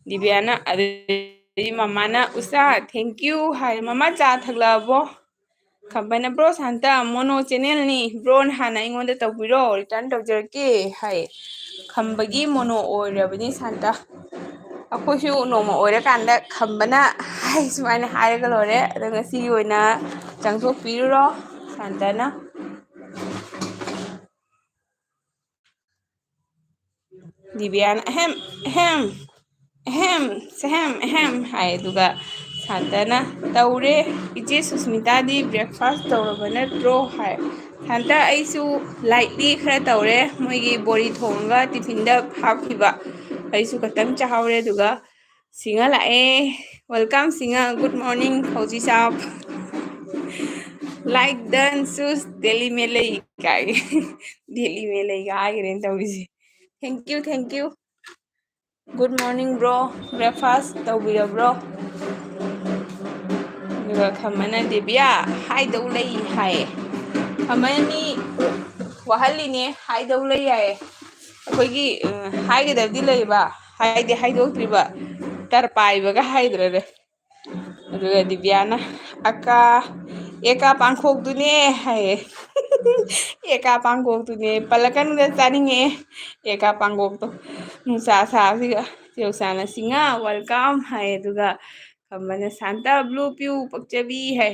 ꯗꯤꯕꯤꯌꯥꯅ ꯑꯗꯨꯗꯤ ꯃꯃꯥꯅ ꯎꯁꯥ ꯊꯦꯡꯀ꯭ꯌꯨ ꯍꯥꯏ ꯃꯃꯥ ꯆꯥ ꯊꯛꯂꯛꯑꯕꯣ ꯈꯝꯕꯅ ꯕ꯭ꯔꯣ ꯁꯥꯟꯇ ꯃꯣꯅꯣ ꯆꯦꯅꯦꯜꯅꯤ ꯕ꯭ꯔꯣꯅ ꯍꯥꯟꯅ ꯑꯩꯉꯣꯟꯗ ꯇꯧꯕꯤꯔꯣ ꯔꯤꯇꯔꯟ ꯇꯧꯖꯔꯛꯀꯦ ꯍꯥꯏ ꯈꯝꯕꯒꯤ ꯃꯣꯅꯣ ꯑꯣꯏꯔꯕꯅꯤ ꯁꯥꯟꯇ ꯑꯩꯈꯣꯏꯁꯨ ꯅꯣꯡꯃ ꯑꯣꯏꯔꯀꯥꯟꯗ ꯈꯝꯕꯅ ꯁꯨꯃꯥꯏꯅ ꯍꯥꯏꯔꯒ ꯂꯣꯏꯔꯦ ꯑꯗꯣ ꯉꯁꯤꯒꯤ ꯑꯣꯏꯅ ꯆꯪꯊꯣꯛꯄꯤꯔꯨꯔꯣ ꯁꯥꯟꯇꯅ ꯗꯤꯕꯤꯌꯥꯅ ꯑꯍꯦꯝ ꯍꯥꯏ ꯑꯗꯨꯒ ꯁꯥꯟꯇꯅ ꯇꯧꯔꯦ ꯏꯆꯦ ꯁꯨꯁꯃꯤꯇꯥꯗꯤ ꯕ꯭ꯔꯦꯛꯐꯥꯁ ꯇꯧꯔꯕ ꯅꯠꯇ꯭ꯔꯣ ꯍꯥꯏ ꯁꯥꯟꯇ ꯑꯩꯁꯨ ꯂꯥꯏꯠꯂꯤ ꯈꯔ ꯇꯧꯔꯦ ꯃꯣꯏꯒꯤ ꯕꯣꯔꯤ ꯊꯣꯡꯉꯒ ꯇꯤꯐꯤꯟꯗ ꯍꯥꯞꯈꯤꯕ ꯑꯩꯁꯨ ꯈꯛꯇꯪ ꯆꯥꯍꯧꯔꯦ ꯑꯗꯨꯒ ꯁꯤꯡꯉ ꯂꯥꯛꯑꯦ ꯋꯦꯜꯀꯝ ꯁꯤꯡꯉ ꯒꯨꯗ ꯃꯣꯔꯅꯤꯡ ꯍꯧꯖꯤ ꯁꯥꯞ ꯂꯥꯏꯛ ꯗꯟ ꯆꯨꯁ ꯗꯦꯂꯤ ꯃꯦ ꯂꯩ ꯀꯥꯏ ꯗꯦꯂꯤ ꯃꯦ ꯂꯩꯒ ꯍꯥꯏꯈ꯭ꯔꯦꯅ ꯇꯧꯔꯤꯁꯦ thank you good morning bro breakfast ꯇꯧꯕꯤꯔꯕ꯭ꯔꯣ ꯑꯗꯨꯒ ꯈꯝꯕꯅ ꯗꯦꯕꯤꯌꯥ ꯍꯥꯏꯗꯧ ꯂꯩ ꯍꯥꯏꯌꯦ ꯈꯝꯕꯅ ꯃꯤ ꯋꯥꯍꯜꯂꯤꯅꯦ ꯍꯥꯏꯗꯧ ꯂꯩ ꯍꯥꯏꯌꯦ ꯑꯩꯈꯣꯏꯒꯤ ꯍꯥꯏꯒꯗꯕꯗꯤ ꯂꯩꯕ ꯍꯥꯏꯗꯤ ꯍꯥꯏꯗꯣꯛꯇ꯭ꯔꯤꯕ ꯇꯔ ꯄꯥꯏꯕꯒ ꯍꯥꯏꯗ꯭ꯔꯅꯦ ꯑꯗꯨꯒ ꯗꯤꯕꯤꯌꯥꯅ ꯑꯦꯀꯥ ꯄꯥꯡꯈꯣꯛꯇꯨꯅꯦ ꯍꯥꯏꯌꯦ ꯑꯦꯀꯥ ꯄꯥꯡꯈꯣꯛꯇꯨꯅꯦ ꯄꯜꯂꯀꯥꯟꯗ ꯆꯥꯅꯤꯡꯉꯛꯑꯦ ꯑꯦꯀꯥ ꯄꯥꯡꯈꯣꯛꯇꯣ ꯅꯨꯡꯁꯥ ꯁꯥꯕꯁꯤꯒ ꯆꯦ ꯎꯁꯥꯅ ꯁꯤꯡꯉ ꯋꯦꯜꯀꯝ ꯍꯥꯏ ꯑꯗꯨꯒ ꯈꯝꯕꯅ ꯁꯥꯟꯇ ꯕ꯭ꯂꯨ ꯄꯤꯌꯨ ꯄꯛꯆꯕꯤ ꯍꯥꯏ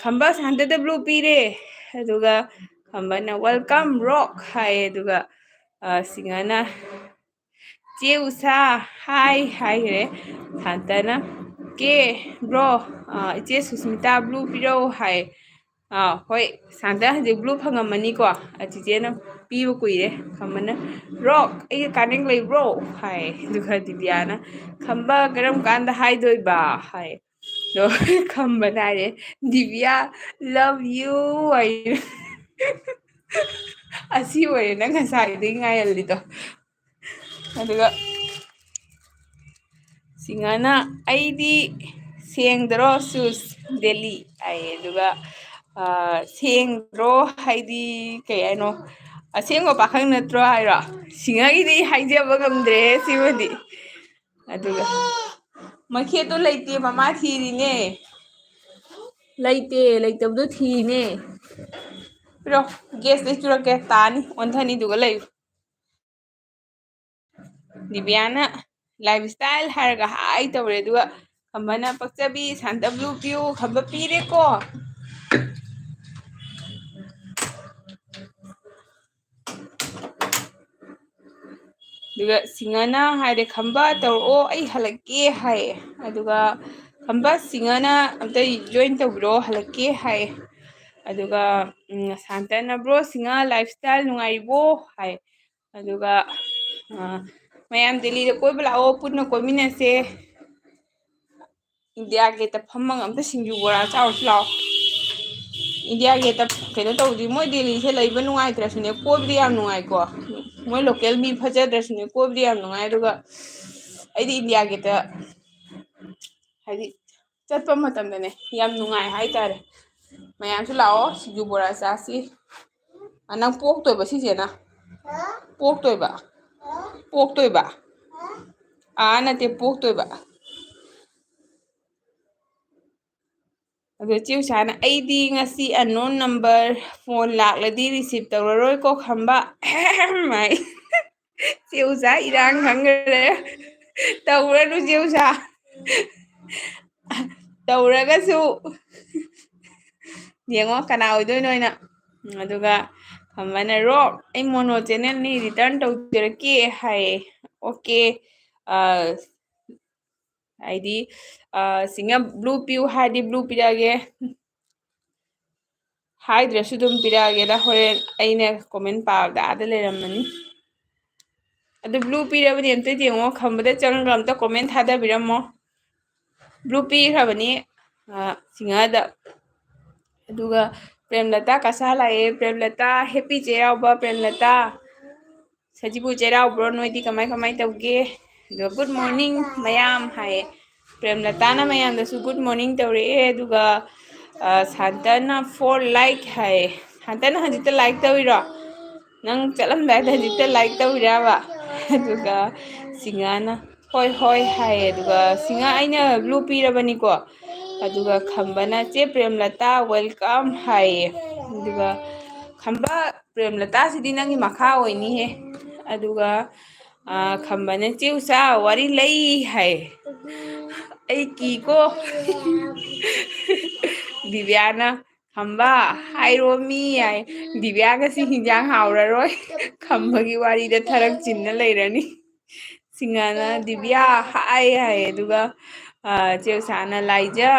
ꯈꯝꯕ ꯁꯥꯟꯇꯗ ꯕ꯭ꯂꯨ ꯄꯤꯔꯦ ꯑꯗꯨꯒ ꯈꯝꯕꯅ ꯋꯦꯜꯀꯝ ꯔꯣꯛ ꯍꯥꯏ ꯑꯗꯨꯒ ꯁꯤꯡꯍꯅ ꯆꯦ ꯎꯁꯥ ꯍꯥꯏꯈ꯭ꯔꯦ ꯁꯥꯟꯇꯅ ꯑꯣꯀꯦ ꯕ꯭ꯔꯣ ꯏꯆꯦ ꯁꯨꯁꯃꯤꯇꯥ ꯕ꯭ꯂꯨ ꯄꯤꯔꯛꯎ ꯍꯥꯏ ꯍꯣꯏ ꯁꯥꯟꯇ ꯍꯧꯖꯤꯛ ꯕ꯭ꯂꯨ ꯐꯪꯉꯝꯃꯅꯤꯀꯣ ꯆꯤꯆꯦꯅ ꯄꯤꯕ ꯀꯨꯏꯔꯦ ꯈꯝꯕꯅ ꯔꯣꯛ ꯑꯩꯒ ꯀꯥꯅꯤꯡ ꯂꯩꯕ꯭ꯔꯣ ꯍꯥꯏ ꯑꯗꯨꯒ ꯗꯤꯕꯤꯌꯥꯅ ꯈꯝꯕ ꯀꯔꯝ ꯀꯥꯟꯗ ꯍꯥꯏꯗꯣꯏꯕ ꯍꯥꯏ ꯑꯗꯣ ꯈꯝꯕꯅ ꯍꯥꯏꯔꯦ ꯗꯤꯕꯤꯌꯥ ꯂꯚ ꯌꯨ ꯍꯥꯏ ꯑꯁꯤ ꯑꯣꯏꯔꯦ ꯅꯪ ꯉꯁꯥꯏꯗꯒꯤ ꯉꯥꯏꯍꯜꯂꯤꯗꯣ ꯑꯗꯨꯒ ꯁꯤꯡꯍꯥꯅ ꯑꯩꯗꯤ ꯁꯦꯡꯗ꯭ꯔꯣ ꯆꯨꯁ ꯗꯦꯜꯂꯤ ꯍꯥꯏꯌꯦ ꯑꯗꯨꯒ ꯁꯦꯡꯗ꯭ꯔꯣ ꯍꯥꯏꯗꯤ ꯀꯩ ꯍꯥꯏꯅꯣ ꯑꯁꯦꯡꯕ ꯄꯥꯈꯪ ꯅꯠꯇ꯭ꯔꯣ ꯍꯥꯏꯔꯣ ꯁꯤꯡꯍꯒꯤꯗꯤ ꯍꯥꯏꯖꯕ ꯉꯝꯗ꯭ꯔꯦ ꯁꯤꯃꯗꯤ ꯑꯗꯨꯒ ꯃꯩꯈꯦꯠꯇꯣ ꯂꯩꯇꯦ ꯃꯃꯥ ꯊꯤꯔꯤꯅꯦ ꯂꯩꯇꯦ ꯂꯩꯇꯕꯗꯣ ꯊꯤꯔꯤꯅꯦ ꯄꯤꯔꯣ ꯒꯦꯁꯇꯩ ꯆꯨꯔꯛꯀꯦ ꯇꯥꯅꯤ ꯑꯣꯟꯊꯅꯤꯗꯨꯒ ꯂꯩꯌꯨ ꯗꯤꯕꯤꯌꯥꯅ ꯂꯥꯏꯐ ꯏꯁꯇꯥꯏꯜ ꯍꯥꯏꯔꯒ ꯍꯥꯏ ꯇꯧꯔꯦ ꯑꯗꯨꯒ ꯈꯝꯕꯅ ꯄꯛꯆꯕꯤ ꯁꯥꯟꯇ ꯕ꯭ꯂꯨ ꯄꯤꯌꯨ ꯈꯝꯕ ꯄꯤꯔꯦꯀꯣ ꯑꯗꯨꯒ ꯁꯤꯡꯍꯅ ꯍꯥꯏꯔꯦ ꯈꯝꯕ ꯇꯧꯔꯛꯑꯣ ꯑꯩ ꯍꯜꯂꯛꯀꯦ ꯍꯥꯏꯌꯦ ꯑꯗꯨꯒ ꯈꯝꯕ ꯁꯤꯡꯍꯅ ꯑꯝꯇ ꯖꯣꯏꯟ ꯇꯧꯕꯤꯔꯛꯑꯣ ꯍꯜꯂꯛꯀꯦ ꯍꯥꯏꯌꯦ ꯑꯗꯨꯒ ꯁꯥꯟꯇꯅ ꯕ꯭ꯔꯣ ꯁꯤꯡꯍ ꯂꯥꯏꯐ ꯏꯁꯇꯥꯏꯜ ꯅꯨꯡꯉꯥꯏꯔꯤꯕꯣ ꯍꯥꯏ ꯑꯗꯨꯒ ꯃꯌꯥꯝ ꯗꯦꯜꯂꯤꯗ ꯀꯣꯏꯕ ꯂꯥꯛꯑꯣ ꯄꯨꯟꯅ ꯀꯣꯏꯃꯤꯟꯅꯁꯦ ꯏꯟꯗꯤꯌꯥ ꯒꯦꯠꯇ ꯐꯝꯃꯒ ꯑꯝꯇ ꯁꯤꯡꯖꯨ ꯕꯣꯔꯥ ꯆꯥꯎꯔꯁꯤ ꯂꯥꯛꯑꯣ ꯏꯟꯗꯤꯌꯥ ꯒꯦꯠꯇ ꯀꯩꯅꯣ ꯇꯧꯗꯤ ꯃꯣꯏ ꯗꯦꯜꯂꯤꯁꯦ ꯂꯩꯕ ꯅꯨꯡꯉꯥꯏꯇ꯭ꯔꯁꯨꯅꯦ ꯀꯣꯏꯕꯗꯤ ꯌꯥꯝ ꯅꯨꯡꯉꯥꯏꯀꯣ ꯃꯣꯏ ꯂꯣꯀꯦꯜ ꯃꯤ ꯐꯖꯗ꯭ꯔꯁꯨꯅꯦ ꯀꯣꯏꯕꯗꯤ ꯌꯥꯝ ꯅꯨꯡꯉꯥꯏ ꯑꯗꯨꯒ ꯑꯩꯗꯤ ꯏꯟꯗꯤꯌꯥ ꯒꯦꯠꯇ ꯍꯥꯏꯗꯤ ꯆꯠꯄ ꯃꯇꯝꯗꯅꯦ ꯌꯥꯝ ꯅꯨꯡꯉꯥꯏ ꯍꯥꯏꯇꯥꯔꯦ ꯃꯌꯥꯝꯁꯨ ꯂꯥꯛꯑꯣ ꯁꯤꯡꯖꯨ ꯕꯣꯔꯥ ꯆꯥꯁꯤ ꯅꯪ ꯄꯣꯛꯇꯣꯏꯕ ꯁꯤꯁꯦꯅ ꯄꯣꯛꯇꯣꯏꯕ ꯄꯣꯛꯇꯣꯏꯕ ꯅꯠꯇꯦ ꯄꯣꯛꯇꯣꯏꯕ ꯑꯗꯣ ꯆꯦ ꯎꯁꯥꯅ ꯑꯩꯗꯤ ꯉꯁꯤ ꯑꯟꯅꯣꯟ ꯅꯝꯕꯔ ꯐꯣꯟ ꯂꯥꯛꯂꯗꯤ ꯔꯤꯁꯤꯞ ꯇꯧꯔꯔꯣꯏꯀꯣ ꯈꯝꯕ ꯃꯥꯏ ꯆꯦ ꯎꯁꯥ ꯏꯔꯥꯡ ꯈꯪꯈ꯭ꯔꯦ ꯇꯧꯔꯅꯨ ꯆꯦ ꯎꯁꯥ ꯇꯧꯔꯒꯁꯨ ꯌꯦꯡꯉꯣ ꯀꯅꯥ ꯑꯣꯏꯗꯣꯏꯅꯣꯅ ꯑꯗꯨꯒ ꯈꯝꯕꯅ ꯔꯣꯛ ꯑꯩ ꯃꯣꯅꯣ ꯆꯦꯅꯦꯜꯅꯤ ꯔꯤꯇꯔꯟ ꯇꯧꯖꯔꯛꯀꯦ ꯍꯥꯏꯌꯦ ꯑꯣꯀꯦ ꯍꯥꯏꯗꯤ ꯁꯤꯡꯍ ꯕ꯭ꯂꯨ ꯄꯤꯌꯨ ꯍꯥꯏꯔꯗꯤ ꯕ꯭ꯂꯨ ꯄꯤꯔꯛꯑꯒꯦ ꯍꯥꯏꯗ꯭ꯔꯁꯨ ꯑꯗꯨꯝ ꯄꯤꯔꯛꯑꯒꯦꯗ ꯍꯣꯔꯦꯟ ꯑꯩꯅ ꯀꯣꯃꯦꯟ ꯄꯥꯕꯗ ꯑꯥꯗ ꯂꯩꯔꯝꯃꯅꯤ ꯑꯗꯨ ꯕ꯭ꯂꯨ ꯄꯤꯔꯕꯗꯤ ꯑꯝꯇ ꯌꯦꯡꯉꯣ ꯈꯝꯕꯗ ꯆꯪꯉꯒ ꯑꯝꯇ ꯀꯣꯃꯦꯟ ꯊꯥꯗꯕꯤꯔꯝꯃꯣ ꯕ꯭ꯂꯨ ꯄꯤꯈ꯭ꯔꯕꯅꯤ ꯁꯤꯡꯍꯗ ꯑꯗꯨꯒ ꯄ꯭ꯔꯦꯝꯂꯇꯥ ꯀꯁꯥ ꯂꯥꯛꯑꯦ ꯄ꯭ꯔꯦꯝꯂꯇꯥ ꯍꯦꯞꯄꯤ ꯆꯩꯔꯥꯎꯕ ꯄ꯭ꯔꯦꯝꯂꯇꯥ ꯁꯖꯤꯕꯨ ꯆꯩꯔꯥꯎꯕ꯭ꯔꯣ ꯅꯣꯏꯗꯤ ꯀꯃꯥꯏ ꯀꯃꯥꯏ ꯇꯧꯒꯦ ꯑꯗꯨꯒ ꯒꯨꯗ ꯃꯣꯔꯅꯤꯡ ꯃꯌꯥꯝ ꯍꯥꯏꯌꯦ ꯄ꯭ꯔꯦꯝꯂꯇꯥꯅ ꯃꯌꯥꯝꯗꯁꯨ ꯒꯨꯗ ꯃꯣꯔꯅꯤꯡ ꯇꯧꯔꯛꯑꯦ ꯑꯗꯨꯒ ꯁꯥꯟꯇꯅ 4 ꯂꯥꯏꯛ ꯍꯥꯏꯌꯦ ꯁꯥꯟꯇꯅ ꯍꯧꯖꯤꯛꯇ ꯂꯥꯏꯛ ꯇꯧꯔꯤꯔꯣ ꯅꯪ ꯆꯠꯂꯝꯗꯥꯏꯗ ꯍꯧꯖꯤꯛꯇ ꯂꯥꯏꯛ ꯇꯧꯔꯤꯔꯕ ꯑꯗꯨꯒ ꯁꯤꯡꯍꯅ ꯍꯣꯏ ꯍꯣꯏ ꯍꯥꯏꯌꯦ ꯑꯗꯨꯒ ꯁꯤꯡꯍ ꯑꯩꯅ ꯕ꯭ꯂꯨ ꯄꯤꯔꯕꯅꯤꯀꯣ ꯑꯗꯨꯒ ꯈꯝꯕꯅ ꯆꯦ ꯄ꯭ꯔꯦꯝꯂꯇꯥ ꯋꯦꯜꯀꯝ ꯍꯥꯏꯌꯦ ꯑꯗꯨꯒ ꯈꯝꯕ ꯄ꯭ꯔꯦꯝꯂꯇꯥꯁꯤꯗꯤ ꯅꯪꯒꯤ ꯃꯈꯥ ꯑꯣꯏꯅꯤꯍꯦ ꯑꯗꯨꯒ ꯈꯝꯕꯅ ꯆꯦ ꯎꯁꯥ ꯋꯥꯔꯤ ꯂꯩ ꯍꯥꯏ ꯑꯩ ꯀꯤꯀꯣ ꯗꯤꯕꯤꯌꯥꯅ ꯈꯝꯕ ꯍꯥꯏꯔꯣꯃꯤ ꯌꯥꯏ ꯗꯤꯕꯤꯌꯥ ꯉꯁꯤ ꯍꯤꯟꯖꯥꯡ ꯍꯥꯎꯔꯔꯣꯏ ꯈꯝꯕꯒꯤ ꯋꯥꯔꯤꯗ ꯊꯔꯛ ꯆꯤꯟꯅ ꯂꯩꯔꯅꯤ ꯁꯤꯡꯍꯅ ꯗꯤꯕꯤꯌꯥ ꯍꯥꯏ ꯍꯥꯏ ꯑꯗꯨꯒ ꯆꯦ ꯎꯁꯥꯅ ꯂꯥꯏꯖ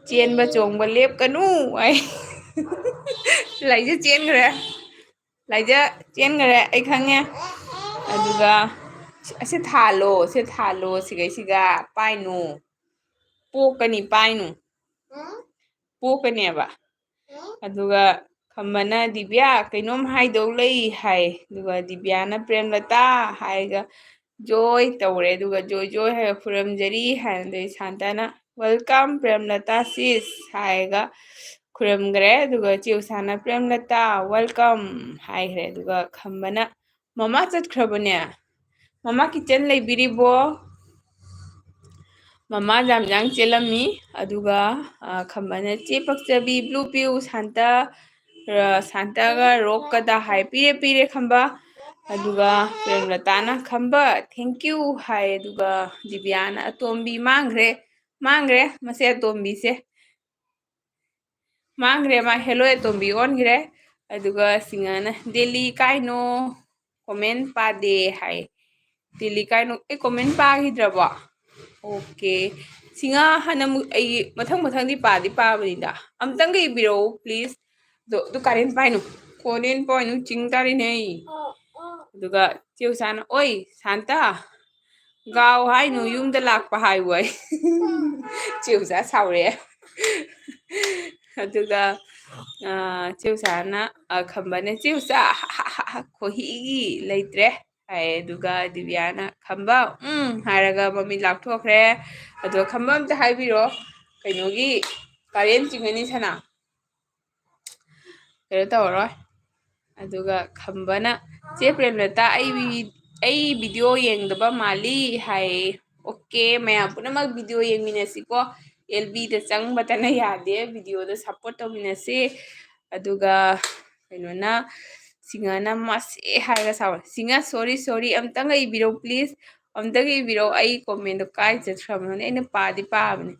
ꯆꯦꯟꯕ ꯆꯣꯡꯕ ꯂꯦꯞꯀꯅꯨ ꯑꯩ ꯂꯥꯏꯖ ꯆꯦꯟꯈ꯭ꯔꯦ ꯂꯥꯏꯖ ꯆꯦꯟꯈ꯭ꯔꯦ ꯑꯩ ꯈꯪꯉꯦ ꯑꯗꯨꯒ ꯑꯁꯤ ꯊꯥꯜꯂꯣ ꯁꯤ ꯊꯥꯜꯂꯣ ꯁꯤꯒꯩꯁꯤꯒ ꯄꯥꯏꯅꯨ ꯄꯣꯛꯀꯅꯤ ꯄꯥꯏꯅꯨ ꯄꯣꯛꯀꯅꯦꯕ ꯑꯗꯨꯒ ꯈꯝꯕꯅ ꯗꯤꯕꯤꯌꯥ ꯀꯩꯅꯣꯝ ꯍꯥꯏꯗꯧ ꯂꯩ ꯍꯥꯏ ꯑꯗꯨꯒ ꯗꯤꯕꯤꯌꯥꯅ ꯄ꯭ꯔꯦꯝꯂꯇꯥ ꯍꯥꯏꯔꯒ ꯖꯣꯏ ꯇꯧꯔꯦ ꯑꯗꯨꯒ ꯖꯣꯏ ꯖꯣꯏ ꯍꯥꯏꯔꯒ ꯈꯨꯔꯨꯝꯖꯔꯤ ꯍꯥꯏꯅꯗꯩ ꯁꯥꯟꯇꯅ ꯋꯦꯜꯀꯝ ꯄ꯭ꯔꯦꯝꯂꯇꯥ ꯁꯤꯁ ꯍꯥꯏꯔꯒ ꯈꯨꯔꯨꯝꯈ꯭ꯔꯦ ꯑꯗꯨꯒ ꯆꯦ ꯎꯁꯥꯅ ꯄ꯭ꯔꯦꯝꯂꯇꯥ ꯋꯦꯜꯀꯝ ꯍꯥꯏꯈ꯭ꯔꯦ ꯑꯗꯨꯒ ꯈꯝꯕꯅ ꯃꯃꯥ ꯆꯠꯈ꯭ꯔꯕꯅꯦ ꯃꯃꯥ ꯀꯤꯠꯆꯟ ꯂꯩꯕꯤꯔꯤꯕꯣ ꯃꯃꯥ ꯖꯥꯝꯖꯥꯡ ꯆꯦꯜꯂꯝꯃꯤ ꯑꯗꯨꯒ ꯈꯝꯕꯅ ꯆꯦ ꯄꯛꯆꯕꯤ ꯕ꯭ꯂꯨ ꯄꯤꯌꯨ ꯁꯥꯟꯇ ꯁꯥꯟꯇꯒ ꯔꯣꯛꯀꯗ ꯍꯥꯏ ꯄꯤꯔꯦ ꯄꯤꯔꯦ ꯈꯝꯕ ꯑꯗꯨꯒ ꯄ꯭ꯔꯦꯝꯂꯇꯥꯅ ꯈꯝꯕ ꯊꯦꯡꯀ꯭ꯌꯨ ꯍꯥꯏ ꯑꯗꯨꯒ ꯗꯤꯕꯤꯌꯥꯅ ꯑꯇꯣꯝꯕꯤ ꯃꯥꯡꯈ꯭ꯔꯦ ꯃꯥꯡꯈ꯭ꯔꯦ ꯃꯁꯦ ꯑꯇꯣꯝꯕꯤꯁꯦ ꯃꯥꯡꯈ꯭ꯔꯦ ꯃꯥ ꯍꯦꯜꯂꯣꯏ ꯑꯇꯣꯝꯕꯤ ꯑꯣꯟꯈ꯭ꯔꯦ ꯑꯗꯨꯒ ꯁꯤꯡꯍꯅ ꯗꯦꯜꯂꯤ ꯀꯥꯏꯅꯣ ꯀꯣꯃꯦꯟ ꯄꯥꯗꯦ ꯍꯥꯏ ꯗꯦꯜꯂꯤ ꯀꯥꯏꯅꯣ ꯑꯩ ꯀꯣꯃꯦꯟ ꯄꯥꯈꯤꯗ꯭ꯔꯕꯣ ꯑꯣꯀꯦ ꯁꯤꯡꯉꯥ ꯍꯥꯟꯅ ꯑꯩ ꯃꯊꯪꯗꯤ ꯄꯥꯕꯅꯤꯗ ꯑꯝꯇꯪꯒ ꯏꯕꯤꯔꯛꯎ ꯄ꯭ꯂꯤꯖ ꯑꯗꯨ ꯀꯥꯔꯦꯟ ꯄꯥꯏꯅꯨ ꯀꯣꯔꯦꯟ ꯄꯥꯏꯅꯨ ꯆꯤꯡ ꯇꯥꯔꯤꯅꯦ ꯑꯗꯨꯒ ꯆꯦꯎꯆꯥꯅ ꯑꯣꯏ ꯁꯥꯟꯇ ꯒꯥꯎ ꯍꯥꯏꯅꯨ ꯌꯨꯝꯗ ꯂꯥꯛꯄ ꯍꯥꯏꯌꯨ ꯑꯩ ꯆꯦꯎꯆꯥ ꯁꯥꯎꯔꯛꯑꯦ ꯑꯗꯨꯒ ꯆꯦꯎꯆꯥꯅ ꯈꯝꯕꯅ ꯆꯦꯎꯆꯥ ꯈꯣꯍꯤꯒꯤ ꯂꯩꯇ꯭ꯔꯦ ꯍꯥꯏ ꯑꯗꯨꯒ ꯗꯤꯕꯤꯌꯥꯅ ꯈꯝꯕ ꯍꯥꯏꯔꯒ ꯃꯃꯤꯠ ꯂꯥꯛꯊꯣꯛꯈ꯭ꯔꯦ ꯑꯗꯣ ꯈꯝꯕ ꯑꯝꯇ ꯍꯥꯏꯕꯤꯔꯣ ꯀꯩꯅꯣꯒꯤ ꯀꯥꯔꯦꯟ ꯆꯤꯡꯉꯅꯤ ꯁꯅꯥ ꯀꯩꯅꯣ ꯇꯧꯔꯔꯣꯏ ꯑꯗꯨꯒ ꯈꯝꯕꯅ ꯆꯦ ꯄ꯭ꯔꯦꯝꯂꯇꯥ ꯑꯩ ꯚꯤꯗꯤꯑꯣ ꯌꯦꯡꯗꯕ ꯃꯥꯜꯂꯤ ꯍꯥꯏꯌꯦ ꯑꯣꯀꯦ ꯃꯌꯥꯝ ꯄꯨꯝꯅꯃꯛ ꯚꯤꯗꯤꯑꯣ ꯌꯦꯡꯃꯤꯟꯅꯁꯤꯀꯣ ꯑꯦꯜꯕꯤꯗ ꯆꯪꯕꯇꯅ ꯌꯥꯗꯦ ꯚꯤꯗꯤꯑꯣꯗ ꯁꯞꯄꯣꯔꯠ ꯇꯧꯃꯤꯟꯅꯁꯤ ꯑꯗꯨꯒ ꯀꯩꯅꯣꯅ ꯁꯤꯡꯍꯅ ꯃꯁꯦ ꯍꯥꯏꯔꯒ ꯁꯥꯎꯔꯦ ꯁꯤꯡꯍ ꯁꯣꯔꯤ ꯑꯝꯇꯪꯒ ꯏꯕꯤꯔꯛꯎ ꯄ꯭ꯂꯤꯖ ꯑꯝꯇꯒ ꯏꯕꯤꯔꯛꯎ ꯑꯩ ꯀꯣꯃꯦꯟꯗꯣ ꯀꯥꯏ ꯆꯠꯈ꯭ꯔꯕꯅꯣꯅꯦ ꯑꯩꯅ ꯄꯥꯕꯅꯦ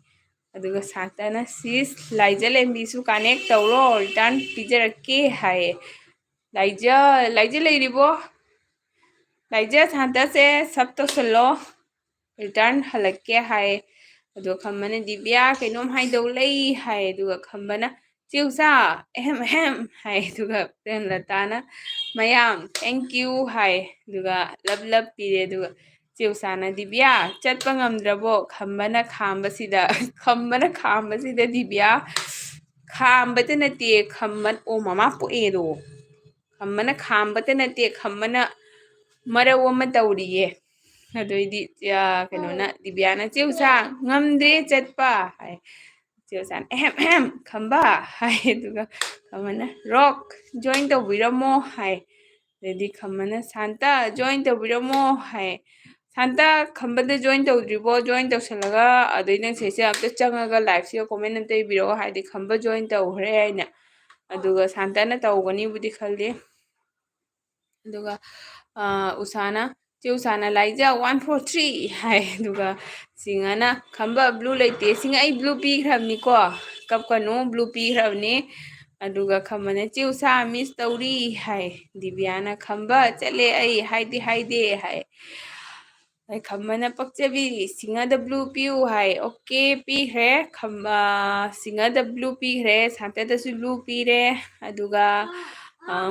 ꯑꯗꯨꯒ ꯁꯥꯟꯇꯅ ꯁꯤꯁ ꯂꯥꯏꯖꯂꯦꯝꯕꯤꯁꯨ ꯀꯥꯅꯦꯛ ꯇꯧꯔꯣ ꯔꯤꯇꯔꯟ ꯄꯤꯖꯔꯛꯀꯦ ꯍꯥꯏꯌꯦ ꯂꯥꯏꯖ ꯂꯩꯔꯤꯕꯣ ꯂꯥꯏꯖ ꯁꯥꯟꯇꯁꯦ ꯁꯞ ꯇꯧꯁꯜꯂꯣ ꯔꯤꯇꯔꯟ ꯍꯜꯂꯛꯀꯦ ꯍꯥꯏ ꯑꯗꯣ ꯈꯝꯕꯅ ꯗꯤꯕꯤꯌꯥ ꯀꯩꯅꯣꯝ ꯍꯥꯏꯗꯧ ꯂꯩ ꯍꯥꯏ ꯑꯗꯨꯒ ꯈꯝꯕꯅ ꯆꯦꯎꯆꯥ ꯑꯍꯦꯝ ꯍꯥꯏ ꯑꯗꯨꯒ ꯄ꯭ꯔꯦꯝꯂꯇꯥꯅ ꯃꯌꯥꯝ ꯊꯦꯡꯀ꯭ꯌꯨ ꯍꯥꯏ ꯑꯗꯨꯒ ꯂꯞ ꯄꯤꯔꯦ ꯑꯗꯨꯒ ꯆꯦꯎꯆꯥꯅ ꯗꯤꯕꯤꯌꯥ ꯆꯠꯄ ꯉꯝꯗ꯭ꯔꯕꯣ ꯈꯝꯕꯅ ꯈꯥꯝꯕꯁꯤꯗ ꯗꯤꯕꯤꯌꯥ ꯈꯥꯝꯕꯇ ꯅꯠꯇꯦ ꯈꯝꯕ ꯑꯣ ꯃꯃꯥ ꯄꯣꯛꯑꯦꯗꯣ ꯈꯝꯕꯅ ꯈꯥꯝꯕꯇ ꯅꯠꯇꯦ ꯈꯝꯕꯅ ꯃꯔꯧ ꯑꯃ ꯇꯧꯔꯤꯌꯦ ꯑꯗꯨꯏꯗꯤ ꯀꯩꯅꯣꯅ ꯗꯤꯕꯤꯌꯥꯅ ꯆꯦꯎꯆꯥ ꯉꯝꯗ꯭ꯔꯦ ꯆꯠꯄ ꯍꯥꯏ ꯆꯦꯎꯆꯥꯅ ꯑꯍꯦꯝ ꯈꯝꯕ ꯍꯥꯏ ꯑꯗꯨꯒ ꯈꯝꯕꯅ ꯔꯣꯛ ꯖꯣꯏꯟ ꯇꯧꯕꯤꯔꯝꯃꯣ ꯍꯥꯏ ꯑꯗꯩꯗꯤ ꯈꯝꯕꯅ ꯁꯥꯟꯇ ꯖꯣꯏꯟ ꯇꯧꯕꯤꯔꯝꯃꯣ ꯍꯥꯏ ꯁꯥꯟꯇ ꯈꯝꯕꯗ ꯖꯣꯏꯟ ꯇꯧꯗ꯭ꯔꯤꯕꯣ ꯖꯣꯏꯟ ꯇꯧꯁꯜꯂꯒ ꯑꯗꯩ ꯅꯪ ꯁꯤꯁꯦ ꯑꯝꯇ ꯆꯪꯉꯒ ꯂꯥꯏꯚꯁꯤꯒ ꯀꯣꯃꯦꯟ ꯑꯝꯇ ꯏꯕꯤꯔꯛꯑꯣ ꯍꯥꯏꯗꯤ ꯈꯝꯕ ꯖꯣꯏꯟ ꯇꯧꯈ꯭ꯔꯦ ꯍꯥꯏꯅ ꯑꯗꯨꯒ ꯁꯥꯟꯇꯅ ꯇꯧꯒꯅꯤꯕꯨꯗꯤ ꯈꯜꯂꯤ ꯑꯗꯨꯒ ꯎꯁꯥꯅ ꯆꯦꯎꯆꯥꯅ ꯂꯥꯏꯖ 143 ꯍꯥꯏ ꯑꯗꯨꯒ ꯁꯤꯡꯍꯅ ꯈꯝꯕ ꯕ꯭ꯂꯨ ꯂꯩꯇꯦ ꯁꯤꯡꯍ ꯑꯩ ꯕ꯭ꯂꯨ ꯄꯤꯈ꯭ꯔꯕꯅꯤꯀꯣ ꯀꯞꯀꯅꯨ ꯕ꯭ꯂꯨ ꯄꯤꯈ꯭ꯔꯕꯅꯤ ꯑꯗꯨꯒ ꯈꯝꯕꯅ ꯆꯦꯎꯆꯥ ꯃꯤꯁ ꯇꯧꯔꯤ ꯍꯥꯏ ꯗꯤꯕꯤꯌꯥꯅ ꯈꯝꯕ ꯆꯠꯂꯦ ꯑꯩ ꯍꯥꯏꯗꯦ ꯍꯥꯏ ꯈꯝꯕꯅ ꯄꯛꯆꯕꯤ ꯁꯤꯡꯍꯗ ꯕ꯭ꯂꯨ ꯄꯤꯌꯨ ꯍꯥꯏ ꯑꯣꯀꯦ ꯄꯤꯈ꯭ꯔꯦ ꯁꯤꯡꯍꯗ ꯕ꯭ꯂꯨ ꯄꯤꯈ꯭ꯔꯦ ꯁꯥꯟꯇꯗꯁꯨ ꯕ꯭ꯂꯨ ꯄꯤꯔꯦ ꯑꯗꯨꯒ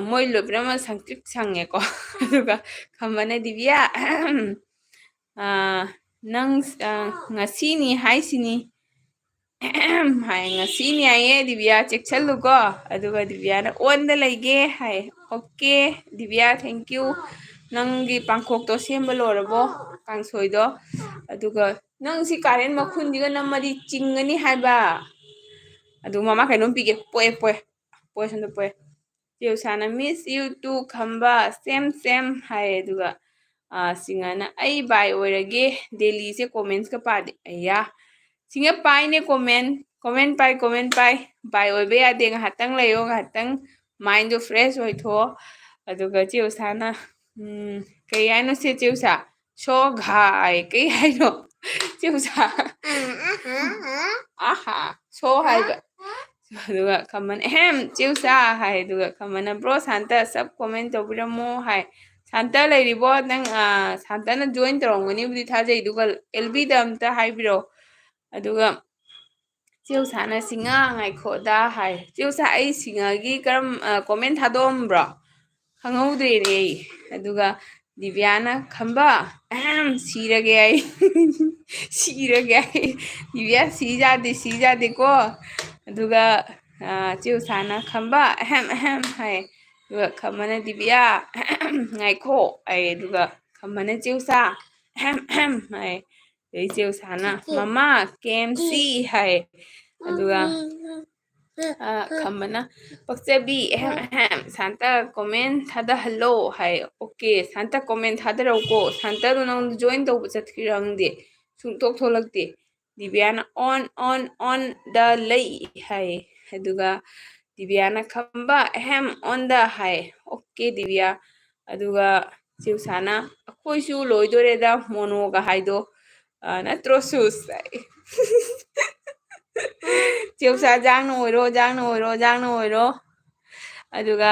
ꯃꯣꯏ ꯂꯣꯏ ꯄꯨꯝꯅꯃꯛ ꯁꯪꯇ꯭ꯔꯤꯛ ꯁꯪꯉꯦꯀꯣ ꯑꯗꯨꯒ ꯈꯝꯕꯅ ꯗꯤꯕꯤꯌꯥ ꯅꯪ ꯉꯁꯤꯅꯤ ꯍꯥꯏꯁꯤꯅꯤ ꯍꯥꯏ ꯉꯁꯤꯅꯤ ꯍꯥꯏꯌꯦ ꯗꯤꯕꯤꯌꯥ ꯆꯦꯛꯁꯜꯂꯨꯀꯣ ꯑꯗꯨꯒ ꯗꯤꯕꯤꯌꯥꯅ ꯑꯣꯟꯗ ꯂꯩꯒꯦ ꯍꯥꯏ ꯑꯣꯀꯦ ꯗꯤꯕꯤꯌꯥ ꯊꯦꯡꯀ꯭ꯌꯨ ꯅꯪꯒꯤ ꯄꯥꯡꯈꯣꯛꯇꯣ ꯁꯦꯝꯕ ꯂꯣꯏꯔꯕꯣ ꯀꯥꯡꯁꯣꯏꯗꯣ ꯑꯗꯨꯒ ꯅꯪ ꯁꯤ ꯀꯥꯔꯦꯟ ꯃꯈꯨꯟꯁꯤꯒ ꯅꯝꯃꯗꯤ ꯆꯤꯡꯒꯅꯤ ꯍꯥꯏꯕ ꯑꯗꯨ ꯃꯃꯥ ꯀꯩꯅꯣꯝ ꯄꯤꯒꯦ ꯄꯣꯛꯑꯦ ꯁꯣꯝꯗ ꯄꯣꯛꯑꯦ ꯆꯦꯎꯆꯥꯅ ꯃꯤꯁ ꯌꯨ ꯇꯨ ꯈꯝꯕ ꯁꯦꯝ ꯍꯥꯏ ꯑꯗꯨꯒ ꯁꯤꯡꯍꯅ ꯑꯩ ꯕꯥꯏ ꯑꯣꯏꯔꯒꯦ ꯗꯦꯜꯂꯤꯁꯦ ꯀꯣꯃꯦꯟꯁꯀ ꯄꯥꯗꯦ ꯑꯩꯌꯥ ꯁꯤꯡꯍ ꯄꯥꯏꯅꯦ ꯀꯣꯃꯦꯟ ꯄꯥꯏ ꯕꯥꯏ ꯑꯣꯏꯕ ꯌꯥꯗꯦ ꯉꯥꯏꯍꯥꯛꯇꯪ ꯂꯩꯌꯣ ꯉꯥꯏꯍꯥꯛꯇꯪ ꯃꯥꯏꯟꯗꯣ ꯐ꯭ꯔꯦꯁ ꯑꯣꯏꯊꯣꯛꯑꯣ ꯑꯗꯨꯒ ꯆꯦꯎꯆꯥꯅ ꯀꯩ ꯍꯥꯏꯅꯣ ꯁꯦ ꯆꯦꯎꯆꯥ ꯁꯣ ꯘꯥꯏ ꯀꯩ ꯍꯥꯏꯅꯣ ꯆꯦꯎꯆꯥ ꯑꯍꯥ ꯁꯣ ꯍꯥꯏꯕ ꯑꯗꯨꯒ ꯈꯝꯕꯅ ꯆꯦꯎꯆꯥ ꯍꯥꯏ ꯑꯗꯨꯒ ꯈꯝꯕꯅ ꯕ꯭ꯔꯣ ꯁꯥꯟꯇ ꯁꯞ ꯀꯣꯃꯦꯟ ꯇꯧꯕꯤꯔꯝꯃꯣ ꯍꯥꯏ ꯁꯥꯟꯇ ꯂꯩꯔꯤꯕꯣ ꯅꯪ ꯁꯥꯟꯇꯅ ꯖꯣꯏꯟ ꯇꯧꯔꯝꯒꯅꯤꯕꯨꯗꯤ ꯊꯥꯖꯩ ꯑꯗꯨꯒ ꯑꯦꯜꯕꯤꯗ ꯑꯝꯇ ꯍꯥꯏꯕꯤꯔꯛꯑꯣ ꯑꯗꯨꯒ ꯆꯦꯎꯆꯥꯅ ꯁꯤꯡꯍ ꯉꯥꯏꯈꯣꯗ ꯍꯥꯏ ꯆꯦꯎꯆꯥ ꯑꯩ ꯁꯤꯡꯍꯒꯤ ꯀꯣꯃꯦꯟ ꯊꯥꯗꯣꯛꯑꯝꯕ꯭ꯔꯣ ꯈꯪꯍꯧꯗ꯭ꯔꯦꯅꯦ ꯑꯩ ꯑꯗꯨꯒ ꯗꯤꯕꯤꯌꯥꯅ ꯈꯝꯕ ꯁꯤꯔꯒꯦ ꯑꯩ ꯗꯤꯕꯤꯌꯥ ꯁꯤꯖꯥꯗꯦꯀꯣ ꯑꯗꯨꯒ ꯆꯦꯎꯆꯥꯅ ꯈꯝꯕ ꯍꯥꯏ ꯑꯗꯨꯒ ꯈꯝꯕꯅ ꯗꯤꯕꯤꯌꯥ ꯉꯥꯏꯈꯣ ꯍꯥꯏ ꯑꯗꯨꯒ ꯈꯝꯕꯅ ꯆꯦꯎꯆꯥ ꯍꯥꯏ ꯑꯗꯩ ꯆꯦꯎꯆꯥꯅ ꯃꯃꯥ KMC ꯍꯥꯏ ꯑꯗꯨꯒ ꯈꯝꯕꯅ ꯄꯛꯆꯕꯤ ꯁꯥꯟꯇ ꯀꯣꯃꯦꯟ ꯊꯥꯗꯍꯜꯂꯣ ꯍꯥꯏ ꯑꯣꯀꯦ ꯁꯥꯟꯇ ꯀꯣꯃꯦꯟ ꯊꯥꯗꯔꯛꯎꯀꯣ ꯁꯥꯟꯇꯗꯣ ꯅꯪ ꯖꯣꯏꯟ ꯇꯧꯕ ꯆꯠꯈꯤꯔ ꯈꯪꯗꯦ ꯁꯨꯡꯊꯣꯛ ꯊꯣꯛꯂꯛꯇꯦ ꯗꯤꯕꯤꯌꯥꯅ ꯑꯣꯟꯗ ꯂꯩ ꯍꯥꯏ ꯑꯗꯨꯒ ꯗꯤꯕꯤꯌꯥꯅ ꯈꯝꯕ ꯑꯣꯟꯗ ꯍꯥꯏ ꯑꯣꯀꯦ ꯗꯤꯕꯤꯌꯥ ꯑꯗꯨꯒ ꯆꯦꯎꯆꯥꯅ ꯑꯩꯈꯣꯏꯁꯨ ꯂꯣꯏꯗꯣꯔꯦꯗ ꯃꯣꯅꯣꯒ ꯍꯥꯏꯗꯣ ꯅꯠꯇ꯭ꯔꯣ ꯁꯨꯁ ꯆꯦꯎꯆꯥ ꯖꯥꯡꯅ ꯑꯣꯏꯔꯣ ꯑꯗꯨꯒ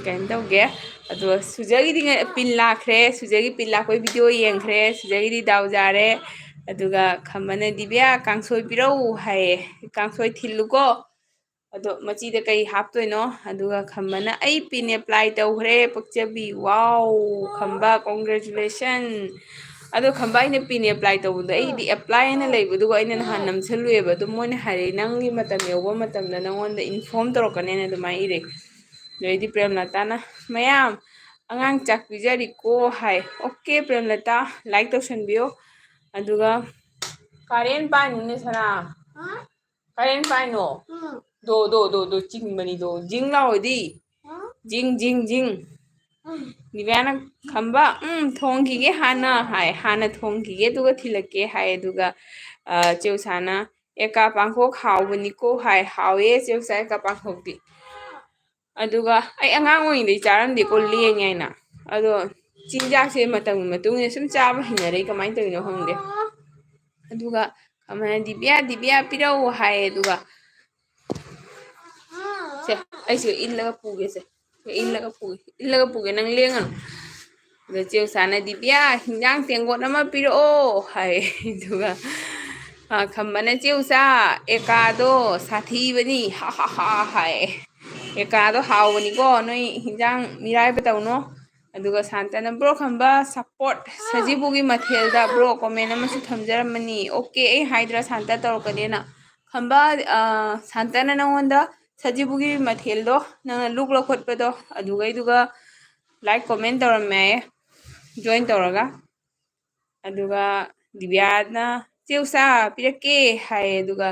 ꯀꯩꯅꯣ ꯇꯧꯒꯦ ꯑꯗꯨꯒ ꯁꯨꯖꯒꯤꯗꯤ ꯄꯤꯟ ꯂꯥꯛꯈ꯭ꯔꯦ ꯁꯨꯖꯒꯤ ꯄꯤꯟ ꯂꯥꯛꯄꯩ ꯚꯤꯗꯤꯑꯣ ꯌꯦꯡꯈ꯭ꯔꯦ ꯁꯨꯖꯒꯤꯗꯤ ꯗꯥꯎ ꯌꯥꯔꯦ ꯑꯗꯨꯒ ꯈꯝꯕꯅ ꯗꯤꯕꯤꯌꯥ ꯀꯥꯡꯁꯣꯏ ꯄꯤꯔꯛꯎ ꯍꯥꯏꯌꯦ ꯀꯥꯡꯁꯣꯏ ꯊꯤꯜꯂꯨꯀꯣ ꯑꯗꯣ ꯃꯆꯤꯗ ꯀꯩ ꯍꯥꯞꯇꯣꯏꯅꯣ ꯑꯗꯨꯒ ꯈꯝꯕꯅ ꯑꯩ ꯄꯤꯟ ꯑꯦꯄ꯭ꯂꯥꯏ ꯇꯧꯈ꯭ꯔꯦ ꯄꯛꯆꯕꯤ ꯋꯥꯎ ꯈꯝꯕ ꯀꯣꯡꯒ꯭ꯔꯦꯆꯨꯂꯦꯁꯟ ꯑꯗꯣ ꯈꯝꯕ ꯑꯩꯅ ꯄꯤꯟ ꯑꯦꯄ꯭ꯂꯥꯏ ꯇꯧꯕꯗꯣ ꯑꯩꯒꯤꯗꯤ ꯑꯦꯄ꯭ꯂꯥꯏ ꯍꯥꯏꯅ ꯂꯩꯕꯗꯨꯒ ꯑꯩꯅ ꯅꯍꯥꯟ ꯅꯝꯁꯜꯂꯨꯑꯦꯕ ꯑꯗꯨꯝ ꯃꯣꯏꯅ ꯍꯥꯏꯔꯛꯑꯦ ꯅꯪꯒꯤ ꯃꯇꯝ ꯌꯧꯕ ꯃꯇꯝꯗ ꯅꯪꯉꯣꯟꯗ ꯏꯟꯐꯣꯔꯝ ꯇꯧꯔꯛꯀꯅꯦꯅ ꯑꯗꯨꯃꯥꯏꯅ ꯏꯔꯦ ꯑꯗꯩꯗꯤ ꯄ꯭ꯔꯦꯝꯂꯇꯥꯅ ꯃꯌꯥꯝ ꯑꯉꯥꯡ ꯆꯥꯛ ꯄꯤꯖꯔꯤꯀꯣ ꯍꯥꯏ ꯑꯣꯀꯦ ꯄ꯭ꯔꯦꯝꯂꯇꯥ ꯂꯥꯏꯛ ꯇꯧꯁꯟꯕꯤꯌꯣ ꯑꯗꯨꯒ ꯀꯥꯔꯦꯟ ꯄꯥꯏꯅꯨꯅꯦ ꯁꯅꯥ ꯀꯥꯔꯦꯟ ꯄꯥꯏꯅꯣ ꯗꯣ ꯆꯤꯡꯕꯅꯤꯗꯣ ꯖꯤꯡ ꯂꯥꯎꯑꯣꯗꯤ ꯖꯤꯡ ꯗꯤꯕꯤꯌꯥꯅ ꯈꯝꯕ ꯊꯣꯡꯈꯤꯒꯦ ꯍꯥꯟꯅ ꯍꯥꯏ ꯍꯥꯟꯅ ꯊꯣꯡꯈꯤꯒꯦ ꯑꯗꯨꯒ ꯊꯤꯜꯂꯛꯀꯦ ꯍꯥꯏ ꯑꯗꯨꯒ ꯆꯦꯎꯁꯥꯅ ꯑꯦꯀꯥ ꯄꯥꯡꯈꯣꯛ ꯍꯥꯎꯕꯅꯤꯀꯣ ꯍꯥꯏ ꯍꯥꯎꯋꯦ ꯆꯦꯎꯆꯥ ꯑꯦꯀꯥ ꯄꯥꯡꯈꯣꯛꯇꯤ ꯑꯗꯨꯒ ꯑꯩ ꯑꯉꯥꯡ ꯑꯣꯏꯔꯤꯉꯩꯗꯩ ꯆꯥꯔꯝꯗꯦꯀꯣ ꯂꯦꯡꯉꯦ ꯍꯥꯏꯅ ꯑꯗꯣ ꯆꯤꯟꯖꯥꯛꯁꯦ ꯃꯇꯝꯒꯤ ꯃꯇꯨꯡ ꯏꯟꯅ ꯁꯨꯝ ꯆꯥꯕ ꯍꯩꯅꯔꯛꯏ ꯀꯃꯥꯏꯅ ꯇꯧꯔꯤꯅꯣ ꯈꯪꯗꯦ ꯑꯗꯨꯒ ꯑꯃꯅ ꯗꯤꯕꯤꯌꯥ ꯄꯤꯔꯛꯎ ꯍꯥꯏꯌꯦ ꯑꯗꯨꯒ ꯁꯦ ꯑꯩꯁꯨ ꯏꯜꯂꯒ ꯄꯨꯒꯦꯁꯦ ꯏꯜꯂꯒ ꯄꯨꯒꯦ ꯅꯪ ꯂꯦꯡꯉꯅꯨ ꯑꯗ ꯆꯦꯎꯆꯥꯅ ꯗꯤꯕꯤꯌꯥ ꯍꯤꯟꯖꯥꯡ ꯇꯦꯡꯀꯣꯠ ꯑꯃ ꯄꯤꯔꯛꯑꯣ ꯍꯥꯏ ꯑꯗꯨꯒ ꯈꯝꯕꯅ ꯆꯦꯎꯆꯥ ꯑꯦꯀꯥꯗꯣ ꯁꯥꯊꯤꯕꯅꯤ ꯍꯥ ꯍꯥꯏ ꯑꯦꯀꯥꯗꯣ ꯍꯥꯎꯕꯅꯤꯀꯣ ꯅꯣꯏ ꯍꯤꯟꯖꯥꯡ ꯃꯤꯔꯥꯏꯕ ꯇꯧꯅꯣ ꯑꯗꯨꯒ ꯁꯥꯟꯇꯅ ꯕ꯭ꯔꯣ ꯈꯝꯕ ꯁꯞꯄꯣꯔꯠ ꯁꯖꯤꯕꯨꯒꯤ ꯃꯊꯦꯜꯗ ꯕ꯭ꯔꯣ ꯀꯣꯃꯦꯟ ꯑꯃꯁꯨ ꯊꯝꯖꯔꯝꯕꯅꯤ ꯑꯣꯀꯦ ꯑꯩ ꯍꯥꯏꯗ꯭ꯔꯥ ꯁꯥꯟꯇ ꯇꯧꯔꯛꯀꯅꯦꯅ ꯈꯝꯕ ꯁꯥꯟꯇꯅ ꯅꯪꯉꯣꯟꯗ ꯁꯖꯤꯕꯨꯒꯤ ꯃꯊꯦꯜꯗꯣ ꯅꯪꯅ ꯂꯨꯛ ꯂꯧꯈꯠꯄꯗꯣ ꯑꯗꯨꯒꯩꯗꯨꯒ ꯂꯥꯏꯛ ꯀꯣꯃꯦꯟ ꯇꯧꯔꯝꯃꯦ ꯖꯣꯏꯟ ꯇꯧꯔꯒ ꯑꯗꯨꯒ ꯗꯤꯕꯤꯌꯥꯅ ꯆꯦꯎꯆꯥ ꯄꯤꯔꯛꯀꯦ ꯍꯥꯏꯌꯦ ꯑꯗꯨꯒ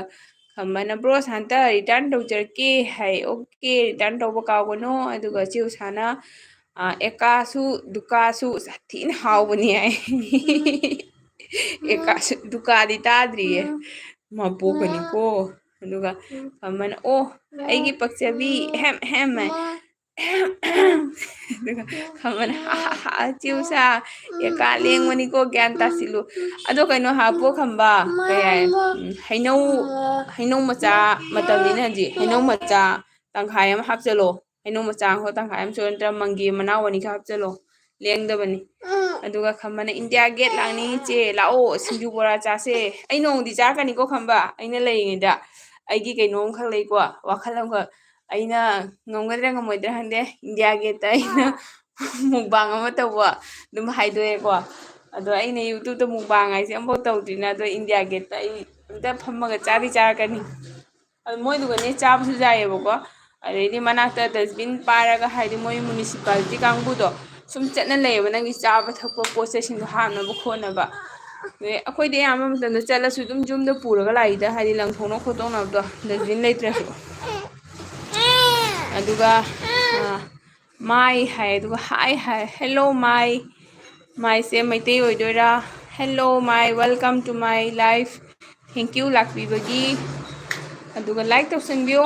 ꯈꯝꯕꯅ ꯕ꯭ꯔꯣ ꯁꯥꯟꯇ ꯔꯤꯇꯔꯟ ꯇꯧꯖꯔꯛꯀꯦ ꯍꯥꯏ ꯑꯣꯀꯦ ꯔꯤꯇꯔꯟ ꯇꯧꯕ ꯀꯥꯎꯒꯅꯣ ꯑꯗꯨꯒ ꯆꯦꯎꯆꯥꯅ ꯑꯦꯀꯥꯁꯨ ꯗꯨꯀꯥꯁꯨ ꯊꯤꯅ ꯍꯥꯎꯕꯅꯤ ꯍꯥꯏ ꯑꯦꯀꯥꯁꯨ ꯗꯨꯀꯥꯗꯤ ꯇꯥꯗ꯭ꯔꯤꯌꯦ ꯃꯄꯣꯛꯀꯅꯤꯀꯣ ꯑꯗꯨꯒ ꯑꯃꯅ ꯑꯣ ꯑꯩꯒꯤ ꯄꯛꯆꯕꯤ ꯑꯦꯍꯦꯝ ꯑꯗꯨꯒ ꯑꯃꯅ ꯆꯦꯎꯆꯥ ꯑꯦꯀꯥ ꯂꯦꯡꯕꯅꯤꯀꯣ ꯒ꯭ꯌꯥꯟ ꯇꯥꯁꯤꯜꯂꯨ ꯑꯗꯣ ꯀꯩꯅꯣ ꯍꯥꯞꯄꯣ ꯈꯝꯕ ꯀꯩ ꯍꯥꯏ ꯍꯩꯅꯧ ꯃꯆꯥ ꯃꯇꯝꯅꯤꯅ ꯍꯧꯖꯤꯛ ꯍꯩꯅꯧ ꯃꯆꯥ ꯇꯪꯈꯥꯏ ꯑꯃ ꯍꯥꯞꯆꯤꯜꯂꯣ ꯍꯩꯅꯧ ꯃꯆꯥ ꯑꯃ ꯇꯪꯈꯥꯏ ꯑꯃ ꯅꯠꯇ꯭ꯔꯒ ꯃꯪꯒꯦ ꯃꯅꯥꯎ ꯑꯅꯤꯈ ꯍꯥꯞꯆꯤꯜꯂꯣ ꯂꯦꯡꯗꯕꯅꯤ ꯑꯗꯨꯒ ꯈꯝꯕꯅ ꯏꯟꯗꯤꯌꯥ ꯒꯦꯠ ꯂꯥꯡꯅꯤꯡꯉꯤꯆꯦ ꯂꯥꯛꯑꯣ ꯁꯤꯡꯖꯨ ꯕꯣꯔꯥ ꯆꯥꯁꯦ ꯑꯩ ꯅꯣꯡꯃꯗꯤ ꯆꯥꯔꯛꯀꯅꯤꯀꯣ ꯈꯝꯕ ꯑꯩꯅ ꯂꯩꯔꯤꯉꯩꯗ ꯑꯩꯒꯤ ꯀꯩꯅꯣꯝꯈꯛ ꯂꯩꯀꯣ ꯋꯥꯈꯜ ꯑꯃꯈꯛ ꯑꯩꯅ ꯉꯝꯒꯗ꯭ꯔꯥ ꯉꯝꯃꯣꯏꯗ꯭ꯔꯥ ꯈꯪꯗꯦ ꯏꯟꯗꯤꯌꯥ ꯒꯦꯠꯇ ꯑꯩꯅ ꯃꯨꯛꯕꯥꯡ ꯑꯃ ꯇꯧꯕ ꯑꯗꯨꯝ ꯍꯥꯏꯗꯣꯛꯑꯦꯀꯣ ꯑꯗꯣ ꯑꯩꯅ ꯌꯨꯇꯨꯕꯇ ꯃꯨꯛꯕꯥꯡ ꯍꯥꯏꯁꯦ ꯑꯃꯐꯥꯎ ꯇꯧꯗ꯭ꯔꯤꯅ ꯑꯗꯣ ꯏꯟꯗꯤꯌꯥ ꯒꯦꯠꯇ ꯑꯩ ꯑꯝꯇ ꯐꯝꯃꯒ ꯆꯥꯔꯛꯀꯅꯤ ꯑꯗꯨ ꯃꯣꯏꯗꯨꯒꯅꯦ ꯆꯥꯕꯁꯨ ꯌꯥꯏꯑꯕꯀꯣ ꯑꯗꯩꯗꯤ ꯃꯅꯥꯛꯇ ꯗꯁꯕꯤꯟ ꯄꯥꯏꯔꯒ ꯍꯥꯏꯗꯤ ꯃꯣꯏ ꯃ꯭ꯌꯨꯅꯤꯁꯤꯄꯥꯂꯤꯇꯤ ꯀꯥꯡꯕꯨꯗꯣ ꯁꯨꯝ ꯆꯠꯅ ꯂꯩꯌꯦꯕ ꯅꯪꯒꯤ ꯆꯥꯕ ꯊꯛꯄ ꯄꯣꯠ ꯆꯩꯁꯤꯡꯗꯣ ꯍꯥꯞꯅꯕ ꯈꯣꯠꯅꯕ ꯑꯗꯩ ꯑꯩꯈꯣꯏꯗꯤ ꯑꯌꯥꯝꯕ ꯃꯇꯝꯗ ꯆꯠꯂꯁꯨ ꯑꯗꯨꯝ ꯌꯨꯝꯗ ꯄꯨꯔꯒ ꯂꯥꯛꯏꯗ ꯍꯥꯏꯗꯤ ꯂꯪꯊꯣꯛꯅ ꯈꯣꯠꯇꯣꯛꯅꯕꯗꯣ ꯗꯁꯕꯤꯟ ꯂꯩꯇ꯭ꯔꯁꯨ ꯑꯗꯨꯒ ꯃꯥꯏ ꯍꯥꯏ ꯑꯗꯨꯒ ꯍꯥꯏ ꯍꯦꯜꯂꯣ ꯃꯥꯏꯁꯦ ꯃꯩꯇꯩ ꯑꯣꯏꯗꯣꯏꯔꯥ hello my welcome to my life thank you ꯂꯥꯛꯄꯤꯕꯒꯤ ꯑꯗꯨꯒ ꯂꯥꯏꯛ ꯇꯧꯁꯟꯕꯤꯌꯣ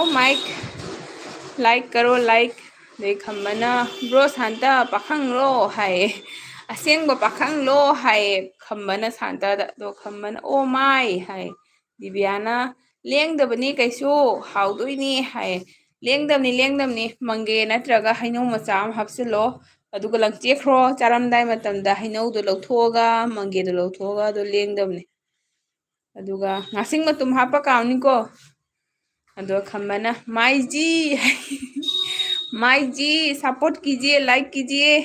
ꯂꯥꯏꯛ ꯀꯔꯣ ꯂꯥꯏꯛ ꯑꯗꯩ ꯈꯝꯕꯅ ꯕ꯭ꯔꯣ ꯁꯥꯟꯇ ꯄꯥꯈꯪꯂꯣ ꯍꯥꯏꯌꯦ ꯑꯁꯦꯡꯕ ꯄꯥꯈꯪꯂꯣ ꯍꯥꯏꯌꯦ ꯈꯝꯕꯅ ꯁꯥꯟꯇꯗ ꯑꯗꯣ ꯈꯝꯕꯅ ꯑꯣ ꯃꯥꯏ ꯍꯥꯏ ꯗꯤꯕꯤꯌꯥꯅ ꯂꯦꯡꯗꯕꯅꯤ ꯀꯩꯁꯨ ꯍꯥꯎꯗꯣꯏꯅꯤ ꯍꯥꯏꯌꯦ ꯂꯦꯡꯗꯕꯅꯤ ꯃꯪꯒꯦ ꯅꯠꯇ꯭ꯔꯒ ꯍꯩꯅꯧ ꯃꯆꯥ ꯑꯃ ꯍꯥꯞꯆꯤꯜꯂꯣ ꯑꯗꯨꯒ ꯂꯪꯆꯦꯛꯈ꯭ꯔꯣ ꯆꯥꯔꯝꯗꯥꯏ ꯃꯇꯝꯗ ꯍꯩꯅꯧꯗꯣ ꯂꯧꯊꯣꯛꯑꯒ ꯃꯪꯒꯦꯗꯣ ꯂꯧꯊꯣꯛꯑꯒ ꯑꯗꯨ ꯂꯦꯡꯗꯕꯅꯤ ꯑꯗꯨꯒ ꯉꯥꯁꯤꯡ ꯃꯇꯨꯝ ꯍꯥꯞꯄ ꯀꯥꯎꯅꯤꯀꯣ ꯑꯗꯣ ꯈꯝꯕꯅ माई जी सपोर्ट कीजिए लाइक कीजिए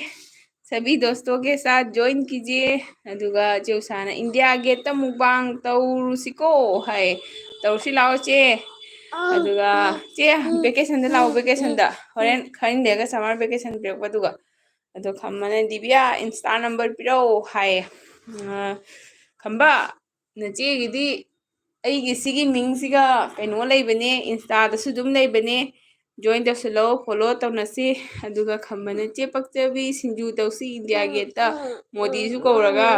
सभी दोस्तों के साथ ज्वाइन कीजिए अदुगा चेउसाना इंडिया गेट मुकबांग तौरुसिको है तौरुसि लाओ चे अदुगा चे वेकेशन दा लाओ वेकेशन दा होरेन खरन देगा समर वेकेशन पिरकपदुगा अदो खम्मने दिव्या इंस्टा नंबर पिरो है खम्बा नचेगिदी ꯑꯩꯒꯤ ꯁꯤꯒꯤ ꯃꯤꯡꯁꯤꯒ ꯀꯩꯅꯣ ꯂꯩꯕꯅꯦ ꯏꯟꯁꯇꯥꯗꯁꯨ ꯑꯗꯨꯝ ꯂꯩꯕꯅꯦ ꯖꯣꯏꯟ ꯇꯧꯁꯤꯜꯂꯣ ꯐꯣꯂꯣ ꯇꯧꯅꯁꯤ ꯑꯗꯨꯒ ꯈꯝꯕꯅ ꯆꯦ ꯄꯛꯆꯕꯤ ꯁꯤꯡꯖꯨ ꯇꯧꯁꯤ ꯏꯟꯗꯤꯌꯥ ꯒꯦꯠꯇ ꯃꯣꯗꯤꯁꯨ ꯀꯧꯔꯒ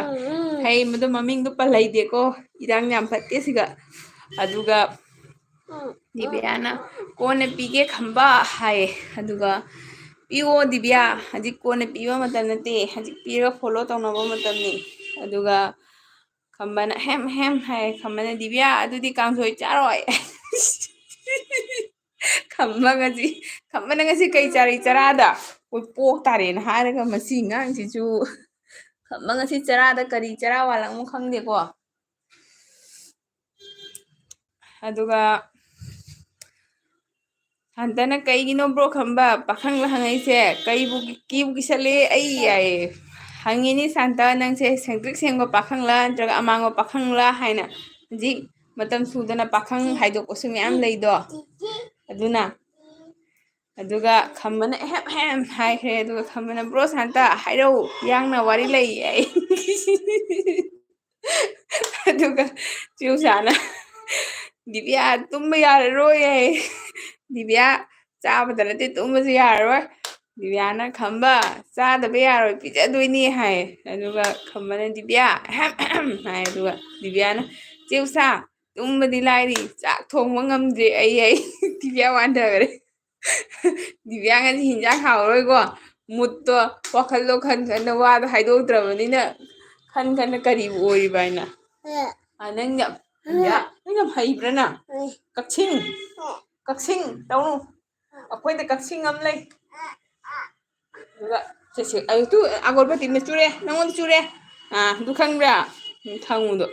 ꯍꯩ ꯃꯗꯨ ꯃꯃꯤꯡꯗꯣ ꯄꯜꯍꯩꯗꯦꯀꯣ ꯏꯔꯥꯡ ꯌꯥꯝ ꯐꯠꯇꯦ ꯁꯤꯒ ꯑꯗꯨꯒ ꯗꯤꯕꯤꯌꯥꯅ ꯀꯣꯟꯅ ꯄꯤꯒꯦ ꯈꯝꯕ ꯍꯥꯏꯌꯦ ꯑꯗꯨꯒ ꯄꯤꯌꯣ ꯗꯤꯕꯤꯌꯥ ꯍꯧꯖꯤꯛ ꯀꯣꯟꯅ ꯄꯤꯕ ꯃꯇꯝ ꯅꯠꯇꯦ ꯍꯧꯖꯤꯛ ꯄꯤꯔꯒ ꯐꯣꯂꯣ ꯇꯧꯅꯕ ꯃꯇꯝꯅꯤ ꯑꯗꯨꯒ ꯈꯝꯕꯅ ꯍꯦꯝ ꯍꯥꯏ ꯈꯝꯕꯅ ꯗꯤꯕꯤꯌꯥ ꯑꯗꯨꯗꯤ ꯀꯥꯡꯁꯣꯏ ꯆꯥꯔꯣꯏ ꯈꯝꯕꯅ ꯉꯁꯤ ꯀꯩ ꯆꯥꯔꯤ ꯆꯔꯥꯗ ꯑꯩꯈꯣꯏ ꯄꯣꯛ ꯇꯥꯔꯦꯅ ꯍꯥꯏꯔꯒ ꯃꯁꯤ ꯑꯉꯥꯡꯁꯤꯁꯨ ꯈꯝꯕ ꯉꯁꯤ ꯆꯔꯥꯗ ꯀꯔꯤ ꯆꯔꯥ ꯋꯥꯠꯂꯛꯃꯣ ꯈꯪꯗꯦꯀꯣ ꯑꯗꯨꯒ ꯍꯟꯇꯅ ꯀꯩꯒꯤꯅꯣ ꯕ꯭ꯔꯣ ꯈꯝꯕ ꯄꯥꯈꯪꯂ ꯍꯪꯉꯛꯏꯁꯦ ꯀꯩꯕꯨ ꯀꯤꯕꯨ ꯀꯤꯁꯜꯂꯦ ꯑꯩ ꯌꯥꯏꯌꯦ ꯍꯪꯉꯤꯅꯤ ꯁꯥꯟꯇ ꯅꯪꯁꯦ ꯁꯦꯡꯇ꯭ꯔꯤꯛ ꯁꯦꯡꯕ ꯄꯥꯈꯪꯂꯥ ꯅꯠꯇ꯭ꯔꯒ ꯑꯃꯥꯡꯕ ꯄꯥꯈꯪꯂꯥ ꯍꯥꯏꯅ ꯍꯧꯖꯤꯛ ꯃꯇꯝ ꯁꯨꯗꯅ ꯄꯥꯈꯪ ꯍꯥꯏꯗꯣꯛꯄꯁꯨ ꯃꯌꯥꯝ ꯂꯩꯗꯣ ꯑꯗꯨꯅ ꯑꯗꯨꯒ ꯈꯝꯕꯅ ꯑꯍꯦꯝ ꯍꯦꯝ ꯍꯥꯏꯈ꯭ꯔꯦ ꯑꯗꯨꯒ ꯈꯝꯕꯅ ꯕ꯭ꯔꯣ ꯁꯥꯟꯇ ꯍꯥꯏꯔꯛꯎ ꯌꯥꯡꯅ ꯋꯥꯔꯤ ꯂꯩ ꯑꯩ ꯑꯗꯨꯒ ꯆꯦꯎꯆꯥꯅ ꯗꯤꯕꯤꯌꯥ ꯇꯨꯝꯕ ꯌꯥꯔꯔꯣꯏ ꯍꯥꯏ ꯗꯤꯕꯤꯌꯥ ꯆꯥꯕꯗ ꯅꯠꯇꯦ ꯇꯨꯝꯕꯁꯨ ꯌꯥꯔꯔꯣꯏ ꯗꯤꯕꯤꯌꯥꯅ ꯈꯝꯕ ꯆꯥꯗꯕ ꯌꯥꯔꯣꯏ ꯄꯤꯖꯗꯣꯏꯅꯤ ꯍꯥꯏ ꯑꯗꯨꯒ ꯈꯝꯕꯅ ꯗꯤꯕꯤꯌꯥ ꯑꯍꯦꯝ ꯑꯍꯝ ꯍꯥꯏ ꯑꯗꯨꯒ ꯗꯤꯕꯤꯌꯥꯅ ꯆꯦꯎꯆꯥ ꯇꯨꯝꯕꯗꯤ ꯂꯥꯏꯔꯤ ꯆꯥꯛ ꯊꯣꯡꯕ ꯉꯝꯗ꯭ꯔꯦ ꯑꯩ ꯗꯤꯕꯤꯌꯥ ꯋꯥꯟꯊꯈꯔꯦ ꯗꯤꯕꯤꯌꯥ ꯉꯁꯤ ꯍꯤꯟꯖꯥꯡ ꯍꯥꯎꯔꯔꯣꯏꯀꯣ ꯃꯨꯠꯇꯣ ꯋꯥꯈꯜꯗꯣ ꯈꯟ ꯈꯟꯅ ꯋꯥꯗꯣ ꯍꯥꯏꯗꯣꯛꯇ꯭ꯔꯕꯅꯤꯅ ꯈꯟ ꯈꯟꯅ ꯀꯔꯤꯕꯨ ꯑꯣꯏꯔꯤꯕ ꯍꯥꯏꯅ ꯅꯪ ꯌꯥꯝ ꯍꯩꯕ꯭ꯔꯥ ꯅꯪ ꯀꯛꯁꯤꯡ ꯀꯛꯁꯤꯡ ꯇꯧꯅꯨ ꯑꯩꯈꯣꯏꯗ ꯀꯛꯁꯤꯡ ꯑꯃ ꯂꯩ ꯑꯗꯨꯒ ꯁꯦ ꯑꯌꯨꯛꯇꯨ ꯑꯒꯣꯔꯕꯇꯤꯅ ꯆꯨꯔꯦ ꯅꯪꯉꯣꯟꯗ ꯆꯨꯔꯦ ꯑꯗꯨ ꯈꯪꯕ꯭ꯔꯥ ꯈꯪꯉꯨꯗꯣ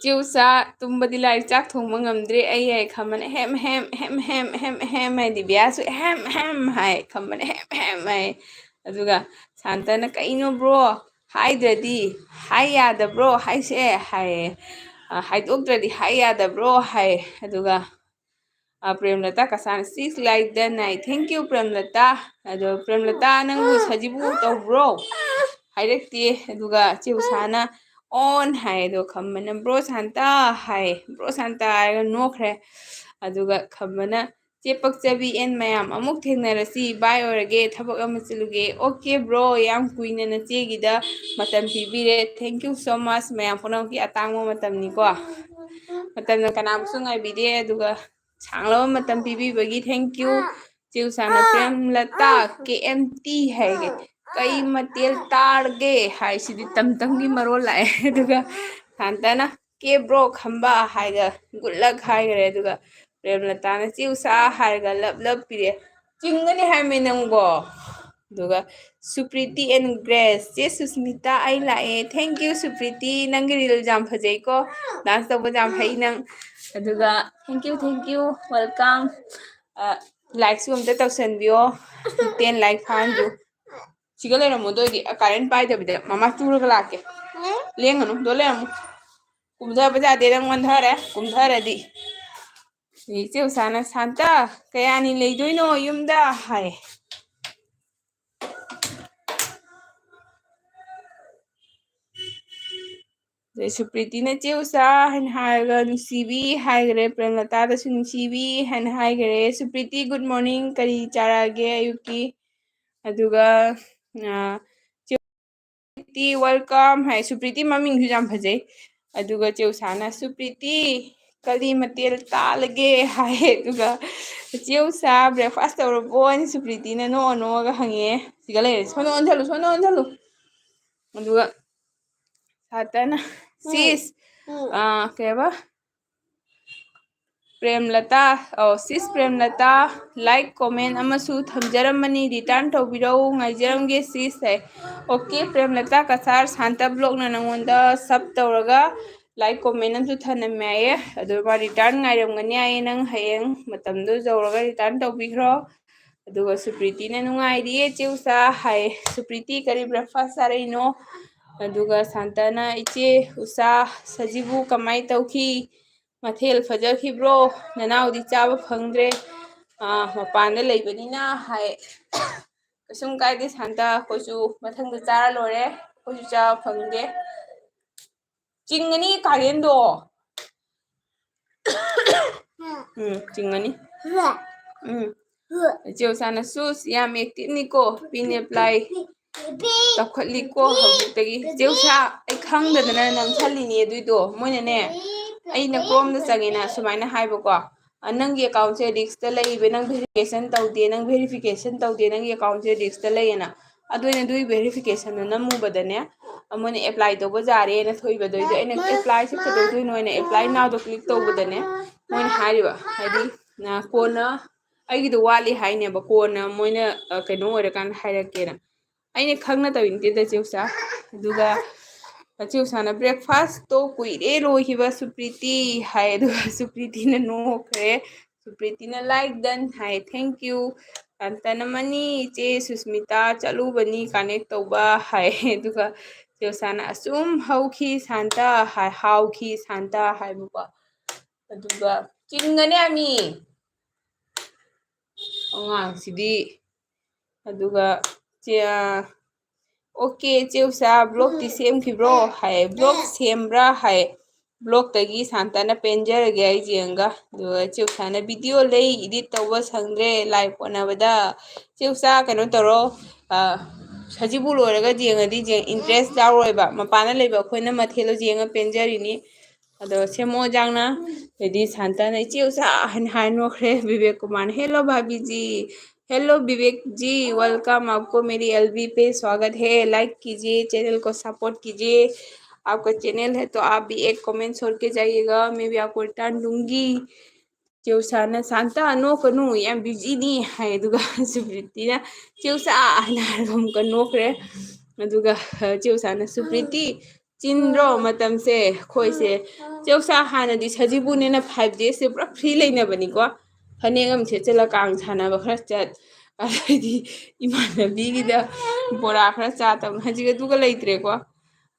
ꯆꯦꯎꯆꯥ ꯇꯨꯝꯕꯗꯤ ꯂꯥꯏꯔꯤ ꯆꯥꯛ ꯊꯣꯡꯕ ꯉꯝꯗ꯭ꯔꯦ ꯑꯩ ꯈꯝꯕꯅ ꯑꯍꯦꯝ ꯍꯦꯝ ꯑꯍꯦꯝ ꯍꯦꯝ ꯑꯍꯦꯝ ꯑꯍꯦꯝ ꯍꯥꯏ ꯗꯤꯕꯤꯌꯥꯁꯨ ꯑꯍꯦꯝ ꯑꯍꯦꯝ ꯍꯥꯏ ꯈꯝꯕꯅ ꯑꯍꯦꯝ ꯑꯍꯦꯝ ꯍꯥꯏ ꯑꯗꯨꯒ ꯁꯥꯟꯇꯅ ꯀꯩꯅꯣ ꯕ꯭ꯔꯣ ꯍꯥꯏꯗ꯭ꯔꯗꯤ ꯍꯥꯏ ꯌꯥꯗꯕ꯭ꯔꯣ ꯍꯥꯏꯁꯦ ꯍꯥꯏꯌꯦ ꯍꯥꯏꯗꯣꯛꯇ꯭ꯔꯗꯤ ꯍꯥꯏ ꯌꯥꯗꯕ꯭ꯔோ ꯍꯥꯏ ꯑꯗꯨꯒ ꯄ꯭ꯔꯦꯝꯂꯇꯥ ꯀꯁꯥꯅ ꯁꯤꯛꯁ like the night thank you Premlata ꯑꯗꯣ ꯄ꯭ꯔꯦꯝꯂꯇꯥ ꯅꯪꯕꯨ ꯁꯖꯤꯕꯨ ꯇꯧꯕ꯭ꯔꯣ ꯍꯥꯏꯔꯛꯇꯦ ꯑꯗꯨꯒ ꯆꯦꯎꯁꯥꯅ ꯑꯣꯟ ꯍꯥꯏ ꯑꯗꯣ ꯈꯝꯕꯅ ꯕ꯭ꯔꯣ ꯁꯥꯟꯇ ꯍꯥꯏ ꯕ꯭ꯔꯣ ꯁꯥꯟꯇ ꯍꯥꯏꯔꯒ ꯅꯣꯛꯈ꯭ꯔꯦ ꯑꯗꯨꯒ ꯈꯝꯕꯅ ꯆꯦ ꯄꯛꯆꯕꯤ ꯑꯦꯟ ꯃꯌꯥꯝ ꯑꯃꯨꯛ ꯊꯦꯡꯅꯔꯁꯤ ꯕꯥꯏ ꯑꯣꯏꯔꯒꯦ ꯊꯕꯛ ꯑꯃ ꯆꯠꯂꯨꯒꯦ ꯑꯣꯀꯦ ꯕ꯭ꯔꯣ ꯌꯥꯝ ꯀꯨꯏꯅ ꯅꯆꯦꯒꯤꯗ ꯃꯇꯝ ꯄꯤꯕꯤꯔꯦ ꯊꯦꯡꯛ ꯌꯨ ꯁꯣ ꯃꯆ ꯃꯌꯥꯝ ꯄꯨꯝꯅꯃꯛꯀꯤ ꯑꯇꯥꯡꯕ ꯃꯇꯝꯅꯤꯀꯣ ꯃꯇꯝꯅ ꯀꯅꯥꯕꯨꯁꯨ ꯉꯥꯏꯕꯤꯗꯦ ꯑꯗꯨꯒ ꯁꯥꯡꯂꯕ ꯃꯇꯝ ꯄꯤꯕꯤꯕꯒꯤ ꯊꯦꯡꯛ ꯌꯨ ꯆꯦꯎꯆꯥꯅ ꯄ꯭ꯔꯦꯝꯂꯇꯥ ꯀꯦ ꯑꯦꯝ ꯇꯤ ꯍꯥꯏꯒꯦ ꯀꯩ ꯃꯊꯦꯜ ꯇꯥꯔꯒꯦ ꯍꯥꯏꯁꯤꯗꯤ ꯇꯝꯒꯤ ꯃꯔꯣꯜ ꯂꯥꯛꯑꯦ ꯑꯗꯨꯒ ꯁꯥꯟꯇꯅ ꯀꯦ ꯕ꯭ꯔꯣ ꯈꯝꯕ ꯍꯥꯏꯔꯒ ꯒꯨꯗ ꯂꯛ ꯍꯥꯏꯈ꯭ꯔꯦ ꯑꯗꯨꯒ ꯄ꯭ꯔꯦꯝꯂꯇꯥꯅ ꯆꯦꯎꯆꯥ ꯍꯥꯏꯔꯒ ꯂꯞ ꯄꯤꯔꯦ ꯆꯤꯡꯒꯅꯤ ꯍꯥꯏꯃꯦ ꯅꯪꯕꯣ ꯑꯗꯨꯒ ꯁꯨꯄ꯭ꯔꯤꯇꯤ ꯑꯦꯟ ꯒ꯭ꯔꯦꯁ ꯆꯦ ꯁꯨꯁꯃꯤꯇꯥ ꯑꯩ ꯂꯥꯛꯑꯦ ꯊꯦꯡꯛ ꯌꯨ ꯁꯨꯄ꯭ꯔꯤꯇꯤ ꯅꯪꯒꯤ ꯔꯤꯜꯁ ꯌꯥꯝ ꯐꯖꯩꯀꯣ ꯗꯥꯟꯁ ꯇꯧꯕ ꯌꯥꯝ ꯍꯩ ꯅꯪ ꯑꯗꯨꯒ ꯊꯦꯡꯛ ꯌꯨ ꯋꯦꯜꯀꯝ ꯂꯥꯏꯛꯁꯨ ꯑꯝꯇ ꯇꯧꯁꯟꯕꯤꯌꯣ 10 ꯂꯥꯏꯛ ꯐꯥꯍꯟꯕꯤꯌꯨ ꯁꯤꯒ ꯂꯩꯔꯝꯃꯣ ꯑꯗꯨ ꯑꯣꯏꯗꯤ ꯀꯥꯔꯦꯟ ꯄꯥꯏꯗꯕꯤꯗ ꯃꯃꯥ ꯆꯨꯔꯒ ꯂꯥꯛꯀꯦ ꯂꯦꯡꯒꯅꯨ ꯗꯣ ꯂꯩꯔꯝꯃꯨ ꯀꯨꯝꯊꯕ ꯌꯥꯗꯦ ꯅꯪ ꯋꯥꯟꯊꯔꯦ ꯀꯨꯝꯊꯔꯗꯤ ꯆꯦꯎꯆꯥꯅ ꯁꯥꯟꯇ ꯀꯌꯥꯅꯤ ꯂꯩꯗꯣꯏꯅꯣ ꯌꯨꯝꯗ ꯍꯥꯏ ꯑꯗꯩ ꯁꯨꯄ꯭ꯔꯤꯇꯤꯅ ꯆꯦꯎꯆꯥ ꯍꯥꯏꯅ ꯍꯥꯏꯔꯒ ꯅꯨꯡꯁꯤꯕꯤ ꯍꯥꯏꯈꯔꯦ ꯄ꯭ꯔꯦꯝꯂꯇꯥꯗꯁꯨ ꯅꯨꯡꯁꯤꯕꯤ ꯍꯥꯏꯅ ꯍꯥꯏꯈꯔꯦ ꯁꯨꯄ꯭ꯔꯤꯇꯤ ꯒꯨꯗ ꯃꯣꯔꯅꯤꯡ ꯀꯔꯤ ꯆꯥꯔꯛꯑꯒꯦ ꯑꯌꯨꯛꯀꯤ ꯑꯗꯨꯒ ꯁꯨꯄ꯭ꯔꯤꯇꯤ ꯋꯦꯜꯀꯝ ꯍꯥꯏ ꯁꯨꯄ꯭ꯔꯤꯇꯤ ꯃꯃꯤꯡꯁꯨ ꯌꯥꯝ ꯐꯖꯩ ꯑꯗꯨꯒ ꯆꯦꯎꯆꯥꯅ ꯁꯨꯄ꯭ꯔꯤꯇꯤ ꯀꯔꯤ ꯃꯊꯦꯜ ꯇꯥꯜꯂꯒꯦ ꯍꯥꯏ ꯑꯗꯨꯒ ꯆꯦꯎꯆꯥ ꯕ꯭ꯔꯦꯛꯐꯥꯁ ꯇꯧꯔꯕꯣ ꯍꯥꯏꯅ ꯁꯨꯄ꯭ꯔꯤꯇꯤꯅ ꯅꯣꯛꯑ ꯅꯣꯛꯑꯒ ꯍꯪꯉꯛꯑꯦ ꯁꯤꯒ ꯂꯩꯔꯦ ꯁꯣꯝꯗ ꯑꯣꯟꯁꯤꯜꯂꯨ ꯑꯗꯨꯒ ꯁꯥꯟꯇꯅ ꯁꯤꯁ ꯀꯩꯕ ꯄ꯭ꯔꯦꯝꯂꯇꯥ ꯁꯤꯁ ꯄ꯭ꯔꯦꯝꯂꯇꯥ ꯂꯥꯏꯛ ꯀꯣꯃꯦꯟ ꯑꯃꯁꯨ ꯊꯝꯖꯔꯝꯕꯅꯤ ꯔꯤꯇꯔꯟ ꯇꯧꯕꯤꯔꯛꯎ ꯉꯥꯏꯖꯔꯝꯒꯦ ꯁꯤꯁ ꯍꯥꯏ ꯑꯣꯀꯦ ꯄ꯭ꯔꯦꯝꯂꯇꯥ ꯀꯁꯥꯔ ꯁꯥꯟꯇ ꯕ꯭ꯂꯣꯛꯅ ꯅꯪꯉꯣꯟꯗ ꯁꯞ ꯇꯧꯔꯒ ꯂꯥꯏꯛ ꯀꯣꯃꯦꯟ ꯑꯃꯁꯨ ꯊꯅꯝꯃꯦ ꯍꯥꯏꯌꯦ ꯑꯗꯨ ꯃꯥ ꯔꯤꯇꯔꯟ ꯉꯥꯏꯔꯝꯒꯅꯤ ꯍꯥꯏꯌꯦ ꯅꯪ ꯍꯌꯦꯡ ꯃꯇꯝꯗꯨ ꯌꯧꯔꯒ ꯔꯤꯇꯔꯟ ꯇꯧꯕꯤꯈ꯭ꯔꯣ ꯑꯗꯨꯒ ꯁꯨꯄ꯭ꯔꯤꯇꯤꯅ ꯅꯨꯡꯉꯥꯏꯔꯤꯌꯦ ꯆꯦꯎꯆꯥ ꯍꯥꯏ ꯁꯨꯄ꯭ꯔꯤꯇꯤ ꯀꯔꯤ ꯕ꯭ꯔꯦꯛꯐꯥꯁ ꯆꯥꯔꯛꯏꯅꯣ ꯑꯗꯨꯒ ꯁꯥꯟꯇꯅ ꯏꯆꯦ ꯎꯆꯥ ꯁꯖꯤꯕꯨ ꯀꯃꯥꯏꯅ ꯇꯧꯈꯤ ꯃꯊꯦꯜ ꯐꯖꯈꯤꯕ꯭ꯔꯣ ꯅꯅꯥꯎꯗꯤ ꯆꯥꯕ ꯐꯪꯗ꯭ꯔꯦ ꯃꯄꯥꯟꯗ ꯂꯩꯕꯅꯤꯅ ꯍꯥꯏ ꯀꯩꯁꯨꯝ ꯀꯥꯏꯗꯦ ꯁꯥꯟꯇ ꯑꯩꯈꯣꯏꯁꯨ ꯃꯊꯪꯗ ꯆꯥꯔ ꯂꯣꯏꯔꯦ ꯑꯩꯈꯣꯏꯁꯨ ꯆꯥꯕ ꯐꯪꯗꯦ ꯆꯤꯡꯒꯅꯤ ꯀꯥꯔꯦꯟꯗꯣ ꯆꯤꯡꯒꯅꯤ ꯆꯦꯎꯆꯥꯅ ꯁꯨꯁ ꯌꯥꯝ ꯑꯦꯛꯇꯤꯚꯅꯤꯀꯣ ꯄꯤꯟ ꯑꯦꯄ꯭ꯂꯥꯏ ꯇꯧꯈꯠꯂꯤꯀꯣ ꯍꯧꯖꯤꯛꯇꯒꯤ ꯆꯦꯎꯆꯥ ꯑꯩ ꯈꯪꯗꯗꯅ ꯅꯝꯁꯜꯂꯤꯅꯤ ꯑꯗꯨꯏꯗꯣ ꯃꯣꯏꯅꯅꯦ ꯑꯩꯅ ꯀ꯭ꯔꯣꯝꯗ ꯆꯪꯉꯦꯅ ꯁꯨꯃꯥꯏꯅ ꯍꯥꯏꯕꯀꯣ ꯅꯪꯒꯤ ꯑꯦꯀꯥꯎꯟꯁꯦ ꯔꯤꯛꯁꯇ ꯂꯩꯕ ꯅꯪ ꯚꯦꯔꯤꯐꯤꯀꯦꯁꯟ ꯇꯧꯗꯦ ꯅꯪꯒꯤ ꯑꯦꯀꯥꯎꯟꯁꯦ ꯔꯤꯛꯁꯇ ꯂꯩꯌꯦꯅ ꯑꯗꯨ ꯑꯩꯅ ꯑꯗꯨꯒꯤ ꯚꯦꯔꯤꯐꯤꯀꯦꯁꯟꯗꯣ ꯅꯝꯃꯨꯕꯗꯅꯦ ꯑꯃꯅ ꯑꯦꯄ꯭ꯂꯥꯏ ꯇꯧꯕ ꯌꯥꯔꯦꯅ ꯊꯣꯛꯏꯕꯗꯣꯏꯗꯣ ꯑꯩꯅ ꯑꯦꯄ꯭ꯂꯥꯏꯁꯦ ꯀꯩꯗꯧꯗꯣꯏꯅꯣ ꯑꯩꯅ ꯑꯦꯄ꯭ꯂꯥꯏ ꯅꯥꯎꯗꯣ ꯀ꯭ꯂꯤꯛ ꯇꯧꯕꯗꯅꯦ ꯃꯣꯏꯅ ꯍꯥꯏꯔꯤꯕ ꯍꯥꯏꯗꯤ ꯀꯣꯟꯅ ꯑꯩꯒꯤꯗꯣ ꯋꯥꯠꯂꯤ ꯍꯥꯏꯅꯦꯕ ꯀꯣꯟꯅ ꯃꯣꯏꯅ ꯀꯩꯅꯣ ꯑꯣꯏꯔꯀꯥꯟꯗ ꯍꯥꯏꯔꯛꯀꯦꯅ ꯑꯩꯅ ꯈꯪꯅ ꯇꯧꯔꯤ ꯅꯠꯇꯦꯗ ꯆꯦꯎꯆꯥ ꯑꯗꯨꯒ ꯆꯦꯎꯁꯥꯅ ꯕ꯭ꯔꯦꯛꯐꯥꯁꯇꯣ ꯀꯨꯏꯔꯦ ꯂꯣꯏꯈꯤꯕ ꯁꯨꯄ꯭ꯔꯤꯇꯤ ꯍꯥꯏ ꯑꯗꯨꯒ ꯁꯨꯄ꯭ꯔꯤꯇꯤꯅ ꯅꯣꯛꯈ꯭ꯔꯦ ꯁꯨꯄ꯭ꯔꯤꯇꯤꯅ like done high thank you ꯇꯅꯃꯅꯤ ꯏꯆꯦ ꯁꯨꯁꯃꯤꯇꯥ ꯆꯠꯂꯨꯕꯅꯤ ꯀꯥꯅꯦꯛ ꯇꯧꯕ ꯍꯥꯏ ꯑꯗꯨꯒ ꯆꯦꯎꯁꯥꯅ ꯑꯁꯨꯝ ꯍꯧꯈꯤ ꯁꯥꯟꯇ ꯍꯥꯏ ꯍꯥꯎꯈꯤ ꯁꯥꯟꯇ ꯍꯥꯏꯕꯀꯣ ꯑꯗꯨꯒ ꯆꯤꯡꯒꯅꯦ ꯑꯃꯤ ꯑꯉꯥꯡꯁꯤꯗꯤ ꯑꯗꯨꯒ ꯑꯣꯀꯦ ꯆꯦꯎꯁꯥ ꯕ꯭ꯂꯣꯛꯇꯤ ꯁꯦꯝꯈꯤꯕ꯭ꯔꯣ ꯍꯥꯏ ꯕ꯭ꯂꯣꯛ ꯁꯦꯝꯕ꯭ꯔꯥ ꯍꯥꯏ ꯕ꯭ꯂꯣꯛꯇꯒꯤ ꯁꯥꯟꯇꯅ ꯄꯦꯟꯖꯔꯒꯦ ꯑꯩ ꯌꯦꯡꯉꯒ ꯑꯗꯨꯒ ꯆꯦꯎꯁꯥꯅ ꯚꯤꯗꯤꯑꯣ ꯂꯩ ꯏꯗꯤꯠ ꯇꯧꯕ ꯁꯪꯗ꯭ꯔꯦ ꯂꯥꯏꯚ ꯍꯣꯠꯅꯕꯗ ꯆꯦꯎꯆꯥ ꯀꯩꯅꯣ ꯇꯧꯔꯣ ꯁꯖꯤꯕꯨ ꯂꯣꯏꯔꯒ ꯌꯦꯡꯉꯗꯤ ꯏꯟꯇꯔꯦꯁ ꯌꯥꯎꯔꯣꯏꯕ ꯃꯄꯥꯟꯗ ꯂꯩꯕ ꯑꯩꯈꯣꯏꯅ ꯃꯊꯦꯜꯗꯣ ꯌꯦꯡꯉ ꯄꯦꯟꯖꯔꯤꯅꯤ ꯑꯗꯣ ꯁꯦꯝꯃꯣ ꯖꯥꯡꯅ ꯑꯗꯩꯗꯤ ꯁꯥꯟꯇꯅ ꯏꯆꯦꯎꯆꯥ ꯍꯥꯏꯅ ꯍꯥꯏꯅꯣꯛꯈ꯭ꯔꯦ ꯕꯤꯕꯦꯛ कुमार हेलो भाभी जी हेलो विवेक जी वेलकम आपको मेरी एलबी पे स्वागत है लाइक कीजिए चैनल को सपोर्ट कीजिए आपका चैनल है तो आप भी एक कमेंट छोड़ के जाइएगा मैं भी आपको रिटर्न दूंगी चेउसाना शांता नोकनु याम बिजीनी हाय दुगा सुप्रीतिना चेउसा हाना हारगम नोकरे अदुगा चेउसाना सुप्रीति चिन्रो मतम से खोइ से चेउसा हानादि सजिबुनेना 5 days से पूरा फ्री लेनबनिको फनेक अम सेचला कांग सानाबा खरा चट अदि इमानबीगिदा बोरा खरा चातम हजिगा दुगा लेत्रेको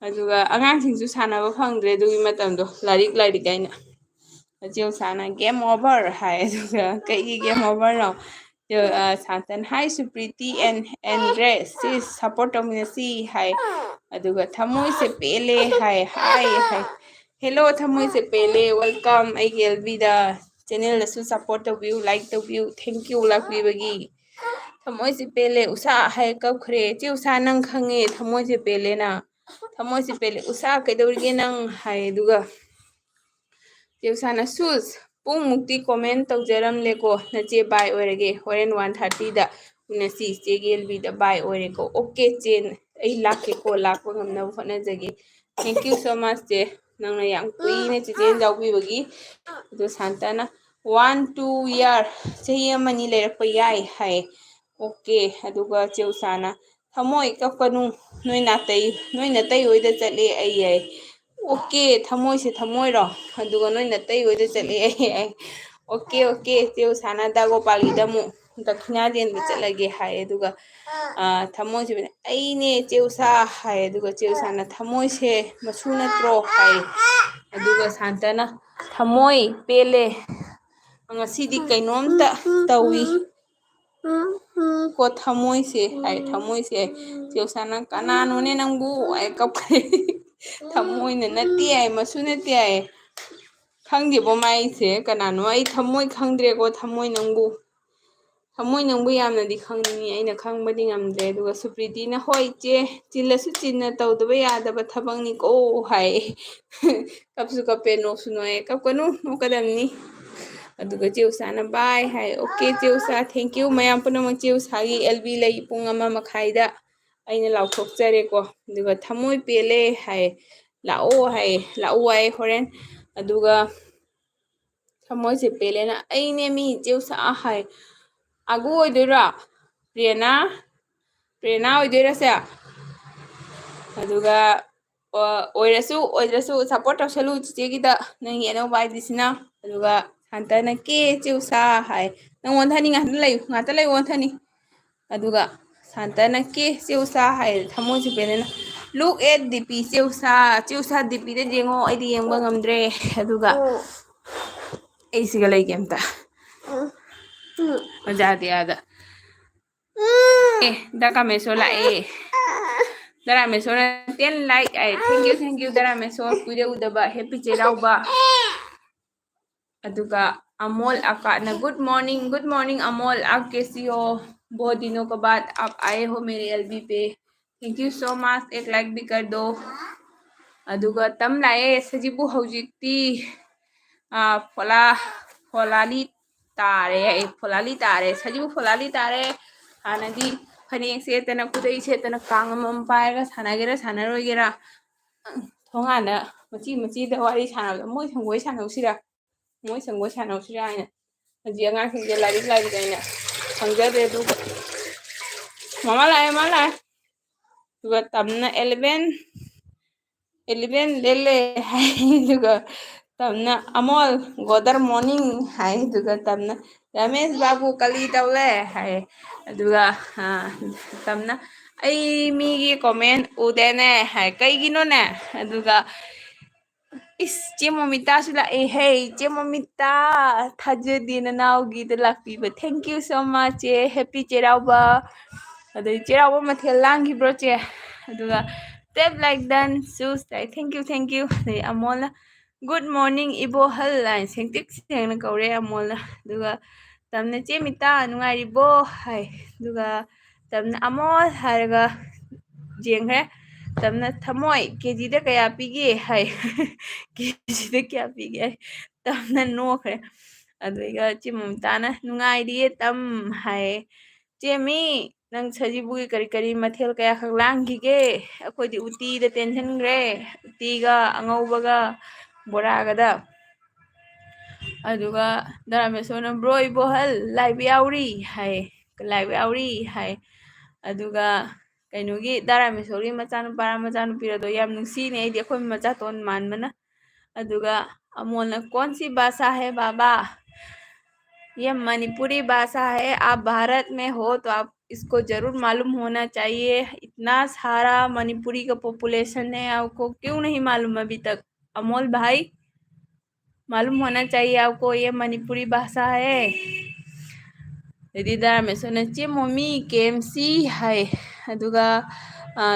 अदुगा अगांसिंगसु सानाबा फंगद्रे दुगी मतमदो लारिक लारिक गाइना चेउसाना गेम ओभर हाय अदुगा कई गेम ओभर नो Santan hi Supriti and Andres sis support ꯇꯧꯃꯤꯟꯅꯁꯤ हाय अदुगा थमोई से पेले हाय हाय हाय हेलो थमोई से पेले वेलकम अꯩꯒꯤ एलबीदा चैनल दसु सपोर्ट तौबियु लाइक तौबियु थैंक यू लाक्बिबगी थमोई से पेले उषा हाय कबखरे चे उषा नंग खंगे थमोई से पेले ना थमोई से पेले उषा कैदौरिगे नंग हाय अदुगा चेउसाना सूज पुंग मुक्ति कमेंट तौजरमलेको नचे बाय ओइरगे होरेन 1:30 दा उनसी चेगे एलबीदा बाय ओइरेको ओके चेन अई लाकेको लाको ngam होटनाजगे थैंक यू सो मच चे नंगना याम कुइने चेचेन जाउबीबगी अदो सांताना 1-2 year चही अमनी लेरप याय हाय ओके अदुगा चेउसाना थमोई कपकनु नोई नातई ओइदा चले अई याय ओके थमोई से थमोई रो अदुगा नोई नतई ओइदा चले अई ओके ओके चेउसाना दागोपालीदमु दक्षिणा देन चलगे हाय अदुगा थमोई से अईने चेउसा हाय अदुगा चेउसाना थमोई से मसु नत्रो हाय अदुगा सांताना थमोई पेले ngasidi kainomta tawi को थमोई से हाय थमोई से चेउसाना कनानोने नंगबु आय कपरे थमोई ने नत्ती आय मसु नत्ती आय खंगेबो माइसे कनानो आई थमोई खंगद्रेको थमोई नंगबु यामनदी खंगनी अइना खंगबदि ngamdre दुगा सुप्रीतिना होय चे चिल्लसु चिन्ना तौदबा यादबा थबंगनिको हाय कपसु कपे नोसु नोए कपकनु नोकदमनी अदुगा चेउसाना बाय हाय ओके चेउसा थैंक यू मयाम पुनमक चेउसागी एलबी लई पुंग अमा मखाइदा अइना लाउथोकजरेको अदुगा थमोई पेले हाय लाओ आय होरेन अदुगा थमोई से पेलेना अइने मी चेउसा हाय आगु ओइदोरा प्रेरणा ओइदोरा से अदुगा ओइरसु सपोर्ट तौसलु चिचेगिदा नंगी एनो बाइदिसिना अदुगा सांताना के चेउसा हाय नंग वंथानी ngata lay वंथानी अदुगा सांताना के चेउसा हाय थमोई से पेलेना look at dp चेउसा dp दे जेंगो अइदी येंगबा ngamdre अदुगा एसिगा लay गेमता Ojadiada daka meso la dara meso na 10 like ay thank you dara meso kuide udaba happy cherauba aduga Amol आका ना गुड मॉर्निंग अमोल आप कैसी हो बहुत दिनों के बाद आप आए हो मेरे एलबी पे थैंक यू सो मच एक लाइक भी कर दो अदुगा तम लाए सजिबु हौजिक्ति फोलाली तारे सजिबु फोलाली तारे हानादी फनेक सेतना कुदई सेतना कांगमम पायगा सानागेरा सानारोइगेरा थोंगाना मची द वारी सानाबदा मोय संगोय सानौसिरा आइना हजि आंगांसिंगे लारिक आइना संगदरे दुगा मामा लाए दुगा तमना 11 11 ꯂꯦꯜꯂꯦ ꯍꯥꯏ ꯑꯗꯨꯒ ꯇꯝꯅ ꯑꯃꯣꯜ ꯒꯣꯗꯔ ꯃꯣꯔꯅꯤꯡ ꯍꯥꯏ ꯑꯗꯨꯒ ꯇꯝꯅ ꯔꯃꯦꯁ ꯕꯥꯕꯨ ꯀꯂꯤ ꯇꯧꯂꯦ ꯍꯥꯏ ꯑꯗꯨꯒ ꯇꯝꯅ ꯑꯩ ꯃꯤꯒꯤ ꯀꯣꯃꯦꯟ ꯎꯗꯦꯅꯦ ꯍꯥꯏ ꯀꯩꯒꯤꯅꯣꯅꯦ ꯑꯗꯨꯒ ꯏꯁ ꯆꯦ ꯃꯣꯃꯤꯇꯥꯁꯨ ꯂꯥꯛꯑꯦꯍꯦ ꯆꯦ ꯃꯣꯃꯤꯇꯥ ꯊꯥꯖꯗꯦ ꯅꯅꯥꯎꯒꯤꯗ ꯂꯥꯛꯄꯤꯕ ꯊꯦꯡꯀ꯭ꯌꯨ ꯁꯣ ꯃꯆ ꯆꯦ ꯍꯦꯄꯤ ꯆꯩꯔꯥꯎꯕ ꯑꯗꯩ ꯆꯩꯔꯥꯎꯕ ꯃꯊꯦꯜ ꯂꯥꯡꯈꯤꯕ꯭ꯔꯣ ꯆꯦ ꯑꯗꯨꯒ ꯇꯦꯞ ꯂꯥꯏꯛ ꯗꯟ ꯆꯨꯁ ꯊꯦꯡꯀ꯭ꯌꯨ ꯑꯗꯩ ꯑꯃꯣꯜꯅ ꯒꯨꯗ ꯃꯣꯔꯅꯤꯡ ꯏꯕꯣꯍꯜ ꯍꯥꯏꯅ ꯁꯦꯡꯇꯤꯛ ꯁꯦꯡꯅ ꯀꯧꯔꯦ ꯑꯃꯣꯜꯅ ꯑꯗꯨꯒ ꯇꯝꯅ ꯆꯦ ꯃꯤꯇꯥ ꯅꯨꯡꯉꯥꯏꯔꯤꯕꯣ ꯍꯥꯏ ꯑꯗꯨꯒ ꯇꯝꯅ ꯑꯃꯣꯜ ꯍꯥꯏꯔꯒ ꯌꯦꯡꯈ꯭ꯔꯦ ꯇꯝꯅ ꯊꯝꯃꯣꯏ ꯀꯦꯖꯤꯗ ꯀꯌꯥ ꯄꯤꯒꯦ ꯍꯥꯏ ꯀꯦꯖꯤꯗ ꯀꯌꯥ ꯄꯤꯒꯦ ꯍꯥꯏ ꯇꯝꯅ ꯅꯣꯛꯈ꯭ꯔꯦ ꯑꯗꯨꯒ ꯆꯦ ꯃꯣꯃꯤꯇꯥꯅ ꯅꯨꯡꯉꯥꯏꯔꯤꯌꯦ ꯇꯝ ꯍꯥꯏꯌꯦ ꯆꯦꯃꯤ ꯅꯪ ꯁꯖꯤꯕꯨꯒꯤ ꯀꯔꯤ ꯀꯔꯤ ꯃꯊꯦꯜ ꯀꯌꯥꯈꯛ ꯂꯥꯡꯈꯤꯒꯦ ꯑꯩꯈꯣꯏꯗꯤ ꯎꯇꯤꯗ ꯇꯦꯟꯁꯤꯟꯈ꯭ꯔꯦ ꯎꯇꯤꯒ ꯑꯉꯧꯕꯒ ꯕꯣꯔꯥꯒꯗ ꯑꯗꯨꯒ ꯗꯥꯔꯥꯃꯦꯁꯣꯔꯅ ꯕ꯭ꯔꯣ ꯏꯕꯣꯍꯜ ꯂꯥꯏꯕ ꯌꯥꯎꯔꯤ ꯍꯥꯏ ꯂꯥꯏꯕ ꯌꯥꯎꯔꯤ ꯍꯥꯏ ꯑꯗꯨꯒ ꯀꯩꯅꯣꯒꯤ ꯗꯥꯔꯥꯃꯦꯁꯣꯔꯒꯤ ꯃꯆꯥꯅꯨꯄꯥꯔ ꯃꯆꯥꯅꯨꯄꯤꯔꯗꯣ ꯌꯥꯝ ꯅꯨꯡꯁꯤꯅꯦ ꯑꯩꯗꯤ ꯑꯩꯈꯣꯏ ꯃꯆꯥꯇꯣꯟ ꯃꯥꯟꯕꯅ ꯑꯗꯨꯒ ꯑꯃꯣꯜꯅ कौन सी भाषा है बाबा ये मणिपुरी भाषा है आप भारत में हो तो आप इसको जरूर मालूम होना चाहिए इतना सारा मणिपुरी का पॉपुलेशन है आपको क्यों नहीं मालूम अभी तक अमोल भाई मालूम होना चाहिए आपको ये मणिपुरी भाषा है ꯗꯥꯔꯥꯃꯦꯁꯣꯔꯅ ꯆꯦ ꯃꯣꯃꯤ KMC ꯍꯥꯏ ꯑꯗꯨꯒ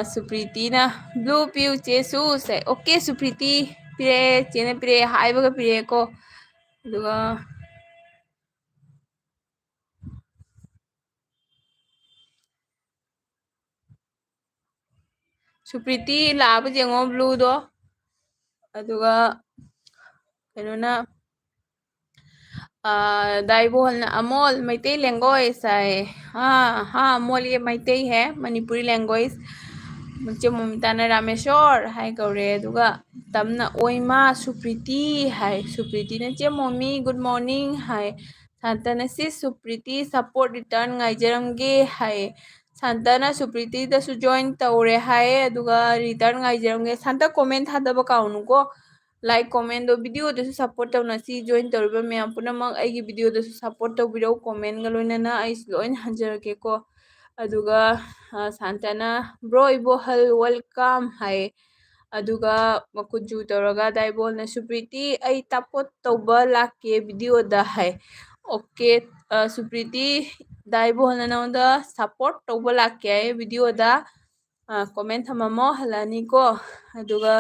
ꯁꯨꯄ꯭ꯔꯤꯇꯤꯅ ꯕ꯭ꯂꯨ ꯄꯤꯌꯨ ꯆꯦ ꯁꯨꯁ ꯑꯣꯀꯦ ꯁꯨꯄ꯭ꯔꯤꯇꯤ ꯄꯤꯔꯛꯑꯦ ꯆꯦꯅ ꯄꯤꯔꯛꯑꯦ ꯍꯥꯏꯕꯒ ꯄꯤꯔꯛꯑꯦꯀꯣ ꯑꯗꯨꯒ ꯁꯨꯄ꯭ꯔꯤꯇꯤ ꯂꯥꯛꯑꯕ ꯌꯦꯡꯉꯣ ꯕ꯭ꯂꯨꯗꯣ ꯑꯗꯨꯒ ꯀꯩꯅꯣꯅ दाइबोहल अमोल मैतेई लैंग्वेज है हाँ अमोल ये मैतेई है मणिपुरी लैंग्वेज चे मोमिताना रामेश्वर हाय कौरे अदुगा तमना ओइमा सुप्रीति हाय सुप्रीति ने चे मोमी गुड मॉर्निंग हाय शांतना सी सुप्रीति सपोर्ट रिटर्न गाइजरमगे हाय शांतना सुप्रीति दसु जॉइन तौरे हाय अदुगा रिटर्न गाइजरमगे शांता कमेंट थादबा काउनुको लाइक कमेंट दो वीडियो दसु सपोर्ट तौना सी जॉइन तौरबा मैम पुनमक आइगी वीडियो दसु सपोर्ट तौबिरो कमेंट गा लोइनाना आइस लोइन हंजरकेको अदुगा शांतना ब्रो इबोहल वेलकम हाय अदुगा मकुजु तौरगा दाइबोलना सुप्रीति आई तापोट तौबा लाके वीडियो दा hi okay Supriti दाइबोलना Nauda support तौबा लाके आए वीडियो दा कमेंट थममो हलानी को अदुगा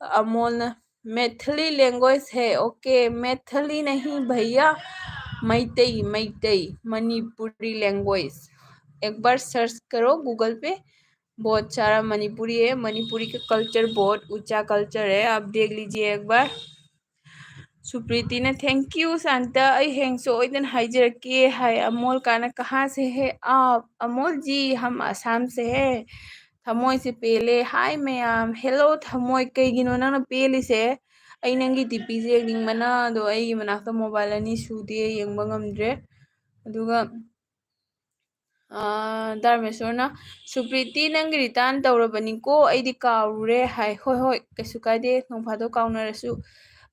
अमोल मैथिली लैंग्वेज है ओके मैथिली नहीं भैया मैतेई मैतेई मणिपुरी लैंग्वेज एक बार सर्च करो गूगल पे बहुत सारा मणिपुरी है मणिपुरी का कल्चर बहुत ऊंचा कल्चर है आप देख लीजिए एक बार सुप्रीति ने थैंक यू शांता आई हैंग सोइदन हाइजर के हाय अमोल काना कहाँ से है आप अमोल जी हम असम से है थमोई से पेले हाय मैम हेलो थमोई कईगिनो नंग पेली से आई नंगी टीपी से निंगमना दो आई मनाक्ता मोबाइल अनि सुदे यंगबा ngamdre अदुगा दारमेश्वरना सुप्रीति नंगी रिटर्न तौरबनिको अइदी काउरे हाय होय होय कैसु कायदे नोंफादो काउनरसु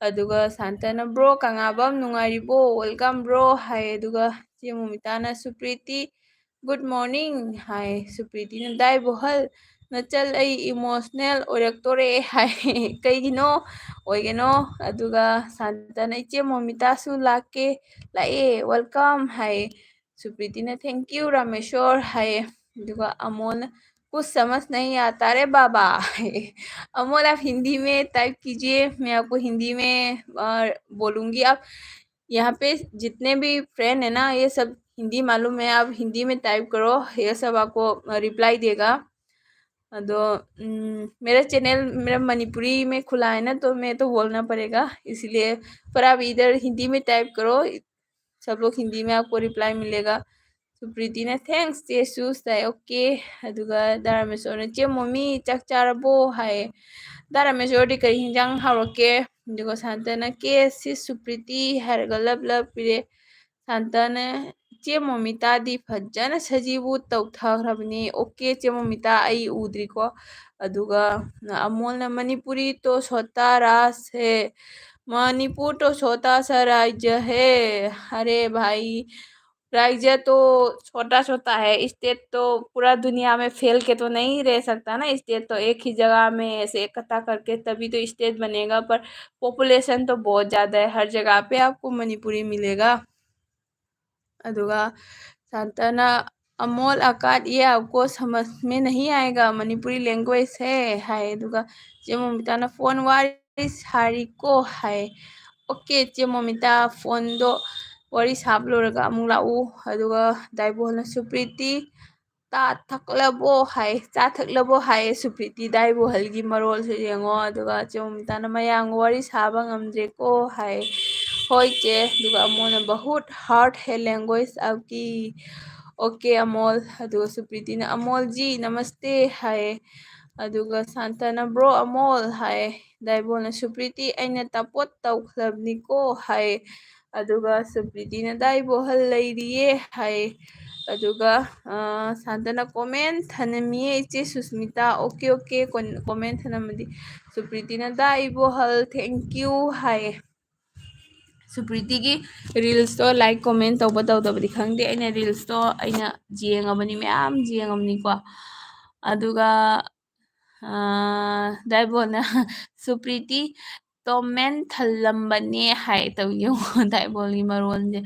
अदुगा शांतना ब्रो कांगाबम नुंगारिबो वेलकम ब्रो हाय अदुगा चे मोमिताना Supriti good morning hi Supriti ने दाई बोहल नचल आई इमोशनल ओरक्तोरे हाय कईगिनो ओइगेनो अदुगा शांतना इचे मोमितासु लाके लाए वेलकम हाय सुप्रीति ने थैंक यू रामेश्वर हाय अदुगा अमोल कुछ समझ नहीं आता रे बाबा अमोल आप हिंदी में टाइप कीजिए मैं आपको हिंदी में बोलूँगी आप यहाँ पे जितने भी फ्रेंड है ना ये सब हिंदी मालूम है आप हिंदी में टाइप करो ये सब आपको रिप्लाई देगा तो मेरा चैनल मेरा मणिपुरी में खुला है ना तो मैं तो बोलना पड़ेगा इसलिए पर आप इधर हिंदी में टाइप करो सब लोग हिंदी में आपको रिप्लाई मिलेगा सुप्रीति ने थैंक्स चे सूस है ओके अदुगा दारामेश्वर चे मम्मी चक चारबो हाय दारामेश्वर दी करी हिंजांग हावरके अदुगा शांतना के सी सुप्रीति हरगा लब लब पिरे शांतना चे मम्मिता दी फज्जन सजीबु तौथाखरबनी ओके चे मम्मिता आई उद्रिको अदुगा अमोलना मणिपुरी तो छोटा रास है, मणिपुर तो छोटा सा राज्य है। अरे भाई, राज्य तो छोटा छोटा है, स्टेट तो पूरा दुनिया में फैल के तो नहीं रह सकता ना। स्टेट तो एक ही जगह में ऐसे इकट्ठा करके तभी तो स्टेट बनेगा, पर पॉपुलेशन तो बहुत ज़्यादा है। हर जगह पे आपको मणिपुरी मिलेगा। अदुगा सांतना अमोल आकाश, ये आपको समझ में नहीं आएगा, मणिपुरी लैंग्वेज है हाय। अदुगा जेमोमिताना फोन वारी सारिको हाय। ओके जेमोमिता फोन दो वारी साब लोरगा अमुक लाऊ। अदुगा दाइबोलना सुप्रीति ता थकलबो हाय, चा थकलबो हाय सुप्रीति दाइबोहलगी मरोल से येंगो। अदुगा जेमोमिताना मयांग वारी साबा ngamdreko हाय। होय चे। अदुगा अमोलना बहुत हार्ड है लैंग्वेज आपकी। ओके अमोल। अदुगा सुप्रीतिना अमोल जी नमस्ते हाय। अदुगा सांताना ब्रो अमोल हाय। दाइबोलना सुप्रीति अइना तपोत तौखलबनिको हाय। अदुगा सुप्रीतिना दाइबोहल लैरिये हाय। अदुगा सांताना कमेंट थनमिये इचे सुस्मिता। ओके ओके कमेंट थनमदि सुप्रीतिना दाइबोहल थैंक यू हाय। सुप्रीति की रील्स तो लाइक कमेंट तब तौदबदी खंगदे, अइना रील्स तो अइना जेंगबनी मैम जेंगबनीको। अदुगा दाइबोना सुप्रीति तोमेन थल्लम्बने हाय तौयो दाइबोली मरोनजे।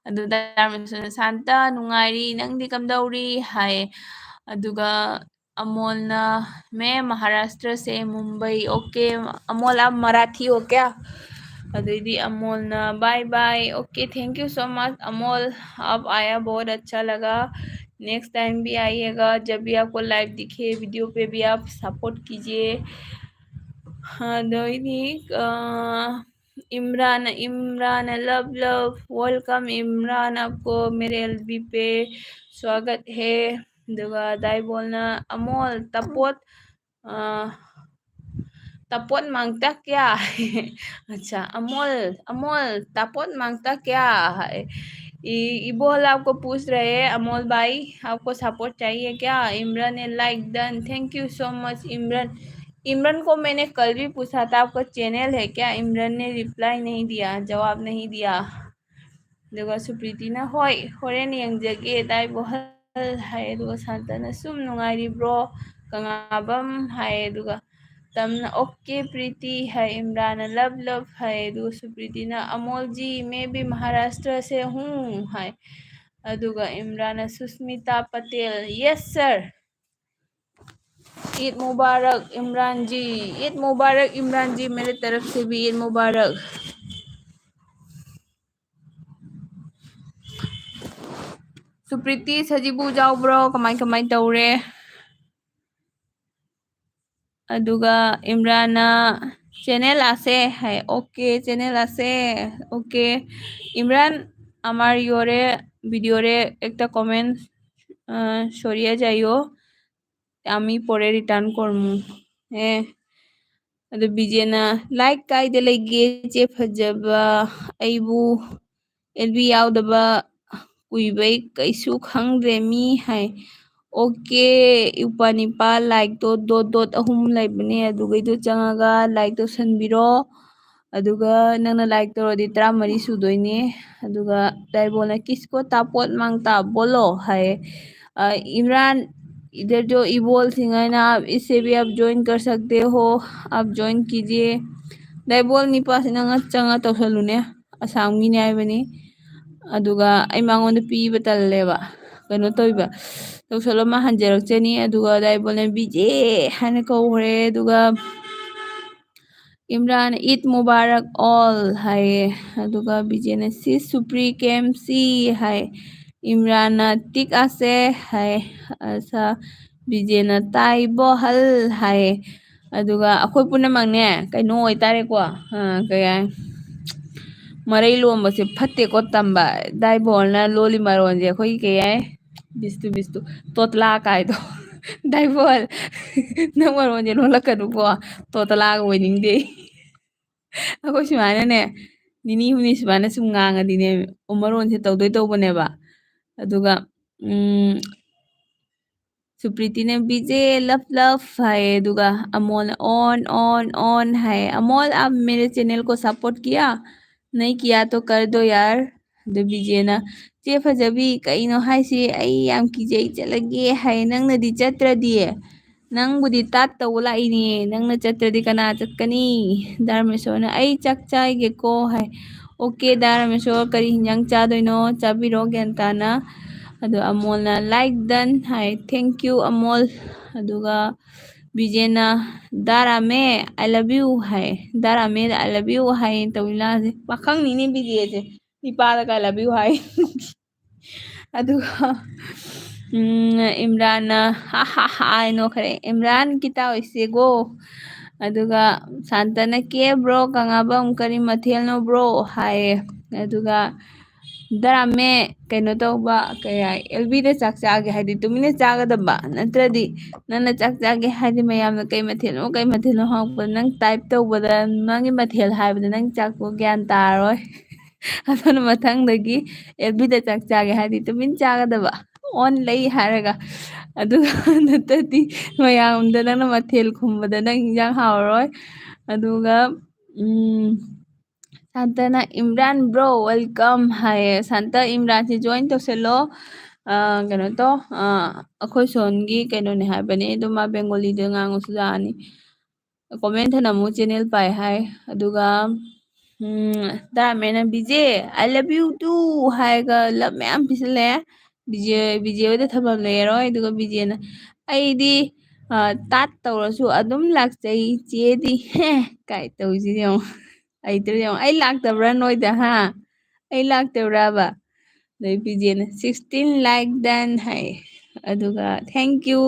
अदु दारमसुना शांता नुंगारी नंगदी कमदौरी हाय। अदुगा अमोलना मैं महाराष्ट्र से मुंबई। ओके अमोल आप मराठी हो क्या? अदुदी अमोलना bye bye. Okay thank you so much Amol, आप आया बहुत अच्छा लगा। नेक्स्ट टाइम भी आइएगा, जब भी आपको लाइव दिखे वीडियो पे भी आप सपोर्ट कीजिए। हाँ दैनिक Imran Imran love love welcome Imran, आपको मेरे एलबी पे स्वागत है। दुआ दाई बोलना अमोल तपोत तपोत मांगता क्या है? अच्छा अमोल अमोल तपोत मांगता क्या है? इबोल आपको पूछ रहे हैं अमोल भाई, आपको सपोर्ट चाहिए क्या? इमरान ने like done, thank you so much Imran. Imran को मैंने कल भी पूछा था आपका चैनल है क्या? इमरान ने रिप्लाई नहीं दिया, जवाब नहीं दिया। दुगा सुप्रीति ना होय होरेन यंगजगे दाई बोहल हाय। दुगा सांतना सुम नुंगाइरिब्रो कंगाबम हाय। दुगा तमना ओके प्रीति है। इमरान लव लव है। दुगा सुप्रीति ना अमोल जी मैं भी महाराष्ट्र से हूँ है। अदुगा इमरान सुस्मिता पटेल यस सर। ईद मुबारक इमरान जी, ईद मुबारक इमरान जी, मेरे तरफ से भी ईद मुबारक। सुप्रीति सजीबू जाओ ब्रो, कमाई कमाई तौरे। अदुगा इमरान चैनल आसे है। ओके चैनल आसे ओके इमरान আমার ইয়রে ভিডিওরে একটা কমেন্ট সরিয়ে যাইও, আমি পরে রিটার্ন করমু। হ্যাঁ अदु बिजेना लाइक कायदे लेगे चे फजबा अइबू एलबी यावदबा कुइबै कैसु खंग्रे मी है। ओके उपनिपा लाइक तो दो डॉट अहुम लाइबने अदुगैदो चंगागा लाइक तो सनबिरो। अदुगा नंगना लाइक तौरदि 13 सुदोइने। अदुगा दाइबोना किसको तापोत मांगता बोलो है। इमरान इधर जो इवोल सिंह है ना, आप इससे भी आप ज्वाइन कर सकते हो, आप ज्वाइन कीजिए। दाइबोल निपा से नंगा चंगा तौसलुने असामगी न्याय बनी। अदुगा आई मांगोंद पीबा तल्लेबा कनो तोइबा तौसलो मा हंजरक्चनी। अदुगा दाइबोलने बीजे हाने कौरे। अदुगा इमरान ईद मुबारक ऑल है। अदुगा बीजेना सी सुप्री केम सी है। इमरान टिक आसे है। असा बीजेना ताइबो हल है। अदुगा अखोय पुनमंगने कइनो ओइतारेको कया मरई लोमबसे फत्तेको तंबा दाइबोलना लोली मरोनजे अखोय कया बिस्तु बिस्तु तोतला कायदो दाइबोल नंग मरोनजे लोलकनुको तोतला ओइनिंगदे। अखोय सुमाइनाने निनी हुनी सुमाइना सुम ngangadine उमरोनसे तौदोय तौबनेबा। अदुगा सुप्रीतिने बीजे लव लव है दुगा अमोल ऑन है। अमोल आप मेरे चैनल को सपोर्ट किया नहीं किया तो कर दो यार। दो बीजे ना चे फजबी कईनो हाइसी आई याम कीजे चलगे है नंगनदी चत्रदी नंगबुदी तात तꯧꯕ ꯂꯥꯛꯏꯅꯦ नंगना चत्रदी कना चꯠकनी धर्मेश्वरना आई चक चाइगे को है ओके धर्मेश्वर करी हिंजांग चादोइनो चाबिरो ग्यान ताना अदो अमोलना लाइक डन है थैंक यू अमोल अदुगा बीजेना दारामे आई लव यू है दारामे आई लव यू है तौला से पाखंग नीने बीजे से निपादा का आई लव यू है अदुगा इमरान हा हा हा नोखरे इमरान किता ओइसेगो अदुगा शांतना के ब्रो कंगाबम करी मथेल नो ब्रो हाय अदुगा दरामे कꯩꯅꯣ तौबा कया एलबी दे चाक चागे हाइदि तुमिने चागदबा नत्रदि नन्ना चाक चागे हाइदि मयामना कई मथेल हाउप नंग टाइप तौबदा नंगी मथेल हाइबदा नंग चाकको ज्ञान तारोय अदुन मथंगदगी LB they chalk चागे हाइदि Tumin चागदबा on लई हारगा अदुगा नतदि मयामदा नंना मथेल खुंबदा नंग इंजांग हावरोय अदुगा शांतना इमरान ब्रो वेलकम हाय शांता इमरान से ज्वाइन तौसलो कꯩꯅꯣ तो अखोई सोनगी कꯩꯅꯣꯅꯦ हाइबने अदो मा बेंगोली दे ngangosu जानी कमेंट थनमु चैनल पाई हाय अदुगा दामेना बीजे आई लव यू टू हायगा लव मैम पिसले बीजे होदे थबम लेरोय अदुगा बीजेना अइदी तात तौरसु अदुम लाक्चै चेदी हे काई तौजी यौ ꯑꯩ ꯂꯥꯛꯇꯕ꯭ꯔꯥ ꯅꯣꯏꯗ ꯍꯥ ꯑꯩ ꯂꯥꯛꯇꯕ꯭ꯔꯥꯕ ꯑꯗꯩ ꯄꯤꯖꯦꯅ 16 ꯂꯥꯏꯛ ꯗꯟ ꯍꯥꯏ ꯑꯗꯨꯒ ꯊꯦꯡꯛ ꯌꯨ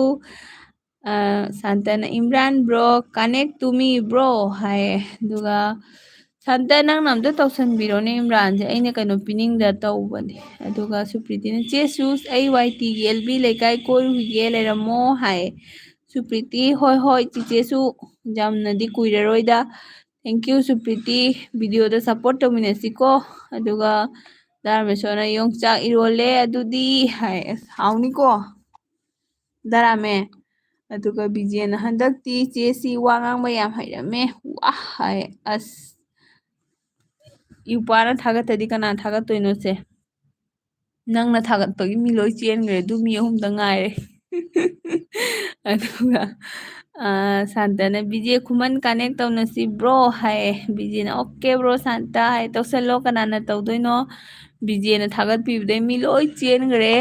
ꯁꯥꯟꯇꯅ Imran bro connect to me bro ꯍꯥꯏꯌꯦ ꯑꯗꯨꯒ ꯁꯥꯟꯇ ꯅꯪꯅ ꯑꯝꯇ ꯇꯧꯁꯟꯕꯤꯔꯣꯅꯦ ꯏꯝꯔꯥꯟꯁꯦ ꯑꯩꯅ ꯀꯩꯅꯣ ꯄꯤꯅꯤꯡꯗ ꯇꯧꯕꯅꯦ ꯑꯗꯨꯒ ꯁꯨꯄ꯭ꯔꯤꯇꯤꯅ ꯆꯦ ꯁꯨꯁ ꯑꯩ ꯋꯥꯏꯇꯤꯒꯤ ꯑꯦꯜꯕꯤ ꯂꯩꯀꯥꯏ ꯀꯣꯏꯔꯨꯈꯤꯒꯦ ꯂꯩꯔꯝꯃꯣ ꯍꯥꯏ ꯁꯨꯄ꯭ꯔꯤꯇꯤ ꯍꯣꯏ ꯍꯣꯏ ꯆꯤꯆꯦꯁꯨ ꯌꯥꯝꯅꯗꯤ ꯀꯨꯏꯔꯔꯣꯏꯗ थैंक यू सुप्रीति वीडियो दा सपोर्ट तौमिनसिको अदुगा दारमेश्वरना योंचाक इरोले अदुदी हाय हाउनिको दारामे अदुगा बीजेना हंदक्ति चेसी वा ngang याम हाइरमे वा हाय अस यूपाना थागतदि कना थागतोइनो से नंगना थागतपगी मी लोइ चेनग्रे दु मी अहुमदा ngaire अदुगा शांतना बीजे खुमन connect तौनसी bro hi बीजेना okay bro Shanta हाय तौसलो कनाना तौदोइनो बीजेना थागत पीबदे मी लोइ चेनग्रे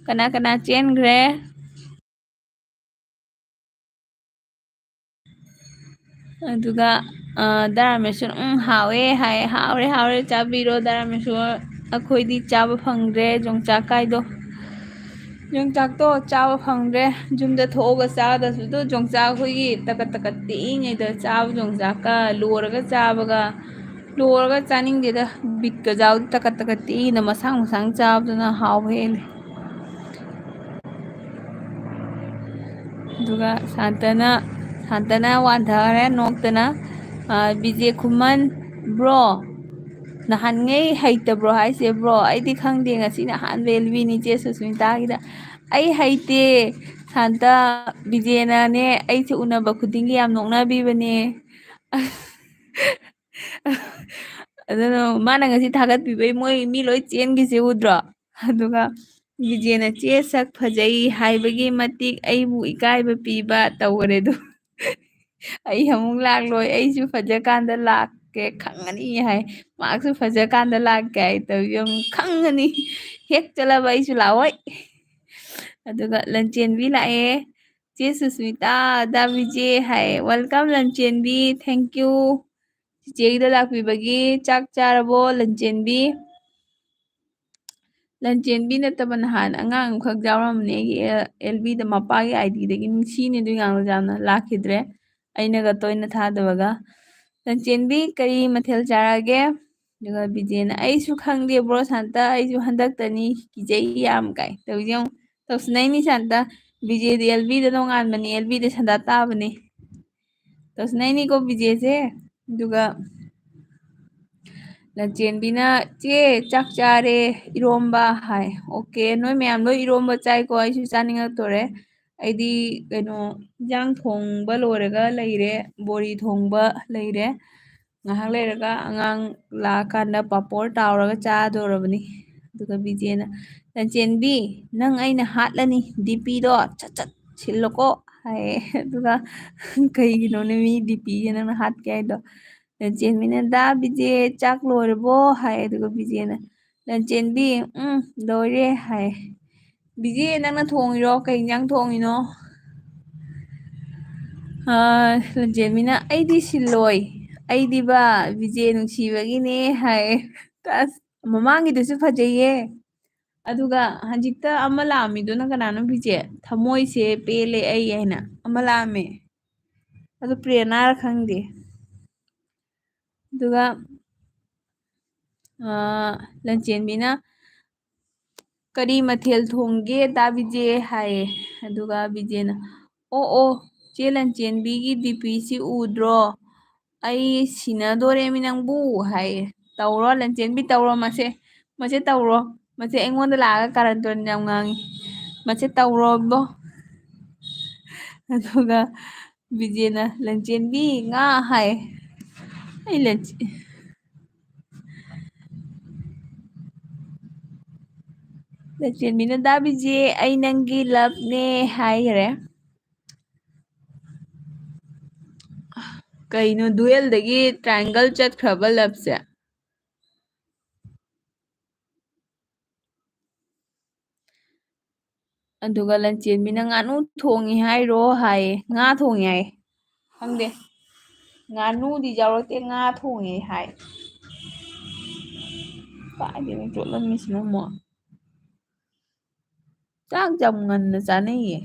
कना कना चेनग्रे अदुगा दारामेश्वर हावे हाय हावरे चाबीरो दारामेश्वर अखोइदी चाबा फंग्रे जोंचाक काइदो जोंचाक तो चाबा फंग्रे जुमदा थोगा चादसु तो जोंचाक होगी तकत तकत टीङैदा चाब जोंचाका लोरगा चानिंगदेदा बिटका जाउ तकत तकत टीना मसांग मसांग चाबदना हाव हेले दुगा शांतना वांधारे नोक्तना बीजे खुमन ब्रो नहानगै हैतब्रो हाइसे ब्रो आइदी खंगदे ngasi नहान बेलबीनी चे सुस्मितागिदा आई हैते शांता बीजेना ने आइसे उनबा खुदिंगी याम नोकनाबीबने अदनो माना ngasi थागत पीबै मोय मी लोइ चेनगिसे उद्रो अदुगा बीजेना चे सक फजई हाइबगी मतिक आइबु इकाइबा पीबा तौरेदु आई अमुक लाक्लोय आइसु फजकांदा लाके खंगनी हाय माक्सु फजकांदा लाके हाय तौयम खंगनी हेक चलाबा आइसु लाओय अदुगा लंचेनबी लाए चे सुस्मिता दाविजे हाय वेलकम लंचेनबी थैंक यू चेगीदा लाक्पीबगी चाक चारबो लंचेनबी लंचेनबी नतबा नहान अंगांग खक जावरमने एलबी दा मपागी आईडी दगी नुसीने दु यांग जाना लाखिद्रे अइनगा तोइना थादबगा लंचेनबी करी मथेल चारागे दुगा बीजेना आइसु खंगदे ब्रो शांता आइसु हंदक्तनी किजै याम काई तौजों तौसनैनी शांता बीजे दी एलबी दा नोंगान बनी एलबी दा संदा ताबने तौसनैनी को बीजे से दुगा लंचेनबीना चे चाक चारे इरोम्बा हाय ओके नोय मयाम लोइ इरोम्बा चाइको आइसु चानिंगा तोरे ꯑꯩꯗꯤ ꯀꯩꯅꯣ ꯏꯟꯖꯥꯡ ꯊꯣꯡꯕ ꯂꯣꯏꯔꯒ ꯂꯩꯔꯦ ꯕꯣꯔꯤ ꯊꯣꯡꯕ ꯂꯩꯔꯦ ꯉꯥꯏꯍꯥꯛ ꯂꯩꯔꯒ ꯑꯉꯥꯡ ꯂꯥꯛꯑꯀꯥꯟꯗ ꯄꯥꯄꯣꯔ ꯇꯥꯎꯔꯒ ꯆꯥꯗꯧꯔꯕꯅꯤ ꯑꯗꯨꯒ ꯕꯤꯖꯦꯅ ꯂꯟꯆꯦꯟꯕꯤ ꯅꯪ ꯑꯩꯅ ꯍꯥꯠꯂꯅꯤ ꯗꯤꯄꯤꯗꯣ ꯁꯠ ꯁꯠ ꯁꯤꯜꯂꯣꯀꯣ ꯍꯥꯏꯌꯦ ꯑꯗꯨꯒ ꯀꯩꯒꯤꯅꯣꯅꯦ ꯃꯤ ꯗꯤꯄꯤꯁꯦ ꯅꯪꯅ ꯍꯥꯠꯀꯦ ꯍꯥꯏꯗꯣ ꯂꯟꯆꯦꯟꯕꯤꯅ ꯗꯥ ꯕꯤꯖꯦ ꯆꯥꯛ ꯂꯣꯏꯔꯕꯣ ꯍꯥꯏ ꯑꯗꯨꯒ ꯕꯤꯖꯦꯅ ꯂꯟꯆꯦꯟꯕꯤ ꯂꯣꯏꯔꯦ ꯍꯥꯏ ꯕꯤꯖꯦ ꯅꯪꯅ ꯊꯣꯡꯉꯤꯔꯣ ꯀꯩ ꯏꯟꯖꯥꯡ ꯊꯣꯡꯉꯤꯅꯣ ꯂꯟꯆꯦꯟꯕꯤꯅ ꯑꯩꯗꯤ ꯁꯤꯜꯂꯣꯏ ꯑꯩꯗꯤꯕ ꯕꯤꯖꯦ ꯅꯨꯡꯁꯤꯕꯒꯤꯅꯦ ꯍꯥꯏ ꯑꯁ ꯃꯃꯥꯡꯒꯤꯗꯨꯁꯨ ꯐꯖꯩꯌꯦ ꯑꯗꯨꯒ ꯍꯧꯖꯤꯛꯇ ꯑꯃ ꯂꯥꯛꯑꯝꯃꯤꯗꯨꯅ ꯀꯅꯥꯅꯣ ꯕꯤꯖꯦ ꯊꯃꯣꯏꯁꯦ ꯄꯦꯜꯂꯦ ꯑꯩ ꯍꯥꯏꯅ ꯑꯃ ꯂꯥꯛꯑꯝꯃꯦ ꯑꯗꯨ ꯄ꯭ꯔꯦꯔꯅꯥꯔ ꯈꯪꯗꯦ ꯑꯗꯨꯒ ꯂꯟꯆꯦꯟꯕꯤꯅ ꯀꯔꯤ ꯃꯊꯦꯜ ꯊꯣꯡꯒꯦ ꯗꯥ ꯕꯤꯖꯦ ꯍꯥꯏꯌꯦ ꯑꯗꯨꯒ ꯕꯤꯖꯦꯅ ꯑꯣ ꯑꯣ ꯆꯦ ꯂꯟꯆꯦꯟꯕꯤꯒꯤ ꯗꯤꯄꯤꯁꯤ ꯎꯗ꯭ꯔꯣ ꯑꯩ ꯁꯤꯟꯅꯗꯣꯔꯦꯃꯤ ꯅꯪꯕꯨ ꯍꯥꯏꯌꯦ ꯇꯧꯔꯣ ꯂꯟꯆꯦꯟꯕꯤ ꯇꯧꯔꯣ ꯃꯁꯦ ꯇꯧꯔꯣ ꯃꯁꯦ ꯑꯩꯉꯣꯟꯗ ꯂꯥꯛꯑꯒ ꯀꯥꯔꯟ ꯇꯨꯔꯟ ꯌꯥꯝ ꯉꯥꯡꯉꯤ ꯃꯁꯦ ꯇꯧꯔꯣꯕꯣ ꯑꯗꯨꯒ ꯕꯤꯖꯦꯅ ꯂꯟꯆꯦꯟꯕꯤ ꯉꯥ ꯍꯥꯏ ꯑꯩ ꯂꯟꯆꯦꯟꯕꯤꯅ ꯗꯥ ꯕꯤꯖꯦ ꯑꯩ ꯅꯪꯒꯤ ꯂꯞꯅꯦ ꯍꯥꯏꯈꯔꯦ ꯀꯩꯅꯣ ꯗꯨꯋꯦꯜꯗꯒꯤ ꯇ꯭ꯔꯥꯏꯡꯒꯜ ꯆꯠꯈ꯭ꯔꯕ ꯂꯞꯁꯦ ꯑꯗꯨꯒ ꯂꯟꯆꯦꯟꯕꯤꯅ ꯉꯥꯅꯨ ꯊꯣꯡꯉꯤ ꯍꯥꯏꯔꯣ ꯍꯥꯏꯌꯦ ꯉꯥ ꯊꯣꯡꯉꯤ ꯍꯥꯏ ꯈꯪꯗꯦ ꯉꯥꯅꯨꯗꯤ ꯌꯥꯎꯔꯛꯇꯦ ꯉꯥ ꯊꯣꯡꯉꯦ ꯍꯥꯏ ꯀꯥꯏꯗꯩꯅꯣ ꯆꯣꯠꯂꯝꯃꯤꯁꯤꯅ ꯑꯃꯨꯛ ꯆꯥꯛ ꯌꯥꯝ ꯉꯟꯅ ꯆꯥꯅꯩꯌꯦ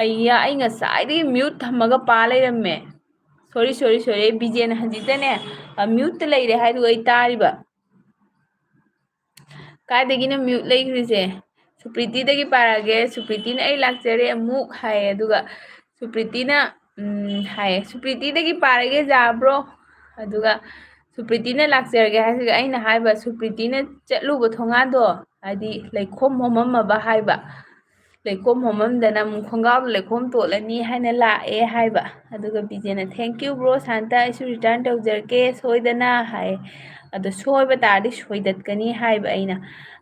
ꯑꯩ ꯉꯁꯥꯏꯗꯒꯤ ꯃ꯭ꯌꯨꯠ ꯊꯝꯃꯒ ꯄꯥ ꯂꯩꯔꯝꯃꯦ ꯁꯣꯔꯤ ꯕꯤꯖꯦꯅ ꯍꯧꯖꯤꯛꯇꯅꯦ ꯃ꯭ꯌꯨꯠꯇ ꯂꯩꯔꯦ ꯍꯥꯏꯗꯨꯒ ꯑꯩ ꯇꯥꯔꯤꯕ ꯀꯥꯏꯗꯒꯤꯅꯣ ꯃ꯭ꯌꯨꯠ ꯂꯩꯈ꯭ꯔꯤꯁꯦ ꯁꯨꯄ꯭ꯔꯤꯇꯤꯗꯒꯤ ꯄꯥꯔꯛꯑꯒꯦ ꯁꯨꯄ꯭ꯔꯤꯇꯤꯅ ꯑꯩ ꯂꯥꯛꯆꯔꯦ ꯑꯃꯨꯛ ꯍꯥꯏꯌꯦ ꯑꯗꯨꯒ ꯁꯨꯄ꯭ꯔꯤꯇꯤꯅ ꯍꯥꯏꯌꯦ ꯁꯨꯄ꯭ꯔꯤꯇꯤꯗꯒꯤ ꯄꯥꯔꯒꯦ ꯌꯥꯕ꯭ꯔꯣ ꯑꯗꯨꯒ ꯁꯨꯄ꯭ꯔꯤꯇꯤꯅ ꯂꯥꯛꯆꯔꯒꯦ ꯍꯥꯏꯁꯤꯒ ꯑꯩꯅ ꯍꯥꯏꯕ ꯁꯨꯄ꯭ꯔꯤꯇꯤꯅ ꯆꯠꯂꯨꯕ ꯊꯣꯡꯒꯥꯟꯗꯣ ꯍꯥꯏꯗꯤ ꯂꯩꯈꯣꯝ ꯍꯣꯝꯃꯝꯃꯕ ꯍꯥꯏꯕ ꯂꯩꯈꯣꯝ ꯍꯣꯝꯃꯝꯗꯅ ꯑꯃꯨꯛ ꯈꯣꯡꯒ꯭ꯔꯥꯎꯗ ꯂꯩꯈꯣꯝ ꯇꯣꯠꯂꯅꯤ ꯍꯥꯏꯅ ꯂꯥꯛꯑꯦ ꯍꯥꯏꯕ ꯑꯗꯨꯒ ꯕꯤꯖꯦꯅ ꯊꯦꯡꯛ ꯌꯨ ꯕ꯭ꯔꯣ ꯁꯥꯟꯇ ꯑꯩꯁꯨ ꯔꯤꯇꯔꯟ ꯇꯧꯖꯔꯛꯀꯦ ꯁꯣꯏꯗꯅ ꯍꯥꯏ ꯑꯗꯣ ꯁꯣꯏꯕ ꯇꯥꯔꯗꯤ ꯁꯣꯏꯗꯠꯀꯅꯤ ꯍꯥꯏꯕ ꯑꯩꯅ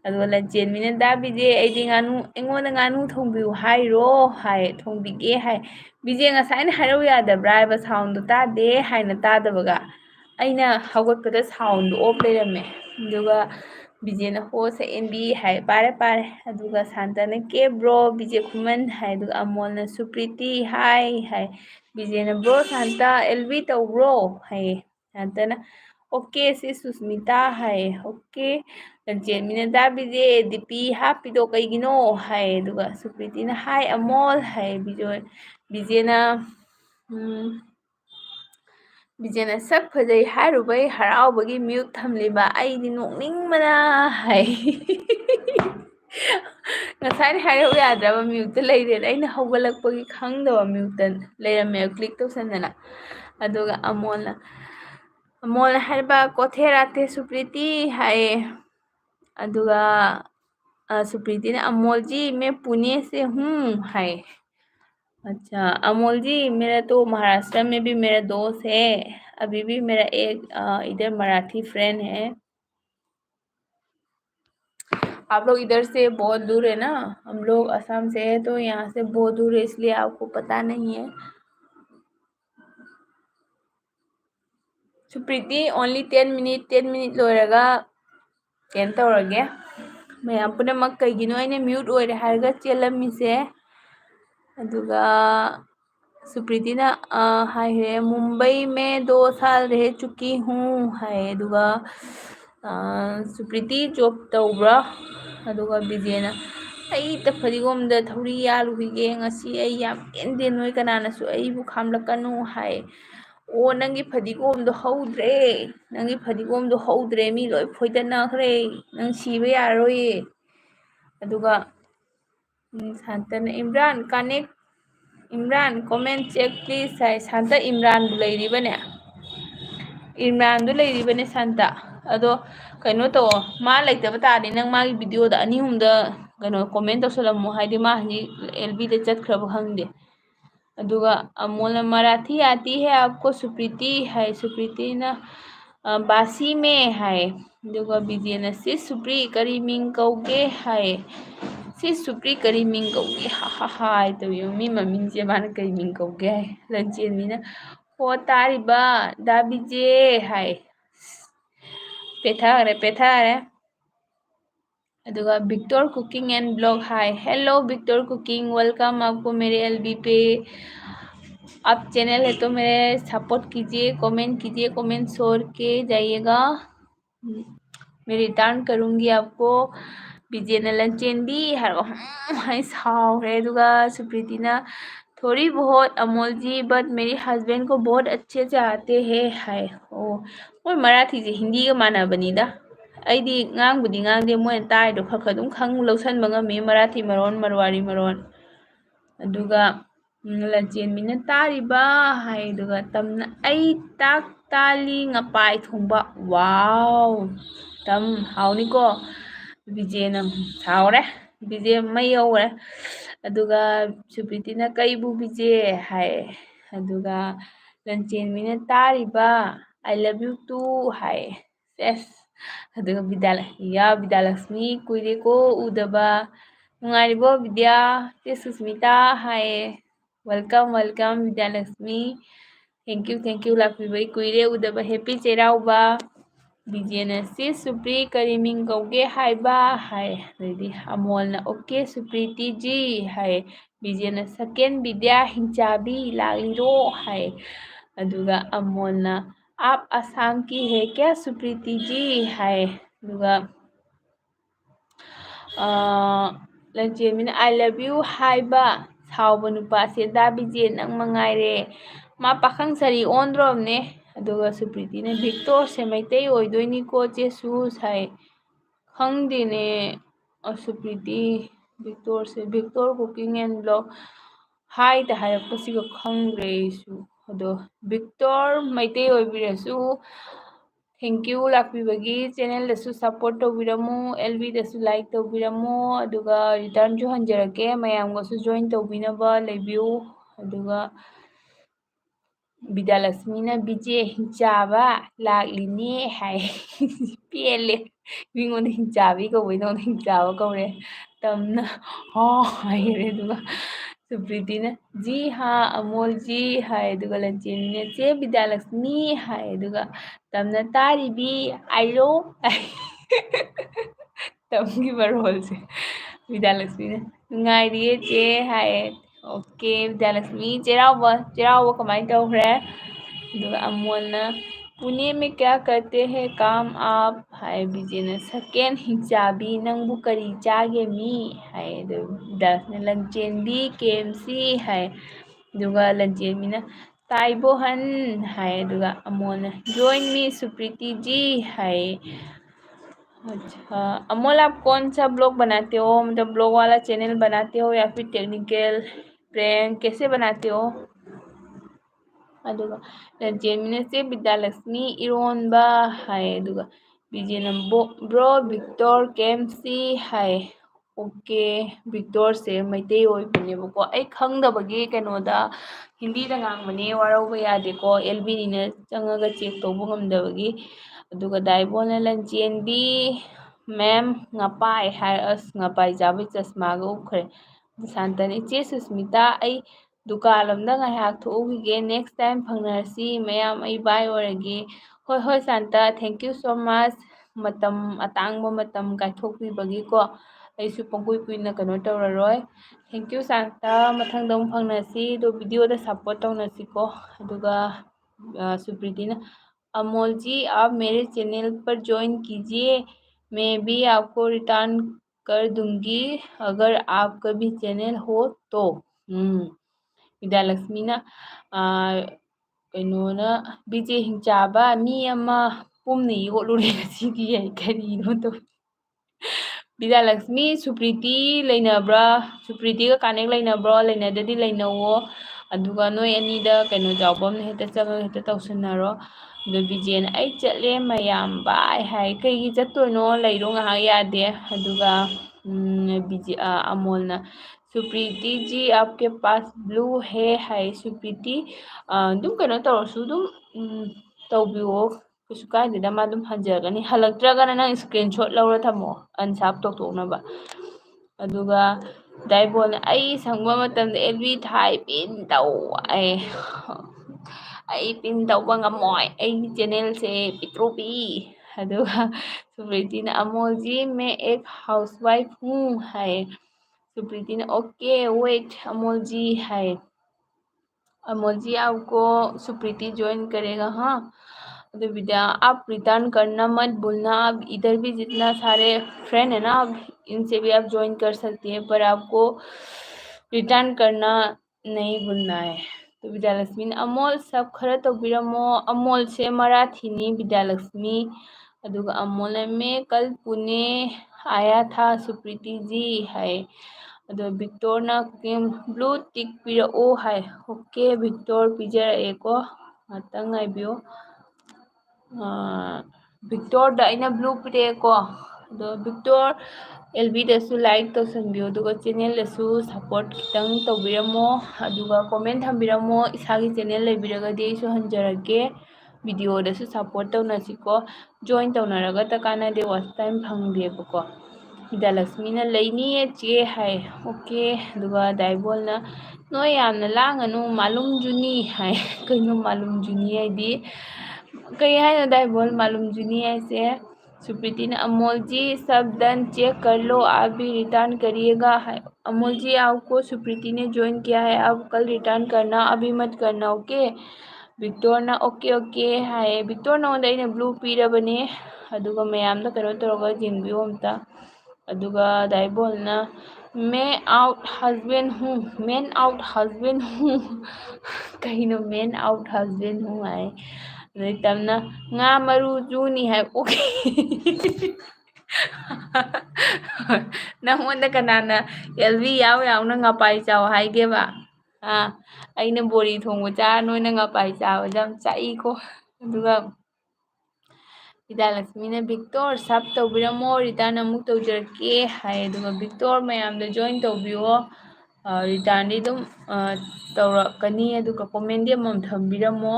ꯑꯗꯨꯒ ꯂꯟꯆꯦꯟꯕꯤꯅ ꯗꯥ ꯕꯤꯖꯦ ꯑꯩꯗꯤ ꯑꯩꯉꯣꯟꯗ ꯉꯥꯅꯨ ꯊꯣꯡꯕꯤꯌꯨ ꯍꯥꯏꯔꯣ ꯍꯥꯏ ꯊꯣꯡꯕꯤꯒꯦ ꯍꯥꯏ ꯕꯤꯖꯦ ꯉꯁꯥꯏꯅ ꯍꯥꯏꯔꯧ ꯌꯥꯗꯕ꯭ꯔꯥ ꯍꯥꯏꯕ ꯁꯥꯎꯟꯗꯣ ꯇꯥꯗꯦ ꯍꯥꯏꯅ ꯇꯥꯗꯕꯒ ꯑꯩꯅ ꯍꯧꯒꯠꯄꯗ ꯁꯥꯎꯟꯗꯣ ꯑꯣꯐ ꯂꯩꯔꯝꯃꯦ ꯑꯗꯨꯒ ꯕꯤꯖꯦꯅ ꯍꯣ ꯁꯛꯑꯦꯟꯕꯤ ꯍꯥꯏ ꯄꯥꯔꯦ ꯄꯥꯔꯦ ꯑꯗꯨꯒ ꯁꯥꯟꯇꯅ ꯀꯦ ꯕ꯭ꯔꯣ ꯕꯤꯖꯦ ꯈꯨꯃꯟ ꯍꯥꯏ ꯑꯗꯨꯒ ꯑꯃꯣꯜꯅ ꯁꯨꯄ꯭ꯔꯤꯇꯤ ꯍꯥꯏ ꯕꯤꯖꯦꯅ ꯕ꯭ꯔꯣ ꯁꯥꯟꯇ ꯑꯦꯜꯕꯤ ꯇꯧꯕ꯭ꯔꯣ ꯍꯥꯏꯌꯦ ꯁꯥꯟꯇꯅ ꯑꯣꯀꯦ ꯁꯤ ꯁꯨꯁꯃꯤꯇꯥ ꯍꯥꯏꯌꯦ ꯑꯣꯀꯦ ꯂꯟꯆꯦꯟꯕꯤꯅ ꯗꯥ ꯕꯤꯖꯦ ꯗꯤꯄꯤ ꯍꯥꯞꯄꯤꯗꯣ ꯀꯩꯒꯤꯅꯣ ꯍꯥꯏ ꯑꯗꯨꯒ ꯁꯨꯄ꯭ꯔꯤꯇꯤꯅ ꯍꯥꯏ ꯑꯃꯣꯜ ꯍꯥꯏ ꯕꯤꯖꯦꯅ ꯕꯤꯖꯦꯅ ꯁꯛ ꯐꯖꯩ ꯍꯥꯏꯔꯨꯕꯩ ꯍꯔꯥꯎꯕꯒꯤ ꯃ꯭ꯌꯨꯠ ꯊꯝꯂꯤꯕ ꯑꯩꯗꯤ ꯅꯣꯛꯅꯤꯡꯕꯅ ꯍꯥꯏ ꯉꯁꯥꯏꯅ ꯍꯥꯏꯔꯧ ꯌꯥꯗ꯭ꯔꯕ ꯃ꯭ꯌꯨꯠꯇ ꯂꯩꯔꯦꯅ ꯑꯩꯅ ꯍꯧꯒꯠꯂꯛꯄꯒꯤ ꯈꯪꯗꯕ ꯃ꯭ꯌꯨꯠꯇ ꯂꯩꯔꯝꯃꯦꯕ ꯀ꯭ꯂꯤꯛ ꯇꯧꯁꯟꯗꯅ ꯑꯗꯨꯒ ꯑꯃꯣꯜꯅ ꯍꯥꯏꯔꯤꯕ ꯀꯣꯊꯦꯔꯥꯇꯦ ꯁꯨꯄ꯭ꯔꯤꯇꯤ ꯍꯥꯏꯌꯦ अदुगा सुप्रीति ने अमोल जी मैं पुणे से हूँ है। अच्छा अमोल जी मेरा तो महाराष्ट्र में भी मेरा दोस्त है अभी भी मेरा एक इधर मराठी फ्रेंड है। आप लोग इधर से बहुत दूर है ना हम लोग असम से है तो यहाँ से बहुत दूर है इसलिए आपको पता नहीं है। सुप्रीति ओनली 10 मिनट लोरगा केन तौरगे मैं पुनमक कईगिनो अने म्यूट ओइरे हारगा चेलमिसे अदुगा सुप्रीति ना हाय है मुंबई में 2 साल रह चुकी हूँ है अदुगा सुप्रीति जॉब तौब्रा अदुगा बिजेना ꯑꯩꯇ ꯐꯗꯤꯒꯣꯝꯗ ꯊꯧꯔꯤ ꯌꯥꯜꯂꯨꯈꯤꯒꯦ ꯉꯁꯤ ꯑꯩ ꯌꯥꯝ ꯄꯦꯟꯗꯦ ꯅꯣꯏ ꯀꯅꯥꯅꯁꯨ ꯑꯩꯕꯨ ꯈꯥꯝꯂꯛꯀꯅꯨ ꯍꯥꯏ ꯑꯣ ꯅꯪꯒꯤ ꯐꯗꯤꯒꯣꯝꯗꯣ ꯍꯧꯗ꯭ꯔꯦ ꯅꯪꯒꯤ ꯐꯗꯤꯒꯣꯝꯗꯣ ꯍꯧꯗ꯭ꯔꯦ ꯃꯤ ꯂꯣꯏ ꯐꯣꯏꯗꯠꯅꯈ꯭ꯔꯦ ꯅꯪ ꯁꯤꯕ ꯌꯥꯔꯔꯣꯏꯌꯦ ꯑꯗꯨꯒ ꯁꯥꯟꯇꯅ इमरान कमेंट चेक प्लीज है शांता इमरान लेरिबने इमरान लेरिबने शांता अदो कनो तो मा लेतब तारी नंग मागी वीडियो दा अनी हुमदा कनो कमेंट तौसलमु हाइदि मा हनी एलबी दे चतख्रब खंगदे अदुगा अमोल मराठी आती है आपको सुप्रीति है सुप्रीति ना बासी में है अदुगा बिजेना से सुप्री करी मिंग कौगे है सी सुप्री करी मिंग कौगे हा हाय तो मी ममिंग से मान करी मिंग कौगे है लंचेनी हो तारिबा दाबिजे है पेथारे अदुगा विक्टर कुकिंग एंड ब्लॉग हाय हेलो विक्टर कुकिंग वेलकम आपको मेरे एलबी पे आप चैनल है तो मेरे सपोर्ट कीजिए कमेंट छोड़ के जाइएगा मैं रिटर्न करूँगी आपको बिजेना लंचेंदी हाय साउरे दुगा सुप्रीतिना थोड़ी बहुत अमोल जी बट मेरे हस्बैंड को बहुत अच्छे से आते हैं हाय ओ मोय मराठी से हिंदी का माना बनीदा अइदी ngang ngang मोय ताइदो खख अदुम खंग लौसनबा ngami मराठी मरोन मरवारी मरोन अदुगा लंचेनमिना तारिबा हाय दुगा तमना आई ताक ताली ngpai thongba वाव तम हाउनिको बिजेना साउरे बिजे मई यौरे अदुगा सुप्रीतिना कईबु बिजे हाय अदुगा लंचेनमिना तारिबा आई लव यू टू हाय एस अदुगा विद्यालक्ष्मी कुइरेको उदबा नुंगारिबो विद्या ते सुस्मिता हाय वेलकम विद्यालक्ष्मी थैंक यू लाक्पिबई कुइरे उदबा हैप्पी चेराउबा बिजेना सी सुप्री करीमिंग कौगे हाइबा हाय रेडी अमोलना ओके सुप्रीति जी हाय बिजेना सेकेंड विद्या हिंचाबी लागिरो हाय अदुगा अमोलना आप असम की है क्या सुप्रीति जी हाय अदुगा लंचेमिना आई लव यू हाइबा साउबा नुपासे दा बिजे नंग मंगाइरे मा पाखंग सरी ओंद्रोमने अदुगा सुप्रीतिना विक्टर से मैतै ओइदोइनिको चेसु हाय खंगदेने Supriti Victor cooking and blog हाय ता हायरक्पसिगो खंग्रे इसु अदो विक्टर मैतै ओइबिरसु थैंक यू लाक्पीबगी चैनल दसु सपोर्ट तौबिरमु एलबी दसु लाइक तौबिरमु अदुगा रिटर्न जो हंजरके मयामगसु जॉइन तौबिनबा लेबियु अदुगा विद्यालक्ष्मीना बीजे हिंचाबा लाक्लिनी हाय पेले मिंगोन हिंचाबी कौबे हिंचाबा कौरे तमना हो हायरे दुगा सुप्रीति ने जी हाँ अमोल जी हाय दुगा लंचेन ने चे विद्यालक्ष्मी हाय दुगा तमना तारीबी आइरो तमगी बरोल से विद्यालक्ष्मी ने नुंगाइरिये चे हाय ओके विद्यालक्ष्मी चेराव कमाई तौखरे दुगा अमोलना पुणे में क्या करते हैं काम आप हाय विजय सेकेंड हिंचाबी नंगबु करी चागे मी हाय विद्यालक्ष्मी लंचेंबी केएमसी हाय दुगा लंचेंबीना ताइबोहन हाय दुगा अमोल जॉइन मी सुप्रीति जी हाय। अच्छा अमोल आप कौन सा ब्लॉग बनाते हो मतलब ब्लॉग वाला चैनल बनाते हो या फिर टेक्निकल प्रैंक कैसे बनाते हो अदुगा लंचेंबीना से विद्यालक्ष्मी इरोनबा हाय दुगा विजयना ब्रो विक्टर केएमसी हाय ओके विक्टर से मैते ओइबनेबको आई खंगदबगी कनोदा हिंदी दा ngangbane warauba yadeko LB ni na changaga check tawba ngamdabagi aduga daibona lanjenbi ma'am ngapai hai as ngapai jabi chasma ga ukhre santani che susmita ai दुकालमदा ngahak thougige next time phangnarsi mayam ai bye orage hoi hoi santa thank you so much matam atangba matam kaithokpibagi ko aisu pangkui kuina kano tawraroi thank you santa mathangda phangnasi do video da support tawnasi ko aduga Supriti ने अमोल जी आप मेरे channel पर join कीजिए मैं भी आपको return कर दूंगी अगर आप कभी चैनल हो तो विद्यालक्ष्मीना कꯩꯅꯣꯅ बीजे हिंचाबा मी अमा पुमने योलुरे सिगी है करीनो तो विद्यालक्ष्मी सुप्रीति लेनब्रा सुप्रीति का कनेक्ट लेनब्रा लेनददी लेनवो अदुगा नोय अनीदा कꯩꯅꯣ जावबम हेता चंगा हेता तौसनरो दो बीजेन आई चले मयाम बाय हाय कई चतोनो लेरो ngहा यादे अदुगा बीजे अमोलना सुप्रीति जी आपके पास ब्लू है हाय सुप्रीति दुम कꯩꯅꯣ तौरसु दुम तौबियो कछु कायदेदा मा दुम हंजगनी हलक्त्रगना नंग स्क्रीनशॉट लौरा थमो अनसाप तौथोकनबा अदुगा दाइबोन आई संगबा मतमदा एलबी थाई पिन तौ आई पिन तौबा ngamoi आई चैनल से पित्रोपी अदुगा सुप्रीति ने अमोल जी मैं एक हाउसवाइफ हूँ हाय सुप्रीति ने ओके वेट अमोल जी हाय अमोल जी आपको सुप्रीति ज्वाइन करेगा हाँ तो विद्या आप रिटर्न करना मत भूलना आप इधर भी जितना सारे फ्रेंड है ना आप इनसे भी आप ज्वाइन कर सकती हैं पर आपको रिटर्न करना नहीं भूलना है तो विद्यालक्ष्मी ने अमोल सब खरा तौबिरमो अमोल से मराठीनी विद्यालक्ष्मी अदुगा अमोल ने मैं कल पुणे आया था सुप्रीति जी है अदो विक्टर ना ब्लू टिक पिरओ है ओके विक्टर पिजरएको मतंग आइबियो विक्टर दा इना ब्लू पिरएको अदो विक्टर एलबी दसु लाइक तौसनबियो अदुगा चैनल दसु सपोर्ट खितंग तौबिरमो अदुगा कमेंट थंबिरमो इसागी चैनल लेबिरगदि आइसु हंजरगे वीडियो दसु सपोर्ट तौनसिको जॉइन तौनरगा तकानादे वाच टाइम फंगदेबको विद्यालक्ष्मीना लेनी चे है ओके दुगा दाइबोलना नोय यामना लांगनु मालूम जुनी है कइनो मालूम जुनी है दी कई है ना दाइबोल मालूम जुनी है से सुप्रीति ने अमोल जी सब डन चेक कर लो आप भी रिटर्न करिएगा है अमोल जी आपको सुप्रीति ने ज्वाइन किया है अब कल रिटर्न करना अभी मत करना ओके विक्टर ना ओके ओके है विक्टर नोंदा इने ब्लू पीरबने अदुगा मयामदा करो तोरगा जिंबियो अमता अदुगा दाइबोलना मैं आउट हस्बैंड हूँ मैन आउट हस्बैंड हूँ कहीं मैन आउट हस्बैंड हूँ आए तमना nga maru juni hai okay नंगोंदा कनाना एलवी याव यावना ngapai चाव हाइगेबा अइना बोरी थोंगो चा नोइना ngapai चाव जम चाई को अदुगा ꯕꯤꯗ꯭ꯌꯥꯂꯛꯁꯃꯤꯅ ꯚꯤꯛꯇꯣꯔ ꯁꯞ ꯇꯧꯕꯤꯔꯝꯃꯣ ꯔꯤꯇꯔꯟ ꯑꯃꯨꯛ ꯇꯧꯖꯔꯛꯀꯦ ꯍꯥꯏ ꯑꯗꯨꯒ ꯚꯤꯛꯇꯣꯔ ꯃꯌꯥꯝꯗ ꯖꯣꯏꯟ ꯇꯧꯕꯤꯌꯣ ꯔꯤꯇꯔꯟꯗꯤ ꯑꯗꯨꯝ ꯇꯧꯔꯛꯀꯅꯤ ꯑꯗꯨꯒ ꯀꯣꯃꯦꯟꯗꯤ ꯑꯃꯃꯝ ꯊꯝꯕꯤꯔꯝꯃꯣ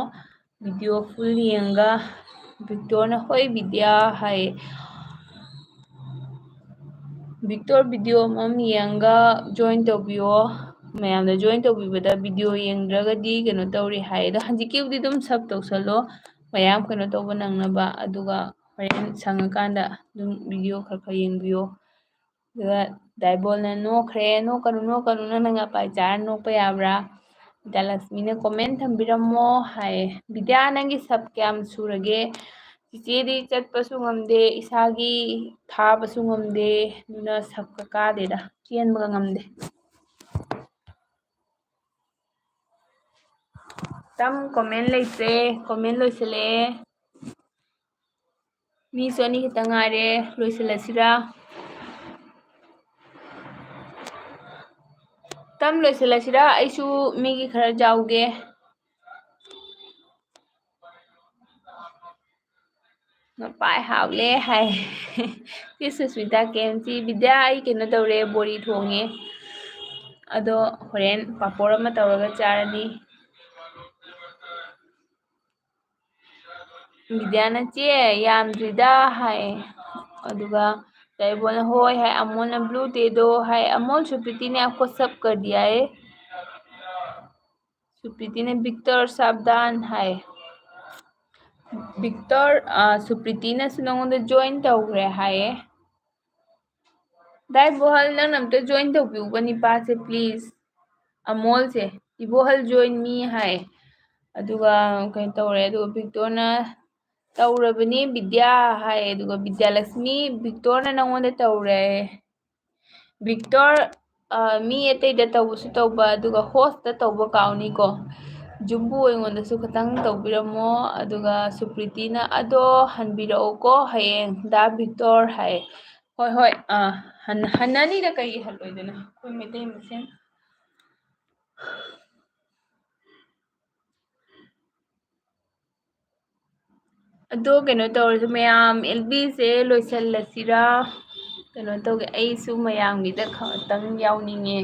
ꯚꯤꯗꯤꯑꯣ ꯐꯨꯜ ꯌꯦꯡꯉꯒ ꯚꯤꯛꯇꯣꯔꯅ ꯍꯣꯏ ꯕꯤꯗ꯭ꯌꯥ ꯍꯥꯏ ꯚꯤꯛꯇꯣꯔ ꯚꯤꯗꯤꯑꯣ ꯑꯃꯃꯝ ꯌꯦꯡꯉꯒ ꯖꯣꯏꯟ ꯇꯧꯕꯤꯌꯣ ꯃꯌꯥꯝꯗ ꯖꯣꯏꯟ ꯇꯧꯕꯤꯕꯗ ꯚꯤꯗꯤꯑꯣ ꯌꯦꯡꯗ꯭ꯔꯒꯗꯤ ꯀꯩꯅꯣ ꯇꯧꯔꯤ ꯍꯥꯏ ꯑꯗꯣ ꯍꯧꯖꯤꯛꯀꯤꯕꯨꯗꯤ ꯑꯗꯨꯝ ꯁꯞ ꯇꯧꯁꯜꯂꯣ ꯃꯌꯥꯝ ꯀꯩꯅꯣ ꯇꯧꯕ ꯅꯪꯅꯕ ꯑꯗꯨꯒ ꯍꯣꯔꯦꯟ ꯁꯪꯉꯀꯥꯟꯗ ꯑꯗꯨꯝ ꯚꯤꯗꯤꯑꯣ ꯈꯔ ꯈꯔ ꯌꯦꯡꯕꯤꯌꯣ ꯑꯗꯨꯒ ꯗꯥꯏꯕꯣꯜꯅ ꯅꯣꯛꯈ꯭ꯔꯦ ꯅꯣꯛꯀꯅꯨ ꯅꯣꯛꯀꯅꯨ ꯅꯪꯅ ꯉꯄꯥꯏ ꯆꯥꯔ ꯅꯣꯛꯄ ꯌꯥꯕ꯭ꯔꯥ ꯕꯤꯗ꯭ꯌꯥꯂꯛꯁꯃꯤꯅ ꯀꯣꯃꯦꯟ ꯊꯝꯕꯤꯔꯝꯃꯣ ꯍꯥꯏꯌꯦ ꯕꯤꯗ꯭ꯌꯥ ꯅꯪꯒꯤ ꯁꯞ ꯀꯌꯥꯝ ꯁꯨꯔꯒꯦ ꯆꯤꯆꯦꯗꯤ ꯆꯠꯄꯁꯨ ꯉꯝꯗꯦ ꯏꯁꯥꯒꯤ ꯊꯥꯕꯁꯨ ꯉꯝꯗꯦ ꯑꯗꯨꯅ ꯁꯞꯀ ꯀꯥꯗꯦꯗ ꯆꯦꯟꯕꯒ ꯉꯝꯗꯦ ꯇꯝ ꯀꯣꯃꯦꯟ ꯂꯩꯇ꯭ꯔꯦ ꯀꯣꯃꯦꯟ ꯂꯣꯏꯁꯤꯜꯂꯛꯑꯦ ꯃꯤꯁꯨ ꯑꯅꯤ ꯈꯛꯇ ꯉꯥꯏꯔꯦ ꯂꯣꯏꯁꯤꯜꯂꯁꯤꯔꯥ ꯇꯝ ꯂꯣꯏꯁꯤꯜꯂꯁꯤꯔꯥ ꯑꯩꯁꯨ ꯃꯤꯒꯤ ꯈꯔ ꯌꯥꯎꯒꯦ ꯉꯄꯥꯏ ꯍꯥꯎꯂꯦ ꯍꯥꯏ ꯁꯤ ꯁꯨꯁꯃꯤꯇꯥ ꯀꯦꯝꯁꯤ ꯕꯤꯗ꯭ꯌꯥ ꯑꯩ ꯀꯩꯅꯣ ꯇꯧꯔꯦ ꯕꯣꯔꯤ ꯊꯣꯡꯉꯦ ꯑꯗꯣ ꯍꯣꯔꯦꯟ ꯄꯥꯄꯣꯔ ꯑꯃ ꯇꯧꯔꯒ ꯆꯥꯔꯅꯤ ꯕꯤꯗ꯭ꯌꯥꯅ ꯆꯦ ꯌꯥꯝꯗ꯭ꯔꯤꯗ ꯍꯥꯏ ꯑꯗꯨꯒ ꯗꯥꯏꯕꯣꯜꯅ ꯍꯣꯏ ꯍꯥꯏ ꯑꯃꯣꯜꯅ ब्लू दे दो हाय अमोल सुप्रीति ने आपको सब कर दिया है सुप्रीति ने विक्टर सावधान हाय ꯚꯤꯛꯇꯔ ꯁꯨꯄ꯭ꯔꯤꯇꯤꯅꯁꯨ ꯅꯉꯣꯟꯗ ꯖꯣꯏꯟ ꯇꯧꯈ꯭ꯔꯦ ꯍꯥꯏꯌꯦ ꯗꯥꯏꯕꯣꯍꯜ ꯅꯪꯅ ꯑꯝꯇ ꯖꯣꯏꯟ ꯇꯧꯕꯤꯌꯨꯕ ꯅꯤꯄꯥꯁꯦ ꯄ꯭ꯂꯤꯖ ꯑꯃꯣꯜꯁꯦ ꯏꯕꯣꯍꯜ ꯖꯣꯏꯟ ꯃꯤ ꯍꯥꯏ ꯑꯗꯨꯒ ꯀꯩꯅꯣ ꯇꯧꯔꯦ ꯑꯗꯨꯒ ꯚꯤꯛꯇꯣꯔꯅ ꯇꯧꯔꯕꯅꯤ ꯕꯤꯗ꯭ꯌꯥ ꯍꯥꯏ ꯑꯗꯨꯒ ꯕꯤꯗ꯭ꯌꯥꯂꯛꯁꯃꯤ ꯚꯤꯛꯇꯣꯔꯅ ꯅꯪꯉꯣꯟꯗ ꯇꯧꯔꯦ ꯚꯤꯛꯇꯣꯔ ꯃꯤ ꯑꯇꯩꯗ ꯇꯧꯕꯁꯨ ꯇꯧꯕ ꯑꯗꯨꯒ ꯍꯣꯁꯇ ꯇꯧꯕ ꯀꯥꯎꯅꯤꯀꯣ ꯖꯨꯝꯕꯨ ꯑꯩꯉꯣꯟꯗꯁꯨ ꯈꯤꯇꯪ ꯇꯧꯕꯤꯔꯝꯃꯣ ꯑꯗꯨꯒ ꯁꯨꯄ꯭ꯔꯤꯇꯤꯅ ꯑꯗꯣ ꯍꯟꯕꯤꯔꯛꯑꯣꯀꯣ ꯍꯌꯦꯡ ꯗꯥ ꯚꯤꯛꯇꯣꯔ ꯍꯥꯏ ꯍꯣꯏ ꯍꯣꯏ ꯍꯟꯅꯅꯤꯗ ꯀꯩꯒꯤ ꯍꯜꯂꯣꯏꯗꯣꯏꯅꯣ ꯑꯩꯈꯣꯏ ꯃꯩꯇꯩ ꯃꯁꯦꯟ ꯑꯗꯣ ꯀꯩꯅꯣ ꯇꯧꯔꯁꯨ ꯃꯌꯥꯝ ꯑꯦꯜꯕꯤꯁꯦ ꯂꯣꯏꯁꯤꯜꯂꯁꯤꯔꯥ ꯀꯩꯅꯣ ꯇꯧꯒꯦ ꯑꯩꯁꯨ ꯃꯌꯥꯝꯒꯤꯗ ꯈꯛꯇꯪ ꯌꯥꯎꯅꯤꯡꯉꯦ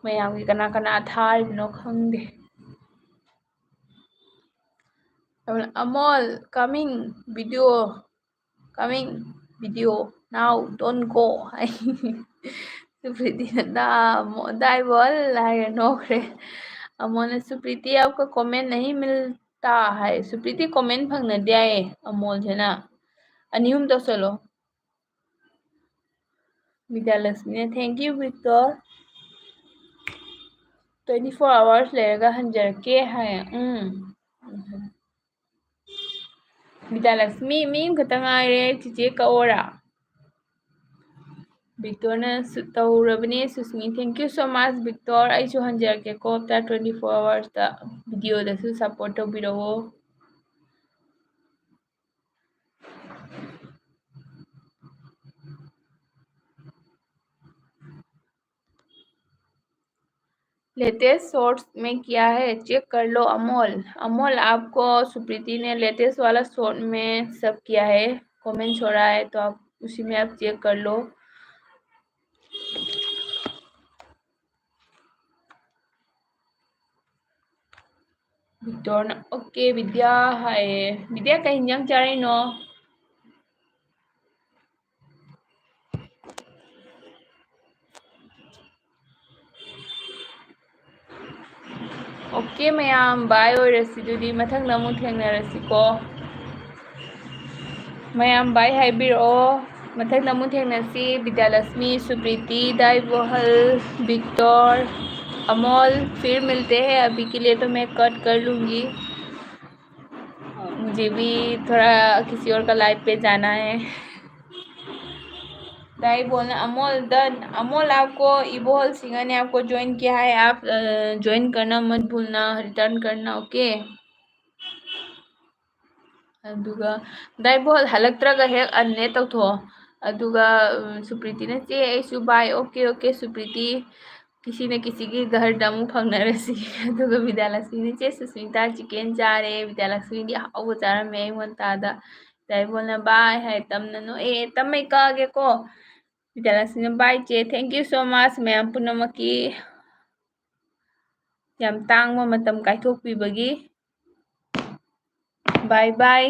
ꯃꯌꯥꯝꯒꯤ ꯀꯅꯥ ꯀꯅꯥ ꯊꯥꯔꯤꯕꯅꯣ ꯈꯪꯗꯦ Amol coming video coming video now don't go हाय सुप्रीति दाइबोल हाय नोखरे अमोल सुप्रीति आपका कमेंट नहीं मिलता है सुप्रीति कमेंट फंगनदे है अमोल जना अनी हम तौसलो विद्यालक्ष्मी ने थैंक यू विक्टर 24 hours लेगा हंजरके है विद्यालक्ष्मी मी खतंग आइरे चिचे कओरा भिक्टोरना तौरबने Susmi thank you so much Victor अइसु हंजरके को आफ्टर 24 hours ता वीडियो दसु सपोर्ट तौबिरहो लेटेस्ट शॉर्ट्स में क्या है चेक कर लो अमोल अमोल आपको सुप्रीति ने लेटेस्ट वाला शॉर्ट में सब किया है कमेंट छोड़ा है तो आप उसी में आप चेक कर लो विक्टोर ओके विद्या है विद्या कहीं जंग जा रही नो ओके मैम बाय ओरसिदुदी मथंग नमु थेंगनरसिको मैम बाय हाइबिरो मथंग नमु थेंगनसी विद्यालक्ष्मी सुप्रीति दाइबोहल विक्टोर अमोल फिर मिलते हैं अभी के लिए तो मैं कट कर लूँगी मुझे भी थोड़ा किसी और का लाइव पे जाना है दाई बोलना अमोल डन अमोल आपको इबोहल सिंगर ने आपको ज्वाइन किया है आप ज्वाइन करना मत भूलना रिटर्न करना ओके अदुगा दाइबोहल हलक्त्रगा हेक अन्ने तौथो अदुगा सुप्रीति ने चे ऐसु बाय ओके ओके सुप्रीति किसी न किसी के घर दमु फंगनरसी अदुगा विद्यालक्ष्मी ने चे सुस्मिता चिकन चारे विद्यालक्ष्मी दी हाउ चारा मैं मन तादा ꯗꯥꯏꯕꯣꯜꯅ ꯕꯥꯏ ꯍꯥꯏ ꯇꯝꯅ ꯅꯣꯛꯑꯦ ꯇꯝꯃꯩ ꯀꯛꯑꯒꯦꯀꯣ ꯕꯤꯗ꯭ꯌꯥꯂꯛꯁꯃꯤꯅ ꯕꯥꯏ ꯆꯦ ꯊꯦꯡꯛ ꯌꯨ ꯁꯣ ꯃꯆ ꯃꯌꯥꯝ ꯄꯨꯝꯅꯃꯛꯀꯤ ꯌꯥꯝ ꯇꯥꯡꯕ ꯃꯇꯝ ꯀꯥꯏꯊꯣꯛꯄꯤꯕꯒꯤ ꯕꯥꯏ ꯕꯥꯏ